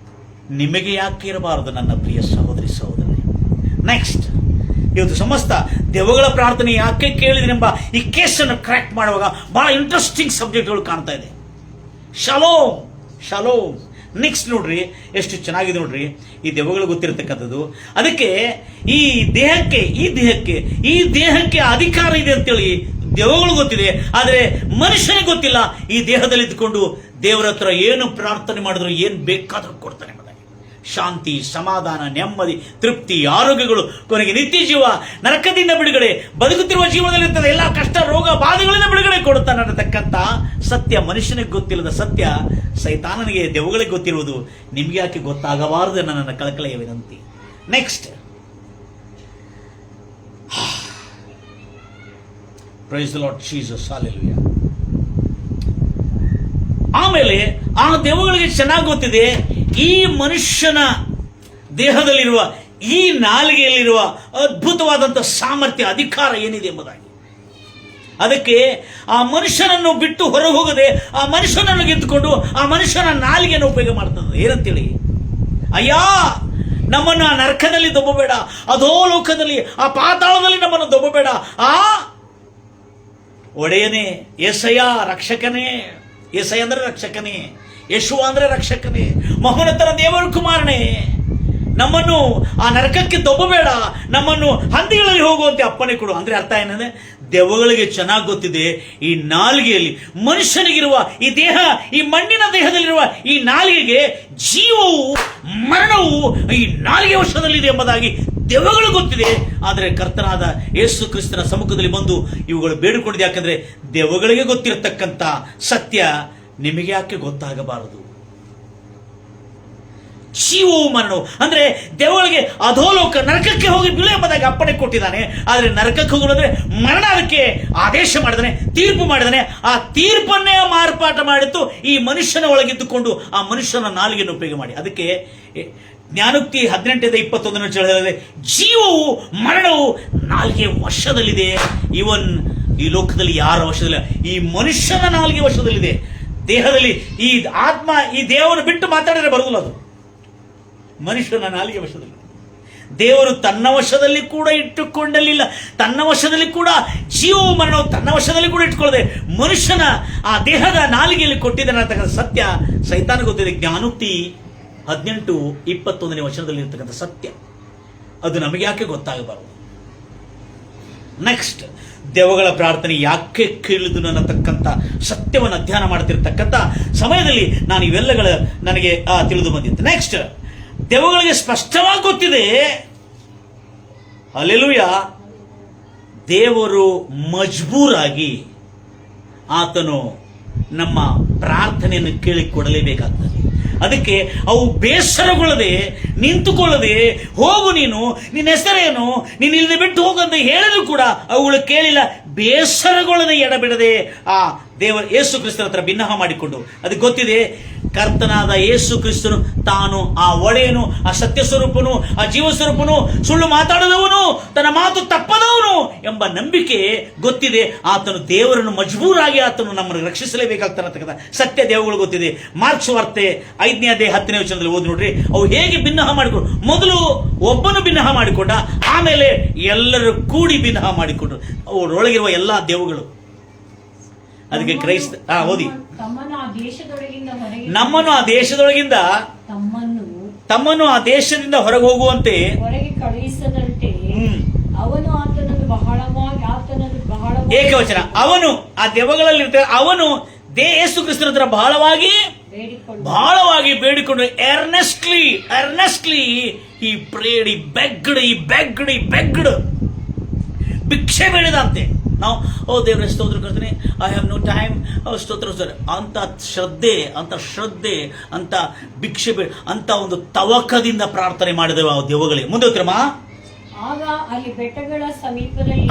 ನಿಮಗೆ ಯಾಕೆ ಇರಬಾರದು ನನ್ನ ಪ್ರಿಯ ಸಹೋದರಿ ಸಹೋದರಿ? ನೆಕ್ಸ್ಟ್, ಇವತ್ತು ಸಮಸ್ತ ದೆವ್ವಗಳ ಪ್ರಾರ್ಥನೆ ಯಾಕೆ ಕೇಳಿದ್ರೆಂಬ ಈ ಕೇಸನ್ನು ಕ್ರ್ಯಾಕ್ ಮಾಡುವಾಗ ಬಹಳ ಇಂಟ್ರೆಸ್ಟಿಂಗ್ ಸಬ್ಜೆಕ್ಟ್ಗಳು ಕಾಣ್ತಾ ಇದೆ. Shalom, shalom. ನೆಕ್ಸ್ಟ್ ನೋಡ್ರಿ, ಎಷ್ಟು ಚೆನ್ನಾಗಿದೆ ನೋಡ್ರಿ ಈ ದೆವ್ವಗಳು ಗೊತ್ತಿರತಕ್ಕಂಥದ್ದು. ಅದಕ್ಕೆ ಈ ದೇಹಕ್ಕೆ ಅಧಿಕಾರ ಇದೆ ಅಂತೇಳಿ ದೆವ್ವಗಳು ಗೊತ್ತಿದೆ. ಆದರೆ ಮನುಷ್ಯನಿಗೆ ಗೊತ್ತಿಲ್ಲ. ಈ ದೇಹದಲ್ಲಿ ಇದ್ದುಕೊಂಡು ದೇವರ ಹತ್ರ ಏನು ಪ್ರಾರ್ಥನೆ ಮಾಡಿದ್ರು ಏನು ಬೇಕಾದ್ರೂ ಕೊಡ್ತಾನೆ. ಶಾಂತಿ, ಸಮಾಧಾನ, ನೆಮ್ಮದಿ, ತೃಪ್ತಿ, ಆರೋಗ್ಯಗಳು, ಕೊನೆಗೆ ನಿತ್ಯ ಜೀವ, ನರಕದಿಂದ ಬಿಡುಗಡೆ, ಬದುಕುತ್ತಿರುವ ಜೀವನದಲ್ಲಿರ್ತದೆ ಎಲ್ಲ ಕಷ್ಟ, ರೋಗ, ಬಾಧೆಗಳಿಂದ ಬಿಡುಗಡೆ ಕೊಡುತ್ತಾನೆ ಅನ್ನತಕ್ಕಂಥ ಸತ್ಯ ಮನುಷ್ಯನಿಗೆ ಗೊತ್ತಿಲ್ಲದ ಸತ್ಯ ಸೈತಾನನಿಗೆ, ದೆವ್ವಗಳಿಗೆ ಗೊತ್ತಿರುವುದು. ನಿಮ್ಗೆ ಯಾಕೆ ಗೊತ್ತಾಗಬಾರದು ನನ್ನ ಕಳಕಳೆಯ ವಿನಂತಿ. Next, praise the Lord Jesus. Hallelujah. ಆಮೇಲೆ ಆ ದೆವ್ವಗಳಿಗೆ ಚೆನ್ನಾಗಿ ಗೊತ್ತಿದೆ ಈ ಮನುಷ್ಯನ ದೇಹದಲ್ಲಿರುವ, ಈ ನಾಲಿಗೆಯಲ್ಲಿರುವ ಅದ್ಭುತವಾದಂಥ ಸಾಮರ್ಥ್ಯ, ಅಧಿಕಾರ ಏನಿದೆ ಎಂಬುದಾಗಿ. ಅದಕ್ಕೆ ಆ ಮನುಷ್ಯನನ್ನು ಬಿಟ್ಟು ಹೊರಗೆ ಹೋಗದೆ ಆ ಮನುಷ್ಯನನ್ನು ಗೆದ್ದುಕೊಂಡು ಆ ಮನುಷ್ಯನ ನಾಲಿಗೆಯನ್ನು ಉಪಯೋಗ ಮಾಡ್ತದೆ. ಏನಂತೇಳಿ, ಅಯ್ಯ ನಮ್ಮನ್ನು ಆ ನರಕದಲ್ಲಿ ದೊಬ್ಬಬೇಡ, ಅಧೋಲೋಕದಲ್ಲಿ ಆ ಪಾತಾಳದಲ್ಲಿ ನಮ್ಮನ್ನು ದೊಬ್ಬಬೇಡ. ಆ ಒಡೆಯನೇ, ಏಸಯ್ಯ ರಕ್ಷಕನೇ. ಏಸಯ್ಯ ಅಂದ್ರೆ ರಕ್ಷಕನೇ, ಯೇಶುವ ಅಂದ್ರೆ ರಕ್ಷಕನೇ, ಮಹೋನ್ನತರ ದೇವರ ಕುಮಾರನೇ, ನಮ್ಮನ್ನು ಆ ನರಕಕ್ಕೆ ದೊಬ್ಬಬೇಡ, ನಮ್ಮನ್ನು ಹಂದಿಗಳಲ್ಲಿ ಹೋಗುವಂತೆ ಅಪ್ಪಣೆ ಕೊಡು. ಅಂದ್ರೆ ಅರ್ಥ ಏನಂದ್ರೆ ದೆವ್ವಗಳಿಗೆ ಚೆನ್ನಾಗಿ ಗೊತ್ತಿದೆ, ಈ ನಾಲಿಗೆಯಲ್ಲಿ ಮನುಷ್ಯನಿಗಿರುವ ಈ ದೇಹ, ಈ ಮಣ್ಣಿನ ದೇಹದಲ್ಲಿರುವ ಈ ನಾಲಿಗೆಗೆ ಜೀವವು ಮರಣವು ಈ ನಾಲಿಗೆ ವಶದಲ್ಲಿದೆ ಎಂಬುದಾಗಿ ದೆವ್ವಗಳು ಗೊತ್ತಿದೆ. ಆದರೆ ಕರ್ತನಾದ ಯೇಸು ಕ್ರಿಸ್ತನ ಸಮ್ಮುಖದಲ್ಲಿ ಬಂದು ಇವುಗಳು ಬೇಡಿಕೊಂಡಿದೆ. ಯಾಕಂದ್ರೆ ದೆವ್ವಗಳಿಗೆ ಗೊತ್ತಿರತಕ್ಕಂತ ಸತ್ಯ ನಿಮಗೆ ಯಾಕೆ ಗೊತ್ತಾಗಬಾರದು? ಜೀವವು ಮರಣವು ಅಂದ್ರೆ ದೆವ್ವಗಳಿಗೆ ಅಧೋಲೋಕ, ನರಕಕ್ಕೆ ಹೋಗಿ ಬೀಳು ಎಂಬುದಾಗಿ ಅಪ್ಪಣೆ ಕೊಟ್ಟಿದ್ದಾನೆ. ಆದರೆ ನರಕಕ್ಕೆ ಹೋಗೋದ್ರೆ ಮರಣ ಅದಕ್ಕೆ ಆದೇಶ ಮಾಡಿದಾನೆ, ತೀರ್ಪು ಮಾಡಿದಾನೆ. ಆ ತೀರ್ಪನ್ನೇ ಮಾರ್ಪಾಟ ಮಾಡಿದ್ದು ಈ ಮನುಷ್ಯನ ಒಳಗಿದ್ದುಕೊಂಡು ಆ ಮನುಷ್ಯನ ನಾಲಿಗೆಯನ್ನು ಉಪಯೋಗ ಮಾಡಿ. ಅದಕ್ಕೆ ಜ್ಞಾನೋಕ್ತಿ 18:21 ಹೇಳಿದರೆ ಜೀವವು ಮರಣವು ನಾಲಿಗೆ ವಶದಲ್ಲಿದೆ. ಇವನ್ ಈ ಲೋಕದಲ್ಲಿ ಯಾರ ವಶದಲ್ಲಿಲ್ಲ, ಈ ಮನುಷ್ಯನ ನಾಲಿಗೆ ವಶದಲ್ಲಿದೆ. ದೇಹದಲ್ಲಿ ಈ ಆತ್ಮ ಈ ದೇಹವನ್ನು ಬಿಟ್ಟು ಮಾತಾಡಿದ್ರೆ ಬರುವುದಿಲ್ಲ, ಅದು ಮನುಷ್ಯನ ನಾಲಿಗೆ ವಶದಲ್ಲಿ. ದೇವರು ತನ್ನ ವಶದಲ್ಲಿ ಕೂಡ ಇಟ್ಟುಕೊಂಡಲಿಲ್ಲ, ತನ್ನ ವಶದಲ್ಲಿ ಕೂಡ ಜೀವವು ಮರಣವು ತನ್ನ ವಶದಲ್ಲಿ ಕೂಡ ಇಟ್ಟುಕೊಳ್ಳದೆ ಮನುಷ್ಯನ ಆ ದೇಹದ ನಾಲಿಗೆಯಲ್ಲಿ ಕೊಟ್ಟಿದ್ದಾನೆ ಅಂತಕ್ಕಂಥ ಸತ್ಯ ಸೈತಾನ ಗೊತ್ತಿದೆ. ಜ್ಞಾನೋಕ್ತಿ 18:21 ಇರ್ತಕ್ಕಂಥ ಸತ್ಯ ಅದು ನಮಗೆ ಯಾಕೆ ಗೊತ್ತಾಗಬಾರದು? ನೆಕ್ಸ್ಟ್, ದೆವ್ವಗಳ ಪ್ರಾರ್ಥನೆ ಯಾಕೆ ಕೇಳಿದು ಅನ್ನತಕ್ಕಂಥ ಸತ್ಯವನ್ನು ಅಧ್ಯಯನ ಮಾಡ್ತಿರ್ತಕ್ಕಂಥ ಸಮಯದಲ್ಲಿ ನಾನು ಇವೆಲ್ಲಗಳ ನನಗೆ ತಿಳಿದು ಬಂದಿತ್ತು. ನೆಕ್ಸ್ಟ್, ದೆವ್ವಗಳಿಗೆ ಸ್ಪಷ್ಟವಾಗಿ ಗೊತ್ತಿದೆ, ಹಲ್ಲೆಲೂಯಾ, ದೇವರು ಮಜ್ಬೂರಾಗಿ ಆತನು ನಮ್ಮ ಪ್ರಾರ್ಥನೆಯನ್ನು ಕೇಳಿಕೊಡಲೇಬೇಕಾಗ್ತದೆ. ಅದಕ್ಕೆ ಅವು ಬೇಸರಗೊಳ್ಳದೆ ನಿಂತುಕೊಳ್ಳದೆ, ಹೋಗು ನೀನು, ನಿನ್ನ ಹೆಸರೇನು, ನೀನು ಇಲ್ಲಿ ಬಿಟ್ಟು ಹೋಗಂತ ಹೇಳಿದ್ರು ಕೂಡ ಅವುಗಳು ಕೇಳಿಲ್ಲ. ಬೇಸರಗೊಳ್ಳದೆ ಎಡಬಿಡದೆ ಆ ದೇವರ ಯೇಸು ಕ್ರಿಸ್ತನ ಹತ್ರ ಭಿನ್ನಹ ಮಾಡಿಕೊಂಡು, ಅದಕ್ಕೆ ಗೊತ್ತಿದೆ ಕರ್ತನಾದ ಯೇಸು ಕ್ರಿಸ್ತನು ತಾನು ಆ ಒಡೆಯನು, ಆ ಸತ್ಯ ಸ್ವರೂಪನು, ಆ ಜೀವ ಸ್ವರೂಪನು, ಸುಳ್ಳು ಮಾತಾಡದವನು, ತನ್ನ ಮಾತು ತಪ್ಪದವನು ಎಂಬ ನಂಬಿಕೆ ಗೊತ್ತಿದೆ. ಆತನು ದೇವರನ್ನು ಮಜ್ಬೂರಾಗಿ ಆತನು ನಮ್ಮನ್ನು ರಕ್ಷಿಸಲೇಬೇಕಾಗ್ತಾನೆ ಅಂತಕ್ಕಂಥ ಸತ್ಯ ದೇವಗಳು ಗೊತ್ತಿದೆ. ಮಾರ್ಕ್ಸ್ ವಾರ್ತೆ 5:10 ಓದಿ ನೋಡ್ರಿ, ಅವು ಹೇಗೆ ಭಿನ್ನಹ ಮಾಡಿಕೊಂಡು, ಮೊದಲು ಒಬ್ಬನು ಭಿನ್ನಹ ಮಾಡಿಕೊಂಡ, ಆಮೇಲೆ ಎಲ್ಲರೂ ಕೂಡಿ ಭಿನ್ನಹ ಮಾಡಿಕೊಂಡ್ರು ಅವರೊಳಗಿರುವ ಎಲ್ಲಾ ದೇವಗಳು. ಅದಕ್ಕೆ ಕ್ರೈಸ್ತ ಓದಿ, ನಮ್ಮನ್ನು ಆ ದೇಶದೊಳಗಿಂದ ತಮ್ಮನ್ನು ಆ ದೇಶದಿಂದ ಹೊರಗೆ ಹೋಗುವಂತೆ ಹೊರಗೆ ಕಳುಹಿಸದಂತೆ ಅವನು ಆತನನ್ನು ಬಹಳವಾಗಿ ಏಕವಚನ, ಅವನು ಆ ದೆವ್ವಗಳಲ್ಲಿ ಅವನು ಯೇಸು ಕ್ರಿಸ್ತನ ಹತ್ರ ಬಹಳವಾಗಿ ಬೇಡಿಕೊಂಡು ಎರ್ನೆಸ್ಟ್ಲಿ ಈ ಪ್ರೇಡ್, ಈ ಬೆಗ್ಗಡ್ ಭಿಕ್ಷೆ ಬೇಡಿದಂತೆ. ನಾವು ದೇವರ ಸ್ತೋತ್ರ ಕೊಡ್ತೀನಿ, ಐ ಹ್ಯಾವ್ ನೋ ಟೈಮ್, ಸ್ತೋತ್ರ ಅಂತ ಶ್ರದ್ಧೆ ಅಂತ ಭಿಕ್ಷೆ ಅಂತ ಒಂದು ತವಕದಿಂದ ಪ್ರಾರ್ಥನೆ ಮಾಡಿದೆವು ಆ ದೆವ್ವಗಳಿಗೆ. ಮುಂದೆ ಹೋಗ್ತಿರಮ್ಮ. ಆಗ ಅಲ್ಲಿ ಬೆಟ್ಟಗಳ ಸಮೀಪದಲ್ಲಿ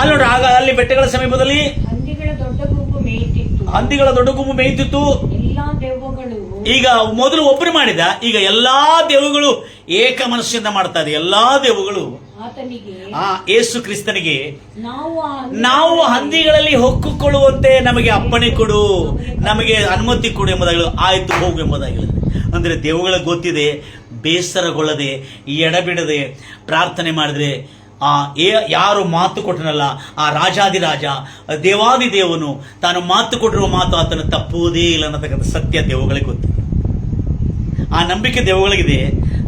ಅಲ್ಲಿ ಬೆಟ್ಟಗಳ ಸಮೀಪದಲ್ಲಿ ಹಂದಿಗಳ ದೊಡ್ಡ ಗುಂಪು ಮೇಯ್ತಿತ್ತು. ಎಲ್ಲಾ ದೆವ್ವಗಳು ಈಗ ಮೊದಲು ಒಬ್ಬರು ಮಾಡಿದ, ಈಗ ಎಲ್ಲಾ ದೆವ್ವಗಳು ಏಕ ಮನಸ್ಸಿಂದ ಮಾಡ್ತಾ ಇದೆ. ಎಲ್ಲಾ ದೆವ್ವಗಳು ಯೇಸು ಕ್ರಿಸ್ತನಿಗೆ ನಾವು ಹಂದಿಗಳಲ್ಲಿ ಹೊಕ್ಕುಕೊಳ್ಳುವಂತೆ ನಮಗೆ ಅಪ್ಪಣೆ ಕೊಡು, ನಮಗೆ ಅನುಮತಿ ಕೊಡು ಎಂಬುದಾಗಲು, ಆಯ್ತು ಹೋಗು ಎಂಬುದಾಗಲು. ಅಂದ್ರೆ ದೇವಗಳಿಗೆ ಗೊತ್ತಿದೆ, ಬೇಸರಗೊಳ್ಳದೆ ಎಡಬಿಡದೆ ಪ್ರಾರ್ಥನೆ ಮಾಡಿದ್ರೆ ಯಾರು ಮಾತು ಕೊಟ್ಟನಲ್ಲ ಆ ರಾಜಾದಿರಾಜ ದೇವಾದಿ ದೇವನು ತಾನು ಮಾತು ಕೊಟ್ಟಿರುವ ಮಾತು ಆತನು ತಪ್ಪುವುದೇ ಇಲ್ಲ ಅನ್ನತಕ್ಕಂಥ ಸತ್ಯ ದೇವಗಳಿಗೆ ಗೊತ್ತಿದೆ. ಆ ನಂಬಿಕೆ ದೇವಗಳಿಗಿದೆ.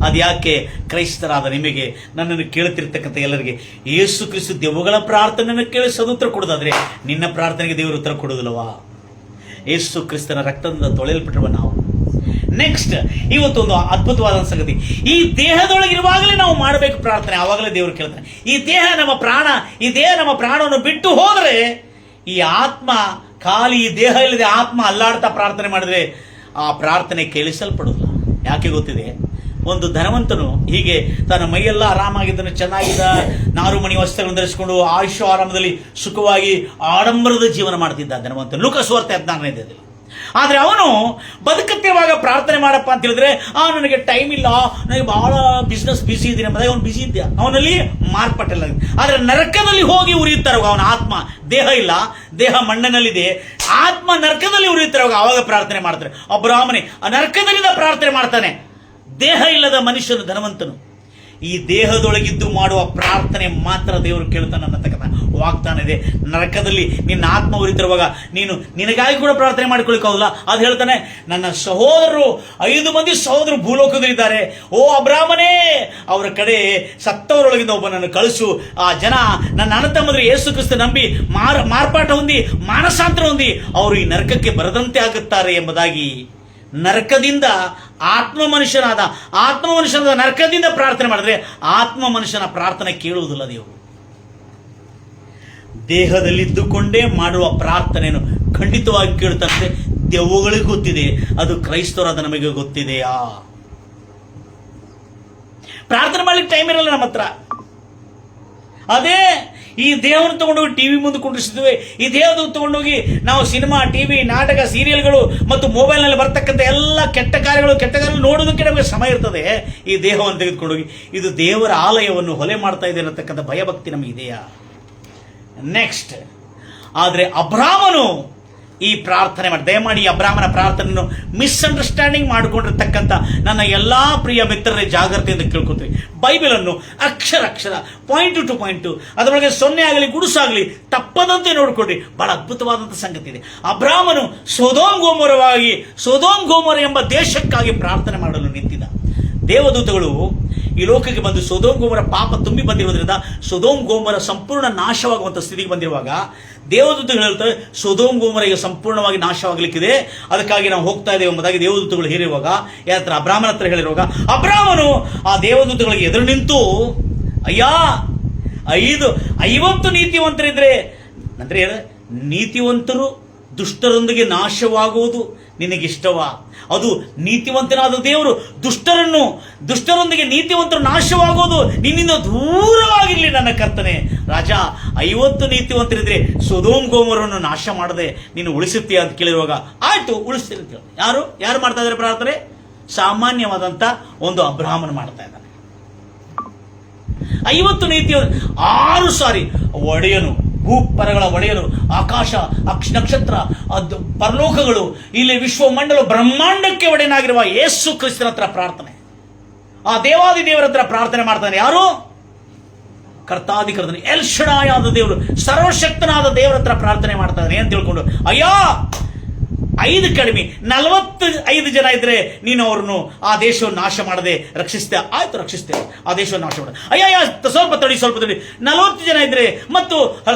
ಅದು ಯಾಕೆ ಕ್ರೈಸ್ತರಾದ ನಿಮಗೆ, ನನ್ನನ್ನು ಕೇಳುತ್ತಿರ್ತಕ್ಕಂಥ ಎಲ್ಲರಿಗೆ, ಯೇಸು ಕ್ರಿಸ್ತ ದೆವ್ವಗಳ ಪ್ರಾರ್ಥನೆಯನ್ನು ಕೇಳಿ ಸದುತ್ತರ ಕೊಡೋದಾದ್ರೆ ನಿನ್ನ ಪ್ರಾರ್ಥನೆಗೆ ದೇವರು ಉತ್ತರ ಕೊಡುವುದಿಲ್ಲವಾ? ಯೇಸು ಕ್ರಿಸ್ತನ ರಕ್ತದಿಂದ ತೊಳೆಯಲ್ಪಟ್ಟಿರುವ ನಾವು. ನೆಕ್ಸ್ಟ್, ಇವತ್ತೊಂದು ಅದ್ಭುತವಾದ ಸಂಗತಿ, ಈ ದೇಹದೊಳಗಿರುವಾಗಲೇ ನಾವು ಮಾಡಬೇಕು ಪ್ರಾರ್ಥನೆ, ಆವಾಗಲೇ ದೇವರು ಕೇಳ್ತಾನೆ. ಈ ದೇಹ ನಮ್ಮ ಪ್ರಾಣವನ್ನು ಬಿಟ್ಟು ಹೋದರೆ ಈ ಆತ್ಮ ಖಾಲಿ, ಈ ದೇಹ ಇಲ್ಲದೆ ಆತ್ಮ ಅಲ್ಲಾಡ್ತಾ ಪ್ರಾರ್ಥನೆ ಮಾಡಿದ್ರೆ ಆ ಪ್ರಾರ್ಥನೆ ಕೇಳಿಸಲ್ಪಡುವುದಿಲ್ಲ. ಯಾಕೆ ಗೊತ್ತಿದೆ? ಒಂದು ಧನವಂತನು ಹೀಗೆ ತನ್ನ ಮೈಯೆಲ್ಲ ಆರಾಮಾಗಿದ್ದನು, ಚೆನ್ನಾಗಿದ್ದ, ನಾರುಮಣಿ ವಸ್ತ್ರಗಳನ್ನು ಧರಿಸಿಕೊಂಡು ಆಯುಷ್ಯ ಆರಾಮದಲ್ಲಿ ಸುಖವಾಗಿ ಆಡಂಬರದ ಜೀವನ ಮಾಡ್ತಿದ್ದ ಧನವಂತನು. ಲೂಕಾಸ್ ವಾರ್ತೆ 14. ಆದ್ರೆ ಅವನು ಬದುಕುತ್ತಿರುವಾಗ ಪ್ರಾರ್ಥನೆ ಮಾಡಪ್ಪ ಅಂತ ಹೇಳಿದ್ರೆ, ನನಗೆ ಟೈಮ್ ಇಲ್ಲ, ನನಗೆ ಬಹಳ ಬಿಸ್ನೆಸ್ ಬಿಸಿ ಇದ್ದೀನಿ ಎಂಬುದಾಗಿ ಅವನು ಬಿಸಿ ಇದ್ದ. ಅವನಲ್ಲಿ ಮಾರ್ಪಟ್ಟಿಲ್ಲ. ಆದ್ರೆ ನರಕದಲ್ಲಿ ಹೋಗಿ ಉರಿಯುತ್ತಾರ ಅವನ ಆತ್ಮ, ದೇಹ ಇಲ್ಲ, ದೇಹ ಮಣ್ಣಿನಲ್ಲಿದೆ, ಆತ್ಮ ನರಕದಲ್ಲಿ ಉರಿಯುತ್ತಾರ, ಅವಾಗ ಪ್ರಾರ್ಥನೆ ಮಾಡ್ತಾರೆ. ಅಬ್ರಾಹ್ಮನೆ ನರಕದಲ್ಲಿಂದ ಪ್ರಾರ್ಥನೆ ಮಾಡ್ತಾನೆ. ದೇಹ ಇಲ್ಲದ ಮನುಷ್ಯನು ಧನವಂತನು. ಈ ದೇಹದೊಳಗಿದ್ದು ಮಾಡುವ ಪ್ರಾರ್ಥನೆ ಮಾತ್ರ ದೇವರು ಕೇಳ್ತಾನೆ ಅನ್ನತಕ್ಕಂಥ ವಾಗ್ದಾನ ಇದೆ. ನರಕದಲ್ಲಿ ನಿನ್ನ ಆತ್ಮ ಉರಿತಿರುವಾಗ ನೀನು ನಿನಗಾಗಿ ಕೂಡ ಪ್ರಾರ್ಥನೆ ಮಾಡಿಕೊಳ್ಳಿಕ್ಕಾಗಲ್ಲ. ಅದು ಹೇಳ್ತಾನೆ, ನನ್ನ ಸಹೋದರರು 5 ಮಂದಿ ಸಹೋದರರು ಭೂಲೋಕದಲ್ಲಿದ್ದಾರೆ, ಓ ಅಬ್ರಾಮನೇ ಅವರ ಕಡೆ ಸತ್ತವರೊಳಗಿಂದ ಒಬ್ಬನನ್ನು ಕಳಿಸು. ಆ ಜನ ನನ್ನ ಅಣ್ಣ ತಮ್ಮಂದಿರು ಯೇಸು ಕ್ರಿಸ್ತ ನಂಬಿ ಮಾರ್ಪಾಟ ಹೊಂದಿ ಮಾನಸಾಂತರ ಹೊಂದಿ ಅವರು ಈ ನರಕಕ್ಕೆ ಬರದಂತೆ ಆಗುತ್ತಾರೆ ಎಂಬುದಾಗಿ ನರಕದಿಂದ ಆತ್ಮ ಮನುಷ್ಯನಾದ ನರಕದಿಂದ ಪ್ರಾರ್ಥನೆ ಮಾಡಿದ್ರೆ ಆತ್ಮ ಮನುಷ್ಯನ ಪ್ರಾರ್ಥನೆ ಕೇಳುವುದಿಲ್ಲ ದೇವರು. ದೇಹದಲ್ಲಿದ್ದುಕೊಂಡೇ ಮಾಡುವ ಪ್ರಾರ್ಥನೆಯನ್ನು ಖಂಡಿತವಾಗಿ ಕೇಳುತ್ತಂತೆ. ದೆವ್ವಗಳಿಗೆ ಗೊತ್ತಿದೆ, ಅದು ಕ್ರೈಸ್ತರಾದ ನಮಗೆ ಗೊತ್ತಿದೆಯಾ? ಪ್ರಾರ್ಥನೆ ಮಾಡ್ಲಿಕ್ಕೆ ಟೈಮ್ ಇರಲ್ಲ ನಮ್ಮ ಹತ್ರ. ಅದೇ ಈ ದೇಹವನ್ನು ತಗೊಂಡೋಗಿ ಟಿವಿ ಮುಂದೆ ಕುಂಡಿಸಿದ್ವಿ. ಈ ದೇಹದ ತಗೊಂಡೋಗಿ ನಾವು ಸಿನಿಮಾ, ಟಿವಿ, ನಾಟಕ, ಸೀರಿಯಲ್ಗಳು ಮತ್ತು ಮೊಬೈಲ್ನಲ್ಲಿ ಬರ್ತಕ್ಕಂಥ ಎಲ್ಲ ಕೆಟ್ಟ ಕಾರ್ಯಗಳು ನೋಡೋದಕ್ಕೆ ನಮಗೆ ಸಮಯ ಇರ್ತದೆ. ಈ ದೇಹವನ್ನು ತೆಗೆದುಕೊಂಡೋಗಿ ಇದು ದೇವರ ಆಲಯವನ್ನು ಹೊಲೆ ಮಾಡ್ತಾ ಇದೆ ಅನ್ನತಕ್ಕಂಥ ಭಯಭಕ್ತಿ ನಮಗೆ ಇದೆಯಾ? ನೆಕ್ಸ್ಟ್, ಆದರೆ ಅಬ್ರಾಮನು ಈ ಪ್ರಾರ್ಥನೆ ಮಾಡಿ, ದಯಮಾಡಿ ಈ ಅಬ್ರಾಮನ ಪ್ರಾರ್ಥನೆಯನ್ನು ಮಿಸ್ಅಂಡರ್ಸ್ಟ್ಯಾಂಡಿಂಗ್ ಮಾಡಿಕೊಂಡಿರ್ತಕ್ಕಂಥ ನನ್ನ ಎಲ್ಲಾ ಪ್ರಿಯ ಮಿತ್ರರೇ ಜಾಗ್ರತೆಯಿಂದ ಕೇಳ್ಕೊತೀವಿ. ಬೈಬಲನ್ನು ಅಕ್ಷರ ಪಾಯಿಂಟ್ ಟು ಪಾಯಿಂಟ್ ಅದರೊಳಗೆ 0 ಆಗಲಿ ಗುಡುಸಾಗಲಿ ತಪ್ಪದಂತೆ ನೋಡಿಕೊಡ್ರಿ. ಬಹಳ ಅದ್ಭುತವಾದಂಥ ಸಂಗತಿ ಇದೆ. ಅಬ್ರಾಮನು ಸೊದೋಮ್ ಗೋಮೋರ ಎಂಬ ದೇಶಕ್ಕಾಗಿ ಪ್ರಾರ್ಥನೆ ಮಾಡಲು ನಿಂತಿದ್ದ. ದೇವದೂತಗಳು ಈ ಲೋಕಕ್ಕೆ ಬಂದು ಸೊದೋಮ್ ಗೋಮರ ಪಾಪ ತುಂಬಿ ಬಂದಿರುವುದರಿಂದ ಸೊದೋಮ್ ಗೋಮರ ಸಂಪೂರ್ಣ ನಾಶವಾಗುವಂಥ ಸ್ಥಿತಿಗೆ ಬಂದಿರುವಾಗ ದೇವದೂತಗಳು ಹೇಳ್ತಾರೆ, ಸೊದೋಮ್ ಗೋಮರ ಈಗ ಸಂಪೂರ್ಣವಾಗಿ ನಾಶವಾಗಲಿಕ್ಕಿದೆ, ಅದಕ್ಕಾಗಿ ನಾವು ಹೋಗ್ತಾ ಇದ್ದೇವೆ ಎಂಬುದಾಗಿ ದೇವದೂತಗಳು ಹೇಳಿರುವಾಗ ಯಾರ ಅಬ್ರಾಮನ ಹತ್ರ ಹೇಳಿರುವಾಗ ಅಬ್ರಾಮನು ಆ ದೇವದೂತಗಳಿಗೆ ಎದುರು ನಿಂತು, ಅಯ್ಯ 50 ನೀತಿವಂತರಿದ್ರೆ, ಅಂದ್ರೆ ನೀತಿವಂತರು ದುಷ್ಟರೊಂದಿಗೆ ನಾಶವಾಗುವುದು ನಿನಗಿಷ್ಟವಾ? ಅದು ನೀತಿವಂತನಾದ ದೇವರು ದುಷ್ಟರೊಂದಿಗೆ ನೀತಿವಂತರು ನಾಶವಾಗೋದು ನಿನ್ನಿಂದ ದೂರವಾಗಿರಲಿ ನನ್ನ ಕರ್ತನೆ. ರಾಜ, 50 ನೀತಿವಂತರಿದ್ರೆ ಸೊದೋಮ್ ಗೋಮರನ್ನು ನಾಶ ಮಾಡದೆ ನೀನು ಉಳಿಸುತ್ತೀಯ ಅಂತ ಕೇಳಿರುವಾಗ ಆಯ್ತು ಉಳಿಸ್ತೀನಿ ಅಂತ ಹೇಳಿ ಯಾರು ಮಾಡ್ತಾ ಇದ್ದಾರೆ ಪ್ರಾರ್ಥನೆ? ಸಾಮಾನ್ಯವಾದಂತ ಒಂದು ಅಬ್ರಾಹ್ಮಣ ಮಾಡ್ತಾ ಇದ್ದಾನೆ. 50 ನೀತಿ 6 ಸಾರಿ ಒಡೆಯನು, ಭೂಪರಗಳ ಒಡೆಯನು, ಆಕಾಶ ನಕ್ಷತ್ರ ಪರಲೋಕಗಳು, ಇಲ್ಲಿ ವಿಶ್ವಮಂಡಲ ಬ್ರಹ್ಮಾಂಡಕ್ಕೆ ಒಡೆಯನಾಗಿರುವ ಯೇಸು ಕ್ರಿಸ್ತನ ಹತ್ರ ಪ್ರಾರ್ಥನೆ, ಆ ದೇವಾದಿ ದೇವರ ಹತ್ರ ಪ್ರಾರ್ಥನೆ ಮಾಡ್ತಾನೆ. ಯಾರು? ಕರ್ತಾಧಿಕರ್ತನ ಎಲ್ ಶಡಾಯ್ ಆದ ದೇವರು, ಸರ್ವಶಕ್ತನಾದ ದೇವರ ಹತ್ರ ಪ್ರಾರ್ಥನೆ ಮಾಡ್ತಾ ಇದ್ದಾನೆ ಅಂತ ತಿಳ್ಕೊಂಡು, ಅಯ್ಯ 5 ಕಡಿಮೆ 45 ಜನ ಇದ್ರೆ ನೀನು ಅವ್ರನ್ನು ಆ ದೇಶವನ್ನು ನಾಶ ಮಾಡದೆ ರಕ್ಷಿಸ್ತೆ. ಆಯ್ತು, ರಕ್ಷಿಸ್ತೇವೆ, ಆ ದೇಶವನ್ನು ನಾಶ ಮಾಡ. ಅಯ್ಯ ಸ್ವಲ್ಪ ತಡಿ 40 ಜನ ಇದ್ರೆ ಮತ್ತು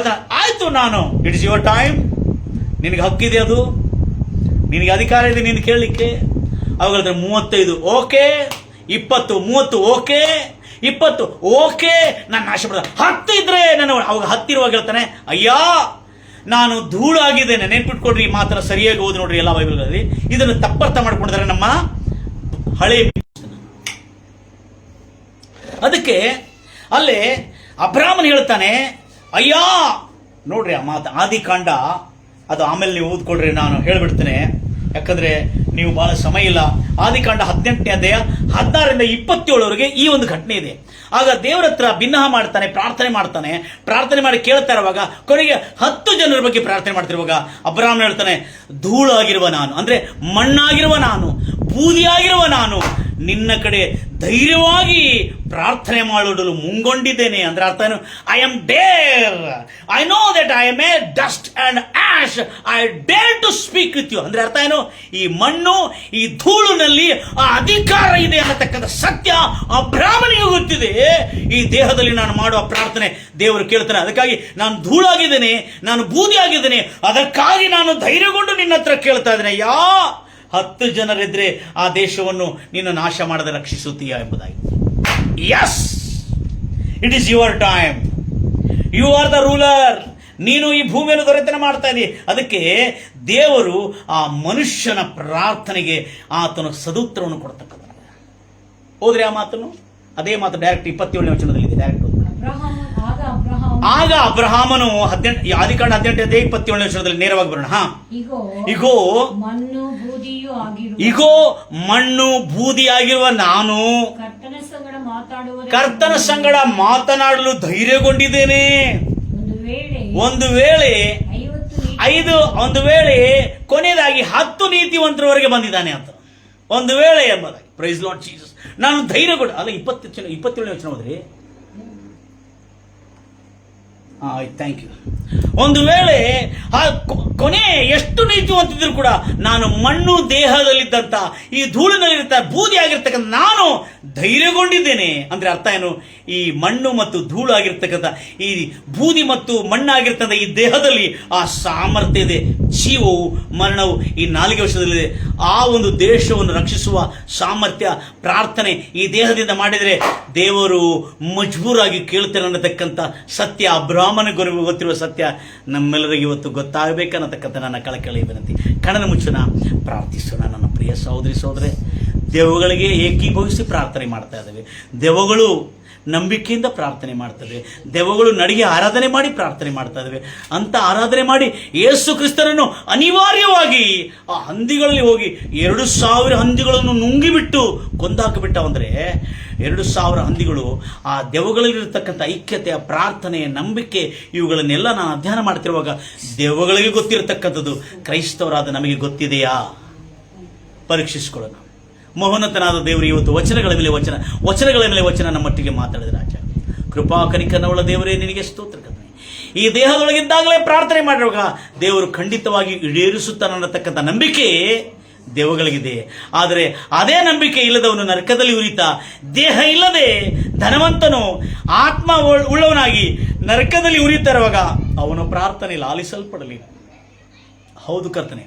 ಆಯ್ತು, ನಾನು ಇಟ್ ಇಸ್ ಯುವರ್ ಟೈಮ್, ನಿನಗೆ ಹಕ್ಕಿದೆ, ಅದು ನಿನಗೆ ಅಧಿಕಾರ ಇದೆ ನೀನು ಕೇಳಲಿಕ್ಕೆ. ಅವಾಗ 35 ಓಕೆ, 20 30 ಓಕೆ, 20 ಓಕೆ, ನಾನು ನಾಶ ಮಾಡ. 10 ಇದ್ರೆ ನಾನು ಅವಾಗ 10 ಇರುವಾಗ ಹೇಳ್ತಾನೆ, ಅಯ್ಯ ನಾನು ಧೂಳಾಗಿದ್ದೇನೆ. ನೆನ್ಪಿಟ್ಕೊಡ್ರಿ, ಈ ಮಾತ್ರ ಸರಿಯಾಗಿ ಓದಿ ನೋಡ್ರಿ ಎಲ್ಲ ಬೈಬಲ್ಗಳಲ್ಲಿ. ಇದನ್ನು ತಪ್ಪರ್ಥ ಮಾಡ್ಕೊಂಡಿದ್ದಾರೆ ನಮ್ಮ ಹಳೆ. ಅದಕ್ಕೆ ಅಲ್ಲೇ ಅಬ್ರಾಮನ್ ಹೇಳ್ತಾನೆ, ಅಯ್ಯ ನೋಡ್ರಿ ಆ ಮಾತು ಆದಿಕಾಂಡ, ಅದು ಆಮೇಲೆ ನೀವು ಓದ್ಕೊಡ್ರಿ, ನಾನು ಹೇಳ್ಬಿಡ್ತೇನೆ ಯಾಕಂದ್ರೆ ನೀವು ಬಹಳ ಸಮಯ ಇಲ್ಲ. ಆದಿಕಾಂಡ 18ನೇ ಅಧ್ಯಾಯ 16ರಿಂದ 27ವರೆಗೆ ಈ ಒಂದು ಘಟನೆ ಇದೆ. ಆಗ ದೇವರ ಹತ್ರ ಭಿನ್ನಹ ಮಾಡ್ತಾನೆ, ಪ್ರಾರ್ಥನೆ ಮಾಡಿ ಕೇಳ್ತಾ ಇರುವಾಗ ಕೊನೆಗೆ 10 ಜನರ ಬಗ್ಗೆ ಪ್ರಾರ್ಥನೆ ಮಾಡ್ತಿರುವಾಗ ಅಬ್ರಾಹ್ಮಣ ಹೇಳ್ತಾನೆ, ಧೂಳಾಗಿರುವ ನಾನು, ಅಂದ್ರೆ ಮಣ್ಣಾಗಿರುವ ನಾನು, ಬೂದಿಯಾಗಿರುವ ನಾನು ನಿನ್ನ ಕಡೆ ಧೈರ್ಯವಾಗಿ ಪ್ರಾರ್ಥನೆ ಮಾಡಲು ಮುಂಗೊಂಡಿದ್ದೇನೆ. ಅಂದ್ರೆ ಅರ್ಥ ಏನು? I am dare, I know that I am a dust and ash, I dare to speak with you. ಅಂದ್ರೆ ಅರ್ಥ ಏನು? ಈ ಮಣ್ಣು, ಈ ಧೂಳಿನಲ್ಲಿ ಆ ಅಧಿಕಾರ ಇದೆ ಅನ್ನತಕ್ಕಂಥ ಸತ್ಯ ಅಬ್ರಾಹ್ಮನಿಗೆ ಗೊತ್ತಿದೆ. ಈ ದೇಹದಲ್ಲಿ ನಾನು ಮಾಡುವ ಪ್ರಾರ್ಥನೆ ದೇವರು ಕೇಳ್ತಾನೆ. ಅದಕ್ಕಾಗಿ ನಾನು ಧೂಳಾಗಿದ್ದೇನೆ, ನಾನು ಬೂದಿಯಾಗಿದ್ದೇನೆ, ಅದಕ್ಕಾಗಿ ನಾನು ಧೈರ್ಯಗೊಂಡು ನಿನ್ನ ಹತ್ರ ಕೇಳ್ತಾ ಇದ್ದೇನೆ. 10 ಜನರಿದ್ರೆ ಆ ದೇಶವನ್ನು ನೀನು ನಾಶ ಮಾಡದೆ ರಕ್ಷಿಸುತ್ತೀಯ ಎಂಬುದಾಗಿ. Yes, it is your time, you are the ruler. ನೀನು ಈ ಭೂಮಿಯನ್ನು ದೊರೆತನ ಮಾಡ್ತಾ ಇದ್ದೀ. ಅದಕ್ಕೆ ದೇವರು ಆ ಮನುಷ್ಯನ ಪ್ರಾರ್ಥನೆಗೆ ಆತನು ಸದುತ್ತರವನ್ನು ಕೊಡ್ತಕ್ಕಂಥ. ಹೋದ್ರೆ ಆ ಮಾತನ್ನು, ಅದೇ ಮಾತು ಡೈರೆಕ್ಟ್ 27ನೇ ವಚನದಲ್ಲಿದೆ. ಡೈರೆಕ್ಟ್ ಆಗ ಅಬ್ರಹಾಮನು ಆದಿಕಾಂಡ 18 ಅಧ್ಯಾಯ 27ನೇ ವಚನದಲ್ಲಿ ನೇರವಾಗಿ ಬರೋಣ. ಇಗೋ ಮಣ್ಣು ಬೂದಿಯಾಗಿರುವ ನಾನು ಕರ್ತನ ಸಂಗಡ ಮಾತನಾಡಲು ಧೈರ್ಯಗೊಂಡಿದ್ದೇನೆ. ಒಂದು ವೇಳೆ ಕೊನೆಯದಾಗಿ 10 ನೀತಿವಂತರವರೆಗೆ ಬಂದಿದ್ದಾನೆ ಅಂತ. ಒಂದು ವೇಳೆ ಎಂಬುದಾಗಿ. Praise Lord Jesus. ನಾನು ಧೈರ್ಯಗೊಂಡು ಅಲ್ಲ 27ನೇ ವಚನ ಹೋದ್ರಿ. ಆಯ್ತು, ಥ್ಯಾಂಕ್ ಯು. ಒಂದು ವೇಳೆ ಆ ಕೊನೆ ಎಷ್ಟು ನೀತಿವಂತಿದ್ರು ಕೂಡ ನಾನು ಮಣ್ಣು ದೇಹದಲ್ಲಿದ್ದಂತ ಈ ಧೂಳಿನಲ್ಲಿರ್ತ ಬೂದಿ ಆಗಿರ್ತಕ್ಕಂಥ ನಾನು ಧೈರ್ಯಗೊಂಡಿದ್ದೇನೆ ಅಂದ್ರೆ ಅರ್ಥ ಏನು? ಈ ಮಣ್ಣು ಮತ್ತು ಧೂಳು ಆಗಿರ್ತಕ್ಕಂಥ ಈ ಬೂದಿ ಮತ್ತು ಮಣ್ಣಾಗಿರ್ತಕ್ಕಂಥ ಈ ದೇಹದಲ್ಲಿ ಆ ಸಾಮರ್ಥ್ಯ ಇದೆ. ಜೀವವು ಮರಣವು ಈ 4 ವರ್ಷದಲ್ಲಿದೆ. ಆ ಒಂದು ದೇಶವನ್ನು ರಕ್ಷಿಸುವ ಸಾಮರ್ಥ್ಯ ಪ್ರಾರ್ಥನೆ ಈ ದೇಹದಿಂದ ಮಾಡಿದರೆ ದೇವರು ಮಜ್ಬೂರಾಗಿ ಕೇಳ್ತಾನೆ ಅನ್ನತಕ್ಕಂಥ ಸತ್ಯ, ಅಬ್ರಾಹ್ಮನಿಗೆ ಗೊತ್ತಿರುವ ಸತ್ಯ ನಮ್ಮೆಲ್ಲರಿಗೆ ಇವತ್ತು ಗೊತ್ತಾಗಬೇಕನ್ನತಕ್ಕಂಥ ನನ್ನ ಕಳಕಳಿ ವಿನಂತಿ. ಕಣ್ಣನ್ನು ಮುಚ್ಚೋಣ, ಪ್ರಾರ್ಥಿಸೋಣ. ನನ್ನ ಪ್ರಿಯ ಸಹೋದರಿ ಸಹೋದರೇ, ದೆವ್ವಗಳಿಗೆ ಏಕೀಭವಿಸಿ ಪ್ರಾರ್ಥನೆ ಮಾಡ್ತಾ ಇದ್ದೇವೆ. ದೆವ್ವಗಳು ನಂಬಿಕೆಯಿಂದ ಪ್ರಾರ್ಥನೆ ಮಾಡ್ತದೆ. ದೆವ್ವಗಳು ನಡಿಗೆ ಆರಾಧನೆ ಮಾಡಿ ಪ್ರಾರ್ಥನೆ ಮಾಡ್ತಾ ಇದ್ದೇವೆ. ಅಂತ ಆರಾಧನೆ ಮಾಡಿ ಯೇಸು ಕ್ರಿಸ್ತನನ್ನು ಅನಿವಾರ್ಯವಾಗಿ ಆ ಹಂದಿಗಳಲ್ಲಿ ಹೋಗಿ 2000 ಹಂದಿಗಳನ್ನು ನುಂಗಿಬಿಟ್ಟು ಕೊಂದಾಕಿಬಿಟ್ಟವಂದ್ರೆ 2000 ಹಂದಿಗಳು ಆ ದೆವ್ವಗಳಲ್ಲಿರತಕ್ಕಂಥ ಐಕ್ಯತೆ, ಪ್ರಾರ್ಥನೆ, ನಂಬಿಕೆ ಇವುಗಳನ್ನೆಲ್ಲ ನಾನು ಅಧ್ಯಯನ ಮಾಡ್ತಿರುವಾಗ ದೆವ್ವಗಳಿಗೆ ಗೊತ್ತಿರತಕ್ಕಂಥದ್ದು ಕ್ರೈಸ್ತವರಾದ ನಮಗೆ ಗೊತ್ತಿದೆಯಾ? ಪರೀಕ್ಷಿಸಿಕೊಳ್ಳೋಣ. ಮಹೋನ್ನತನಾದ ದೇವರು ಇವತ್ತು ವಚನಗಳ ಮೇಲೆ ವಚನ ನಮ್ಮೊಟ್ಟಿಗೆ ಮಾತಾಡಿದ ರಾಜ. ಕೃಪಾ ಕನಿಕರವುಳ್ಳ ದೇವರೇ, ನಿನಗೆ ಸ್ತೋತ್ರ ಕರ್ತನೆ. ಈ ದೇಹದೊಳಗಿದ್ದಾಗಲೇ ಪ್ರಾರ್ಥನೆ ಮಾಡಿರುವಾಗ ದೇವರು ಖಂಡಿತವಾಗಿ ಈಡೇರಿಸುತ್ತಾನೆ ಅನ್ನತಕ್ಕಂಥ ನಂಬಿಕೆ ದೇವಗಳಿಗಿದೆ. ಆದರೆ ಅದೇ ನಂಬಿಕೆ ಇಲ್ಲದವನು ನರಕದಲ್ಲಿ ಉರಿತಾ, ದೇಹ ಇಲ್ಲದೆ ಧನವಂತನು ಆತ್ಮ ಉಳ್ಳವನಾಗಿ ನರಕದಲ್ಲಿ ಉರಿತಾ ಇರುವಾಗ ಅವನ ಪ್ರಾರ್ಥನೆ ಲಾಲಿಸಲ್ಪಡಲಿಲ್ಲ. ಹೌದು ಕರ್ತನೆ,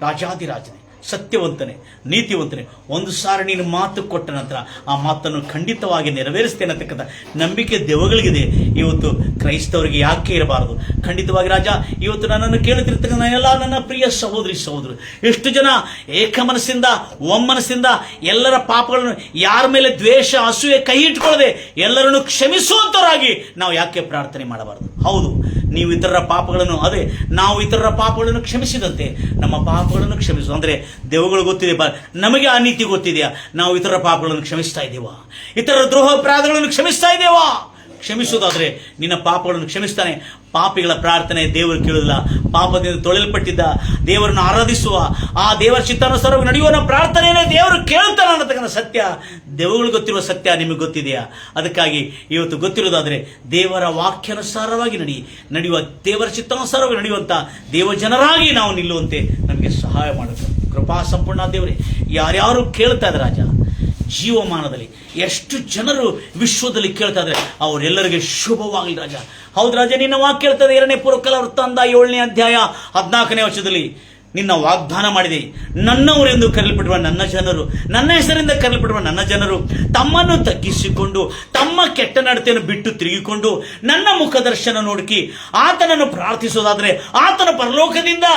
ರಾಜಾದಿರಾಜನೇ, ಸತ್ಯವಂತನೇ, ನೀತಿವಂತನೇ, ಒಂದು ಸಾರಿ ನೀನು ಮಾತು ಕೊಟ್ಟ ನಂತರ ಆ ಮಾತನ್ನು ಖಂಡಿತವಾಗಿ ನೆರವೇರಿಸ್ತೇನೆ ಅಂತಕ್ಕಂಥ ನಂಬಿಕೆ ದೆವ್ವಗಳಿಗಿದೆ. ಇವತ್ತು ಕ್ರೈಸ್ತವರಿಗೆ ಯಾಕೆ ಇರಬಾರದು? ಖಂಡಿತವಾಗಿ ರಾಜ, ಇವತ್ತು ನನ್ನನ್ನು ಕೇಳುತ್ತಿರ್ತಕ್ಕಂಥ ಎಲ್ಲ ನನ್ನ ಪ್ರಿಯ ಸಹೋದರಿ ಸಹೋದರು, ಎಷ್ಟು ಜನ ಏಕಮನಸ್ಸಿಂದ ಒಮ್ಮನಸ್ಸಿಂದ ಎಲ್ಲರ ಪಾಪಗಳನ್ನು, ಯಾರ ಮೇಲೆ ದ್ವೇಷ ಅಸೂಯೆ ಕೈ ಇಟ್ಕೊಳ್ಳದೆ ಎಲ್ಲರನ್ನು ಕ್ಷಮಿಸುವಂತರಾಗಿ ನಾವು ಯಾಕೆ ಪ್ರಾರ್ಥನೆ ಮಾಡಬಾರದು? ಹೌದು, ನೀವು ಇತರರ ಪಾಪಗಳನ್ನು, ಅದೇ ನಾವು ಇತರರ ಪಾಪಗಳನ್ನು ಕ್ಷಮಿಸಿದಂತೆ ನಮ್ಮ ಪಾಪಗಳನ್ನು ಕ್ಷಮಿಸು. ಅಂದ್ರೆ ದೇವಗಳು ಗೊತ್ತಿದೆ, ನಮಗೆ ಆ ನೀತಿ ಗೊತ್ತಿದೆಯಾ? ನಾವು ಇತರರ ಪಾಪಗಳನ್ನು ಕ್ಷಮಿಸ್ತಾ ಇದ್ದೇವಾ? ಇತರರ ದ್ರೋಹ ಅಪರಾಧಗಳನ್ನು ಕ್ಷಮಿಸ್ತಾ ಇದ್ದೇವಾ? ಕ್ಷಮಿಸುವುದಾದ್ರೆ ನಿನ್ನ ಪಾಪಗಳನ್ನು ಕ್ಷಮಿಸ್ತಾನೆ. ಪಾಪಿಗಳ ಪ್ರಾರ್ಥನೆ ದೇವರು ಕೇಳುವುದಿಲ್ಲ. ಪಾಪದಿಂದ ತೊಳೆಯಲ್ಪಟ್ಟಿದ್ದ ದೇವರನ್ನು ಆರಾಧಿಸುವ, ಆ ದೇವರ ಚಿತ್ತಾನುಸಾರವಾಗಿ ನಡೆಯುವ ಪ್ರಾರ್ಥನೆಯನ್ನೇ ದೇವರು ಕೇಳುತ್ತಾನೆ ಅನ್ನತಕ್ಕಂಥ ಸತ್ಯ ದೇವಗಳು ಗೊತ್ತಿರುವ ಸತ್ಯ ನಿಮಗೆ ಗೊತ್ತಿದೆಯಾ? ಅದಕ್ಕಾಗಿ ಇವತ್ತು ಗೊತ್ತಿರೋದಾದ್ರೆ ದೇವರ ವಾಕ್ಯಾನುಸಾರವಾಗಿ ನಡೆಯುವ, ದೇವರ ಚಿತ್ತಾನುಸಾರವಾಗಿ ನಡೆಯುವಂತ ದೇವ ಜನರಾಗಿ ನಾವು ನಿಲ್ಲುವಂತೆ ನಮಗೆ ಸಹಾಯ ಮಾಡುತ್ತೆ. ಕೃಪಾ ಸಂಪೂರ್ಣ ದೇವರೇ, ಯಾರ್ಯಾರು ಕೇಳ್ತಾ ಇದ್ದಾರೆ ರಾಜ, ಜೀವಮಾನದಲ್ಲಿ ಎಷ್ಟು ಜನರು ವಿಶ್ವದಲ್ಲಿ ಕೇಳ್ತಾ ಇದ್ದಾರೆ, ಅವರೆಲ್ಲರಿಗೆ ಶುಭವಾಗಲಿ ರಾಜ. ಹೌದು ರಾಜ, ನಿನ್ನ ವಾಕ್ಯ ಕೇಳ್ತದೆ. 2ನೇ ಪುರಕಲ ವೃತ್ತಾಂತ 7ನೇ ಅಧ್ಯಾಯ 14ನೇ ವಚನದಲ್ಲಿ ನಿನ್ನ ವಾಗ್ದಾನ ಮಾಡಿದೆ. ನನ್ನವರೆಂದು ಕರೆಯಲ್ಪಡುವ ನನ್ನ ಜನರು, ನನ್ನ ಹೆಸರಿಂದ ಕರೆಯಲ್ಪಡುವ ನನ್ನ ಜನರು ತಮ್ಮನ್ನು ತಗ್ಗಿಸಿಕೊಂಡು ತಮ್ಮ ಕೆಟ್ಟ ನಡತೆಯನ್ನು ಬಿಟ್ಟು ತಿರುಗಿಕೊಂಡು ನನ್ನ ಮುಖದರ್ಶನ ನೋಡುಕಿ ಆತನನ್ನು ಪ್ರಾರ್ಥಿಸೋದಾದ್ರೆ ಆತನ ಪರಲೋಕದಿಂದ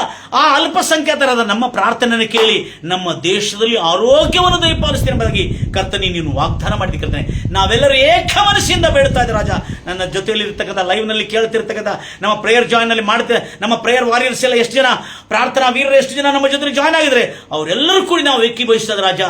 ಆ ಅಲ್ಪಸಂಖ್ಯಾತರಾದ ನಮ್ಮ ಪ್ರಾರ್ಥನೆಯನ್ನು ಕೇಳಿ ನಮ್ಮ ದೇಶದಲ್ಲಿ ಆರೋಗ್ಯವನ್ನು ದಯಪಾಲಿಸ್ತೇನೆ ಎಂಬುದಾಗಿ ಕರ್ತನೆ ನೀನು ವಾಗ್ದಾನ ಮಾಡಿದ ಕರ್ತನೆ. ನಾವೆಲ್ಲರೂ ಏಕ ಮನಸ್ಸಿಂದ ಬೇಡ್ತಾ ಇದ್ದೆ ರಾಜ. ನನ್ನ ಜೊತೆಯಲ್ಲಿ ಇರ್ತಕ್ಕಂಥ ಲೈವ್ ನಲ್ಲಿ ಕೇಳ್ತಿರ್ತಕ್ಕಂಥ ನಮ್ಮ ಪ್ರೇಯರ್ ಜಾಯಿನ್ ನಲ್ಲಿ ಮಾಡ್ತೇವೆ, ನಮ್ಮ ಪ್ರೇಯರ್ ವಾರಿಯರ್ಸ್ ಎಲ್ಲ ಎಷ್ಟು ಜನ, ಪ್ರಾರ್ಥನಾ ಎಷ್ಟು ಜನ ನಮ್ಮ ಜೊತೆ ಜಾಯ್ನ್ ಆಗಿದ್ರೆ ಅವರೆಲ್ಲರೂ ಕೂಡ ನಾವು ಏಕೀಭವಿಸಿದ ರಾಜ.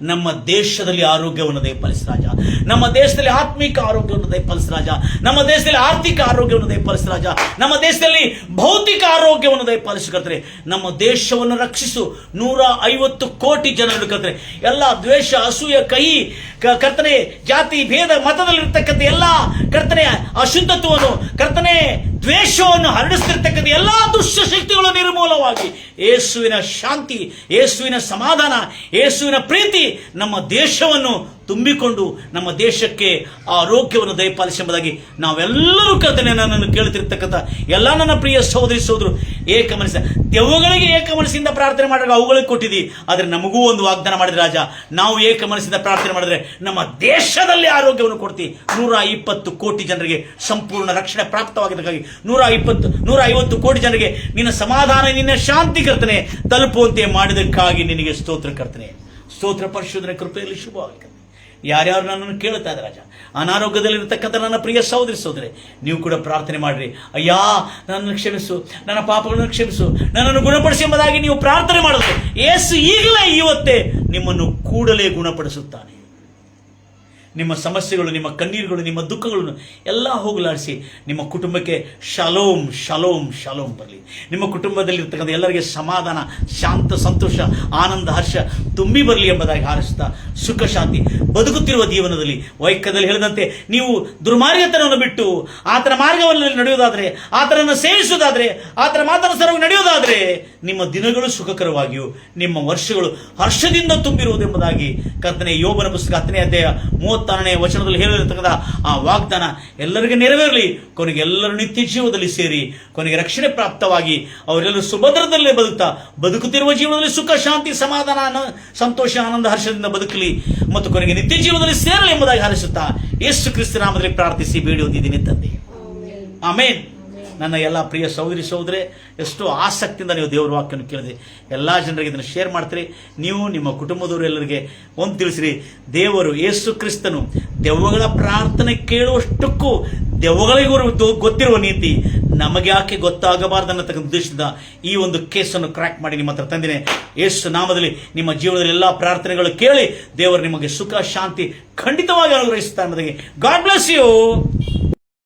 ನಮ್ಮ ದೇಶದಲ್ಲಿ ಆರೋಗ್ಯವನ್ನು ದಯಪಾಲಿಸ ರಾಜ, ನಮ್ಮ ದೇಶದಲ್ಲಿ ಆತ್ಮಿಕ ಆರೋಗ್ಯವನ್ನು ದಯಪಾಲಿಸ ರಾಜ, ನಮ್ಮ ದೇಶದಲ್ಲಿ ಆರ್ಥಿಕ ಆರೋಗ್ಯವನ್ನು ದಯಪಾಲಿಸ ರಾಜ, ನಮ್ಮ ದೇಶದಲ್ಲಿ ಭೌತಿಕ ಆರೋಗ್ಯವನ್ನು ದಯಪಾಲಿಸಿ ಕರ್ತರೆ. ನಮ್ಮ ದೇಶವನ್ನು ರಕ್ಷಿಸು. 150 ಕೋಟಿ ಜನರು ಕರ್ತರೆ, ಎಲ್ಲ ದ್ವೇಷ ಅಸೂಯ ಕೈ ಕರ್ತನೆ, ಜಾತಿ ಭೇದ ಮತದಲ್ಲಿರ್ತಕ್ಕಂಥ ಎಲ್ಲ ಕರ್ತನೆ ಅಶುದ್ಧತ್ವವನ್ನು ಕರ್ತನೆ ದ್ವೇಷವನ್ನು ಹರಡಿಸ್ತಿರ್ತಕ್ಕಂಥ ಎಲ್ಲಾ ದುಷ್ಟ ಶಕ್ತಿಗಳು ನಿರ್ಮೂಲವಾಗಿ ಯೇಸುವಿನ ಶಾಂತಿ, ಯೇಸುವಿನ ಸಮಾಧಾನ, ಯೇಸುವಿನ ಪ್ರೀತಿ ನಮ್ಮ ದೇಶವನ್ನು ತುಂಬಿಕೊಂಡು ನಮ್ಮ ದೇಶಕ್ಕೆ ಆರೋಗ್ಯವನ್ನು ದಯಪಾಲಿಸಿ ಎಂಬುದಾಗಿ ನಾವೆಲ್ಲರೂ ಕರ್ತನೆ ನನ್ನನ್ನು ಕೇಳುತ್ತಿರ್ತಕ್ಕಂಥ ಎಲ್ಲ ನನ್ನ ಪ್ರಿಯ ಸಹೋದರಿ ಸಹೋದರು ಏಕ ಮನಸ್ಸ, ದೆವ್ವಗಳಿಗೆ ಏಕ ಮನಸ್ಸಿಂದ ಪ್ರಾರ್ಥನೆ ಮಾಡಿದಾಗ ಅವುಗಳಿಗೆ ಕೊಟ್ಟಿದ್ದಿ, ಆದರೆ ನಮಗೂ ಒಂದು ವಾಗ್ದಾನ ಮಾಡಿದ ರಾಜ, ನಾವು ಏಕ ಮನಸ್ಸಿಂದ ಪ್ರಾರ್ಥನೆ ಮಾಡಿದ್ರೆ ನಮ್ಮ ದೇಶದಲ್ಲಿ ಆರೋಗ್ಯವನ್ನು ಕೊಡ್ತಿ. 120 ಕೋಟಿ ಜನರಿಗೆ ಸಂಪೂರ್ಣ ರಕ್ಷಣೆ ಪ್ರಾಪ್ತವಾಗಿದ್ದಕ್ಕಾಗಿ 150 ಕೋಟಿ ಜನರಿಗೆ ನಿನ್ನ ಸಮಾಧಾನ, ನಿನ್ನ ಶಾಂತಿ ಕರ್ತನೆ ತಲುಪುವಂತೆ ಮಾಡಿದಕ್ಕಾಗಿ ನಿನಗೆ ಸ್ತೋತ್ರ ಕರ್ತನೆ. ಸ್ತೋತ್ರ ಪರಿಶೋಧನೆ ಕೃಪೆಯಲ್ಲಿ ಶುಭವಾಗಿ. ಯಾರ್ಯಾರು ನನ್ನನ್ನು ಕೇಳ್ತಾ ಇದ್ದಾರೆ ರಾಜ, ಅನಾರೋಗ್ಯದಲ್ಲಿರ್ತಕ್ಕಂಥ ನನ್ನ ಪ್ರಿಯ ಸಹೋದರಿ ಸಹೋದರಿ, ನೀವು ಕೂಡ ಪ್ರಾರ್ಥನೆ ಮಾಡ್ರಿ. ಅಯ್ಯಾ ನನ್ನನ್ನು ಕ್ಷಮಿಸು, ನನ್ನ ಪಾಪಗಳನ್ನು ಕ್ಷಮಿಸು, ನನ್ನನ್ನು ಗುಣಪಡಿಸಿ ಎಂಬುದಾಗಿ ನೀವು ಪ್ರಾರ್ಥನೆ ಮಾಡಿದ್ರೆ ಯೇಸು ಈಗಲೇ ಇವತ್ತೇ ನಿಮ್ಮನ್ನು ಕೂಡಲೇ ಗುಣಪಡಿಸುತ್ತಾನೆ. ನಿಮ್ಮ ಸಮಸ್ಯೆಗಳು, ನಿಮ್ಮ ಕಣ್ಣೀರುಗಳು, ನಿಮ್ಮ ದುಃಖಗಳನ್ನು ಎಲ್ಲ ಹೋಗಲಾಡಿಸಿ ನಿಮ್ಮ ಕುಟುಂಬಕ್ಕೆ ಶಲೋಮ್ ಶಲೋಮ್ ಶಲೋಮ್ ಬರಲಿ. ನಿಮ್ಮ ಕುಟುಂಬದಲ್ಲಿರ್ತಕ್ಕಂಥ ಎಲ್ಲರಿಗೆ ಸಮಾಧಾನ, ಶಾಂತ, ಸಂತೋಷ, ಆನಂದ, ಹರ್ಷ ತುಂಬಿ ಬರಲಿ ಎಂಬುದಾಗಿ ಹಾರೈಸುತ್ತಾ, ಸುಖ ಶಾಂತಿ ಬದುಕುತ್ತಿರುವ ಜೀವನದಲ್ಲಿ ವೈಕ್ಯದಲ್ಲಿ ಹೇಳಿದಂತೆ ನೀವು ದುರ್ಮಾರ್ಗತನವನ್ನು ಬಿಟ್ಟು ಆತನ ಮಾರ್ಗವನ್ನು ನಡೆಯುವುದಾದರೆ, ಆತನನ್ನು ಸೇವಿಸುವುದಾದರೆ, ಆತನ ಮಾತನುಸಾರವಾಗಿ ನಡೆಯುವುದಾದರೆ ನಿಮ್ಮ ದಿನಗಳು ಸುಖಕರವಾಗಿಯೂ ನಿಮ್ಮ ವರ್ಷಗಳು ಹರ್ಷದಿಂದ ತುಂಬಿರುವುದೆಂಬುದಾಗಿ ಕರ್ತನೆ ಯೋಬನ ಪುಸ್ತಕ 10ನೇ ಅಧ್ಯಾಯ 36ನೇ ವಚನದಲ್ಲಿ ಹೇಳಿರತಕ್ಕಂಥ ಆ ವಾಗ್ದಾನ ಎಲ್ಲರಿಗೆ ನೆರವೇರಲಿ. ಕೊನೆಗೆ ಎಲ್ಲರೂ ನಿತ್ಯ ಜೀವದಲ್ಲಿ ಸೇರಿ ಕೊನೆಗೆ ರಕ್ಷಣೆ ಪ್ರಾಪ್ತವಾಗಿ ಅವರೆಲ್ಲರೂ ಸುಭದ್ರದಲ್ಲೇ ಬದುಕುತ್ತಿರುವ ಜೀವನದಲ್ಲಿ ಸುಖ ಶಾಂತಿ ಸಮಾಧಾನ ಸಂತೋಷ ಆನಂದ ಹರ್ಷದಿಂದ ಬದುಕಲಿ ಮತ್ತು ಕೊನೆಗೆ ನಿತ್ಯ ಜೀವನದಲ್ಲಿ ಸೇರಲಿ ಎಂಬುದಾಗಿ ಹಾರೈಸುತ್ತಾ ಯೇಸು ಕ್ರಿಸ್ತ ನಾಮದಲ್ಲಿ ಪ್ರಾರ್ಥಿಸಿ ಬೇಡಿ ಹೊಂದಿದ್ದೀನಿ ತಂದೆ. ಆಮೇನ್. ನನ್ನ ಎಲ್ಲ ಪ್ರಿಯ ಸಹೋದರಿ ಸಹೋದರೇ, ಎಷ್ಟೋ ಆಸಕ್ತಿಯಿಂದ ನೀವು ದೇವರ ವಾಕ್ಯವನ್ನು ಕೇಳಿದ್ರಿ. ಎಲ್ಲ ಜನರಿಗೆ ಇದನ್ನು ಶೇರ್ ಮಾಡ್ತೀರಿ. ನೀವು ನಿಮ್ಮ ಕುಟುಂಬದವರು ಎಲ್ಲರಿಗೆ ಒಂದು ತಿಳಿಸಿರಿ, ದೇವರು ಯೇಸು ಕ್ರಿಸ್ತನು ದೆವ್ವಗಳ ಪ್ರಾರ್ಥನೆ ಕೇಳುವಷ್ಟಕ್ಕೂ ದೆವ್ವಗಳಿಗೂ ಗೊತ್ತಿರುವ ನೀತಿ ನಮಗೆ ಯಾಕೆ ಗೊತ್ತಾಗಬಾರ್ದು ಅನ್ನತಕ್ಕಂಥ ಉದ್ದೇಶದಿಂದ ಈ ಒಂದು ಕೇಸನ್ನು ಕ್ರ್ಯಾಕ್ ಮಾಡಿ ನಿಮ್ಮ ಹತ್ರ ತಂದಿನಿ. ಯೇಸು ನಾಮದಲ್ಲಿ ನಿಮ್ಮ ಜೀವನದಲ್ಲಿ ಎಲ್ಲ ಪ್ರಾರ್ಥನೆಗಳು ಕೇಳಿ ದೇವರು ನಿಮಗೆ ಸುಖ ಶಾಂತಿ ಖಂಡಿತವಾಗಿ ಅನುಗ್ರಹಿಸುತ್ತಾ ಎಂಬುದಾಗಿ. God bless you.